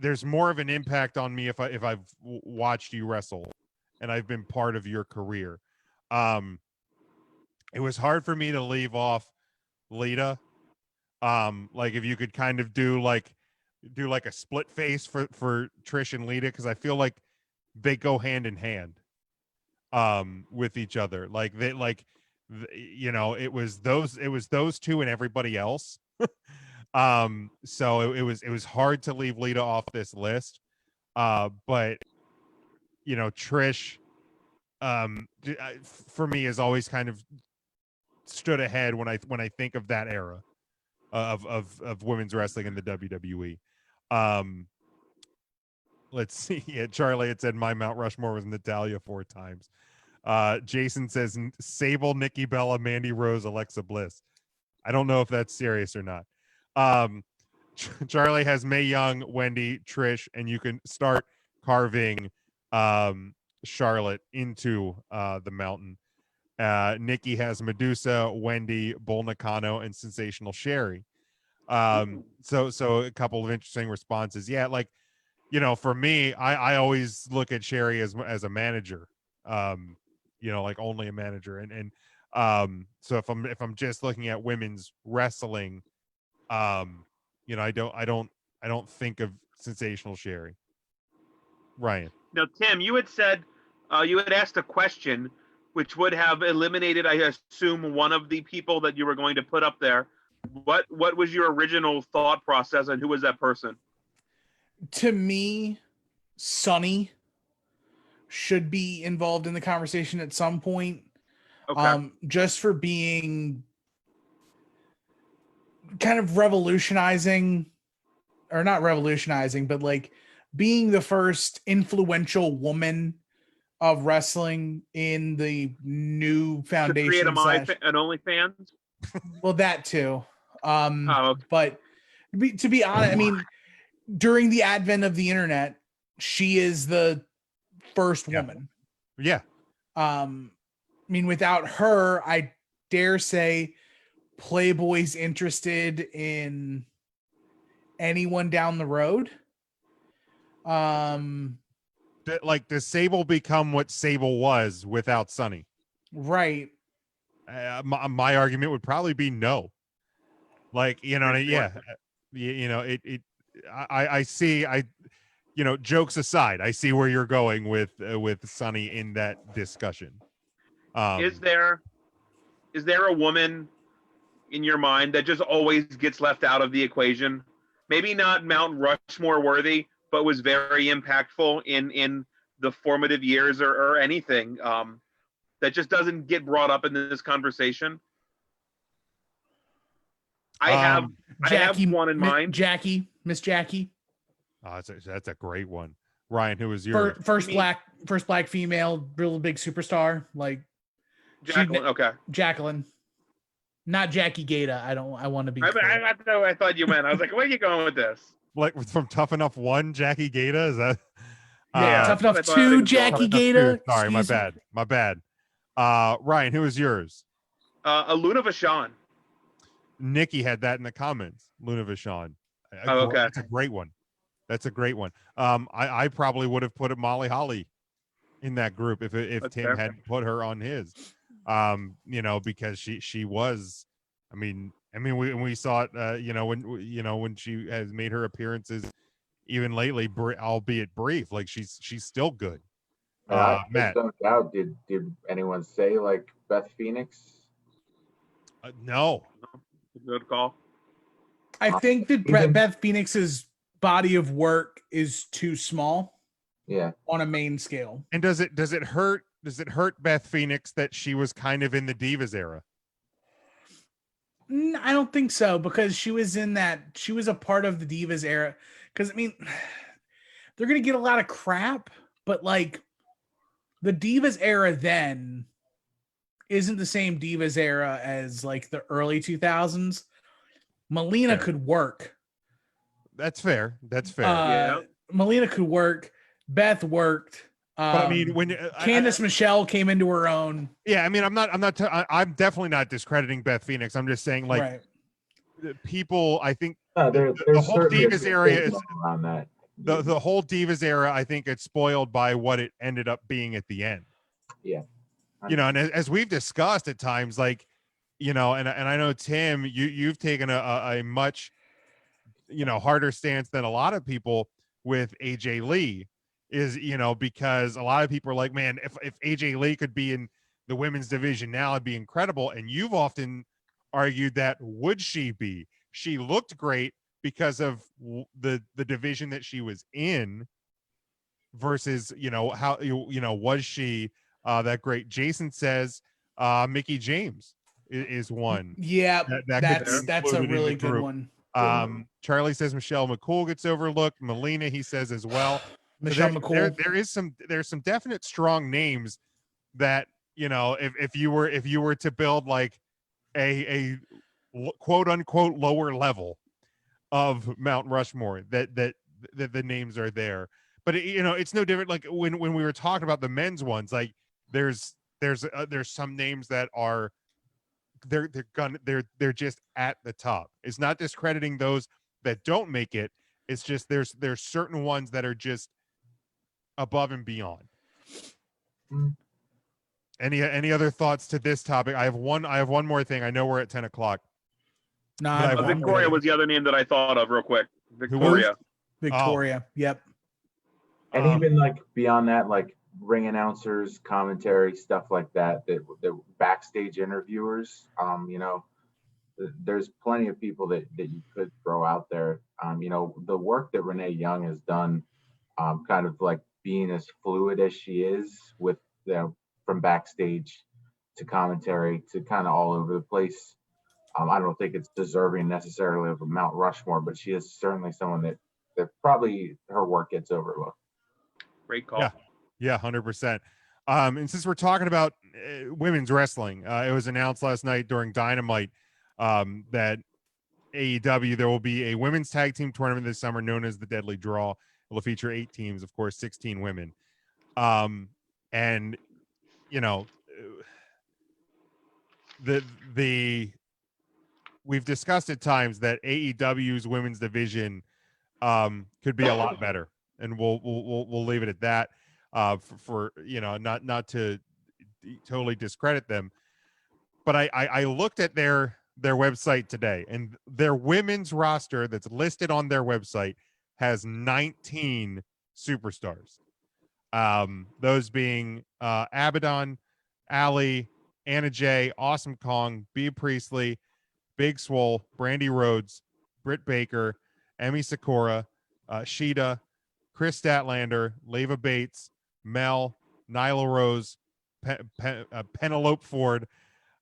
there's more of an impact on me if I've watched you wrestle and I've been part of your career. It was hard for me to leave off Lita. Like if you could kind of do like a split face for Trish and Lita, because I feel like they go hand in hand with each other. Like they it was those two and everybody else. So it was hard to leave Lita off this list. But Trish for me has always kind of stood ahead when I think of that era of women's wrestling in the WWE. Let's see. Yeah, Charlie had said my Mount Rushmore was Natalia 4 times. Jason says Sable, Nikki Bella, Mandy Rose, Alexa Bliss. I don't know if that's serious or not. Charlie has Mae Young, Wendy, Trish, and you can start carving Charlotte into the mountain. Nikki has Medusa, Wendy, Bull Nakano, and Sensational Sherry. So a couple of interesting responses. Yeah, like for me, I always look at Sherry as a manager. Like only a manager. And so if I'm just looking at women's wrestling, I don't think of Sensational Sherry. Ryan. Now, Tim, you had said you had asked a question which would have eliminated, I assume, one of the people that you were going to put up there. What was your original thought process, and who was that person? To me, Sunny should be involved in the conversation at some point. Okay. Just for being kind of revolutionizing, or not revolutionizing, but like being the first influential woman of wrestling in the new foundation. To create an OnlyFans? Well, that too. Okay. But to be honest, I mean, during the advent of the internet, she is the first woman. Yeah. I mean, without her, I dare say Playboy's interested in anyone down the road. Does Sable become what Sable was without Sunny? Right. My argument would probably be no. I see. Jokes aside, I see where you're going with Sunny in that discussion. Is there a woman in your mind that just always gets left out of the equation? Maybe not Mount Rushmore worthy, but was very impactful in the formative years or anything. that just doesn't get brought up in this conversation? I have one in mind. Miss Jackie. Oh, that's a great one. Ryan, who was yours? First black female, real big superstar. Like Jacqueline. Okay. Jacqueline. Not Jackie Gata. I want to be. I thought you meant. I was like, where are you going with this? Like from Tough Enough 1, Jackie Gata? Is that? Yeah, Tough Enough 2, Jackie Gata. Sorry, my bad. Ryan, who was yours? Luna Vachon. Nikki had that in the comments. Luna Vachon. Okay. That's a great one. I probably would have put Molly Holly in that group if Tim fair. hadn't put her on his. Because she was. I mean, we saw it. When she has made her appearances, even lately, albeit brief, like she's still good. Matt, don't doubt. Did anyone say like Beth Phoenix? No. Good call. I think that Beth Phoenix's body of work is too small. Yeah. On a main scale. And does it hurt? Does it hurt Beth Phoenix that she was kind of in the Divas era? I don't think so, because she was a part of the Divas era. Because I mean, they're gonna get a lot of crap, but like the Divas era then isn't the same Divas era as like the early 2000s. Melina could work. That's fair. Yeah. Melina could work. Beth worked. But I mean, when Candice Michelle came into her own. Yeah, I mean, I'm definitely not discrediting Beth Phoenix. I'm just saying, like, people. I think the whole Divas area is around that. The whole Divas era. I think it's spoiled by what it ended up being at the end. Yeah, and as we've discussed at times, like, and I know Tim, you've taken a much, harder stance than a lot of people with AJ Lee. Is because a lot of people are like, man, if AJ Lee could be in the women's division now, it'd be incredible. And you've often argued that would she be? She looked great because of the division that she was in versus how was she that great? Jason says Mickey James is one. Yeah, that's a really good one. Charlie says Michelle McCool gets overlooked. Melina, he says as well. Michelle McCool. There's some definite strong names that if you were to build like a quote unquote lower level of Mount Rushmore, that the names are there. But it's no different. Like when we were talking about the men's ones, like there's some names that are they're just at the top. It's not discrediting those that don't make it. It's just there's certain ones that are just above and beyond. Any other thoughts to this topic? I have one more thing. I know we're at 10 o'clock. No, Victoria was the other name that I thought of real quick. Victoria. Yep. And even like beyond that, like ring announcers, commentary, stuff like that, that backstage interviewers, there's plenty of people that you could throw out there. The work that Renee Young has done, kind of like being as fluid as she is with, from backstage to commentary to kind of all over the place. I don't think it's deserving necessarily of a Mount Rushmore, but she is certainly someone that probably her work gets overlooked. Great call. Yeah, 100%. And since we're talking about women's wrestling, it was announced last night during Dynamite that AEW, there will be a women's tag team tournament this summer known as the Deadly Draw. It will feature 8 teams, of course, 16 women. And we've discussed at times that AEW's women's division could be a lot better, and we'll leave it at that. For not to totally discredit them, but I looked at their website today, and their women's roster that's listed on their website has 19 superstars. Those being Abaddon, Allie, Anna Jay, Awesome Kong, Bea Priestley, Big Swole, Brandy Rhodes, Britt Baker, Emi Sakura, Sheeta, Chris Statlander, Leva Bates, Mel, Nyla Rose, Penelope Ford.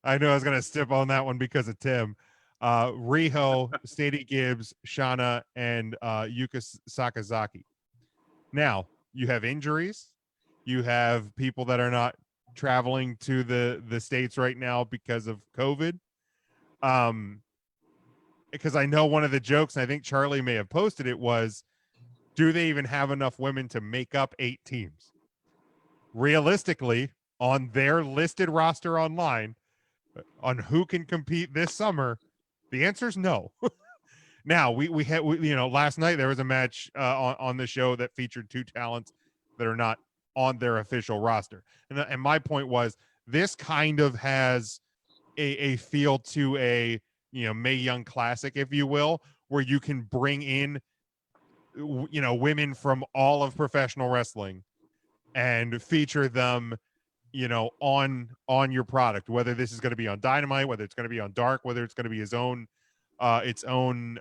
I knew I was going to step on that one because of Tim. Riho, Sadie Gibbs, Shauna, and Yuka Sakazaki. Now, you have injuries. You have people that are not traveling to the States right now because of COVID. Because I know one of the jokes, and I think Charlie may have posted it, was, do they even have enough women to make up 8 teams? Realistically, on their listed roster online, on who can compete this summer, the answer is no. Now, we had, last night there was a match on the show that featured 2 talents that are not on their official roster. And my point was, this kind of has a feel to a, Mae Young Classic, if you will, where you can bring in, women from all of professional wrestling and feature them, on your product, whether this is going to be on Dynamite, whether it's going to be on Dark, whether it's going to be its own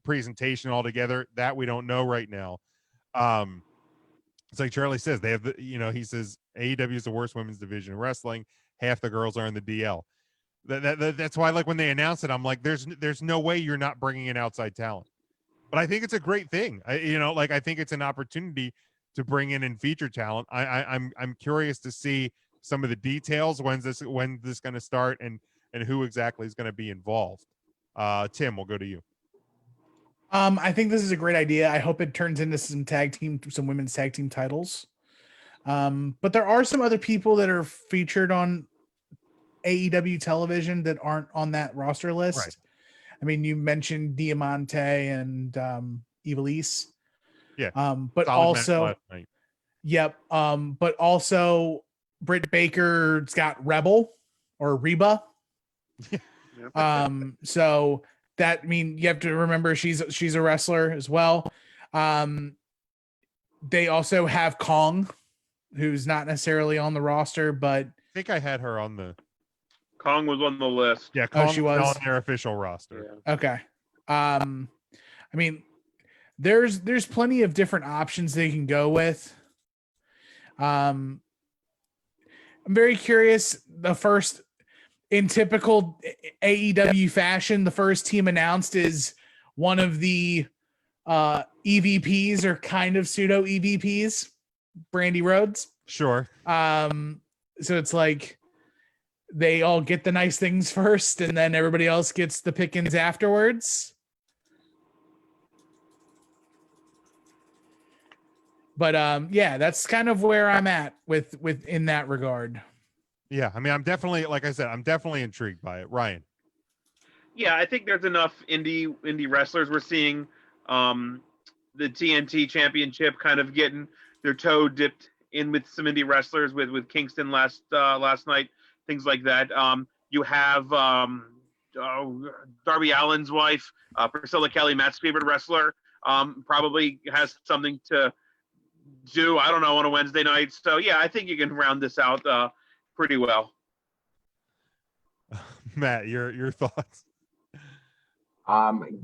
presentation altogether, that we don't know right now. It's like Charlie says, they have he says AEW is the worst women's division in wrestling. Half the girls are in the DL. That's why, like, when they announced it, I'm like, there's no way you're not bringing in outside talent. But I think it's a great thing. I think it's an opportunity to bring in and feature talent. I'm curious to see some of the details. When this going to start, and who exactly is going to be involved. Tim, we'll go to you. I think this is a great idea. I hope it turns into some women's tag team titles. But there are some other people that are featured on AEW television that aren't on that roster list. Right. I mean, you mentioned Diamante and Ivelisse. Yeah. But Solid also, yep. But also Britt Baker's got Rebel or Reba. So that, you have to remember she's a wrestler as well. They also have Kong, who's not necessarily on the roster, but I think I had her on the. Kong was on the list. Yeah, Kong she was on their official roster. Yeah. Okay. There's plenty of different options they can go with. I'm very curious. The first, in typical AEW fashion, the first team announced is one of the EVPs or kind of pseudo EVPs, Brandy Rhodes. Sure. So it's like they all get the nice things first, and then everybody else gets the pickings afterwards. But yeah, that's kind of where I'm at with in that regard. Yeah, I'm definitely, like I said, I'm definitely intrigued by it. Ryan. Yeah, I think there's enough indie wrestlers. We're seeing the TNT Championship kind of getting their toe dipped in with some indie wrestlers with Kingston last night, things like that. You have Darby Allin's wife, Priscilla Kelly, Matt's favorite wrestler, probably has something to do, I don't know, on a Wednesday night. So yeah, I think you can round this out pretty well. Matt, your thoughts?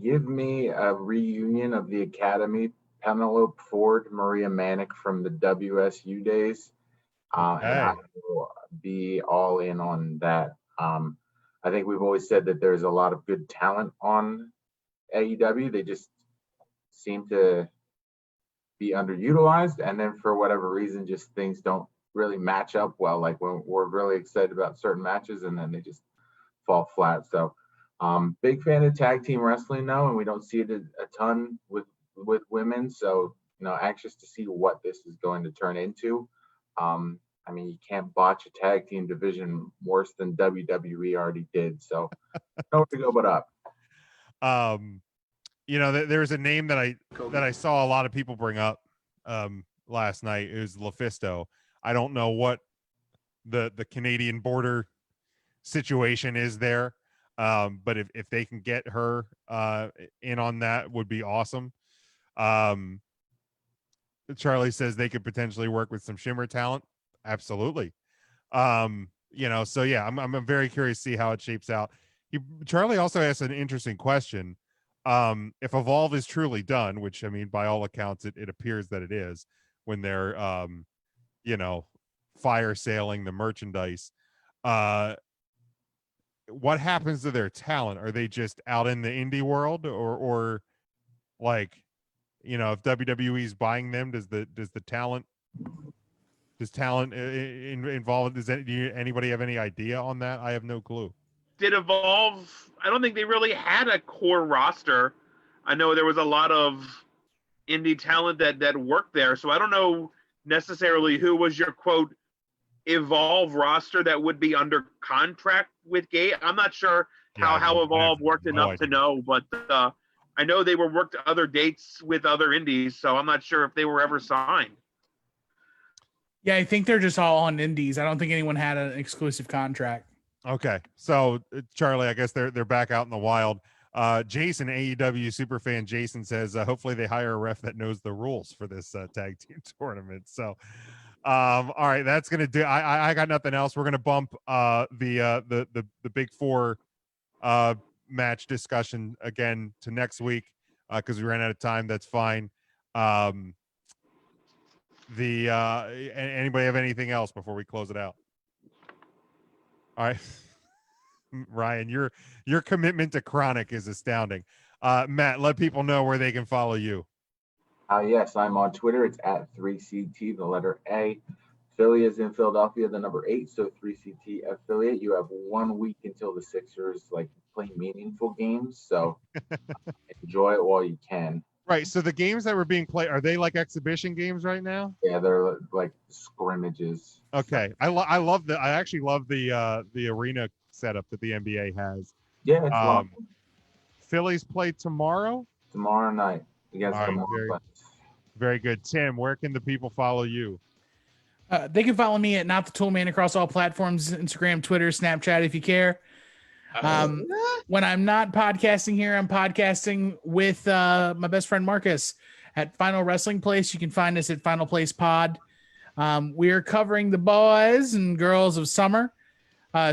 Give me a reunion of the Academy, Penelope Ford, Maria Manic from the WSU days. And I will be all in on that. I think we've always said that there's a lot of good talent on AEW. They just seem to be underutilized. And then for whatever reason, just things don't really match up well. Like when we're really excited about certain matches and then they just fall flat. So big fan of tag team wrestling now, and we don't see it a ton with women. So, anxious to see what this is going to turn into. You can't botch a tag team division worse than WWE already did. So nowhere to go but up. There's a name that I saw a lot of people bring up last night. It was LuFisto. I don't know what the Canadian border situation is there. But if they can get her in on that, would be awesome. Charlie says they could potentially work with some Shimmer talent. Absolutely. So yeah, I'm very curious to see how it shapes out. Charlie also asked an interesting question. If Evolve is truly done, which by all accounts it appears that it is, when they're fire sailing the merchandise. What happens to their talent? Are they just out in the indie world, or like, you know, if WWE's buying them, does talent involved? Anybody have any idea on that? I have no clue. Did Evolve? I don't think they really had a core roster. I know there was a lot of indie talent that worked there, so I don't know necessarily who was your quote Evolve roster that would be under contract with Gate. I'm not sure how Evolve worked enough to know, but I know they were worked other dates with other indies, so I'm not sure if they were ever signed. Yeah, I think they're just all on indies. I don't think anyone had an exclusive contract. Okay, so Charlie, I guess they're back out in the wild. Jason, AEW superfan Jason, says hopefully they hire a ref that knows the rules for this tag team tournament. So, all right, that's gonna do. I got nothing else. We're gonna bump the big four match discussion again to next week because we ran out of time. That's fine. Anybody have anything else before we close it out? All right. Ryan, your commitment to Chronic is astounding. Matt, let people know where they can follow you. Yes, I'm on Twitter. It's at 3CT, the letter A. Philly is in Philadelphia, the number 8, so 3CT affiliate. You have 1 week until the Sixers play meaningful games, so enjoy it while you can. Right. So the games that were being played, are they like exhibition games right now? Yeah, they're like scrimmages. Okay. I actually love the arena setup that the NBA has. Yeah, it's long. Phillies play tomorrow? Tomorrow night against the Marlins. Very good. Tim, where can the people follow you? They can follow me at Not the Tool Man across all platforms, Instagram, Twitter, Snapchat, if you care. When I'm not podcasting here, I'm podcasting with my best friend Marcus at Final Wrestling Place. You can find us at Final Place Pod. We are covering the boys and girls of summer.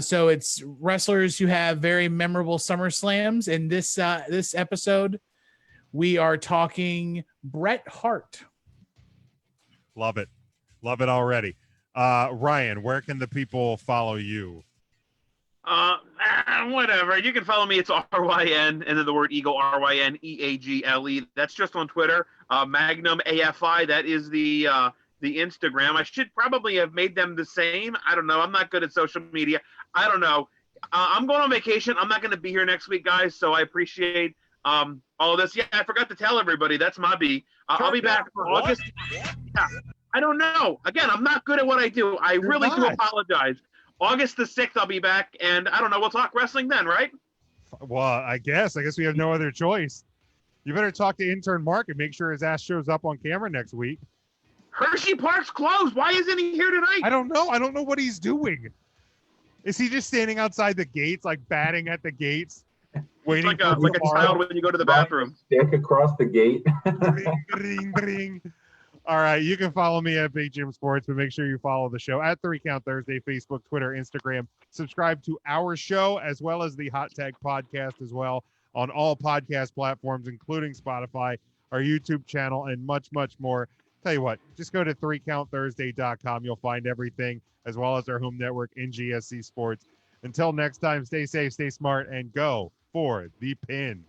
So it's wrestlers who have very memorable Summer Slams. In this episode, we are talking Bret Hart. Love it. Love it already. Ryan, where can the people follow you? Whatever. You can follow me. It's RYN and then the word Eagle, RYNEAGLE. That's just on Twitter. Magnum AFI. That is the Instagram. I should probably have made them the same. I don't know. I'm not good at social media. I don't know. I'm going on vacation. I'm not going to be here next week, guys. So I appreciate all of this. Yeah, I forgot to tell everybody. That's my B. I'll be back for August. Yeah, I don't know. Again, I'm not good at what I do. I really do apologize. August the 6th, I'll be back, and I don't know. We'll talk wrestling then, right? Well, I guess we have no other choice. You better talk to intern Mark and make sure his ass shows up on camera next week. Hershey Park's closed. Why isn't he here tonight? I don't know. I don't know what he's doing. Is he just standing outside the gates, like batting at the gates, waiting like a child when you go to the bathroom? Stick across the gate. Ring, ring, ring. All right, you can follow me at Big Jim Sports, but make sure you follow the show at 3 Count Thursday, Facebook, Twitter, Instagram. Subscribe to our show as well as the Hot Tag Podcast as well on all podcast platforms, including Spotify, our YouTube channel, and much, much more. Tell you what, just go to 3countthursday.com. You'll find everything as well as our home network, NGSC Sports. Until next time, stay safe, stay smart, and go for the pin.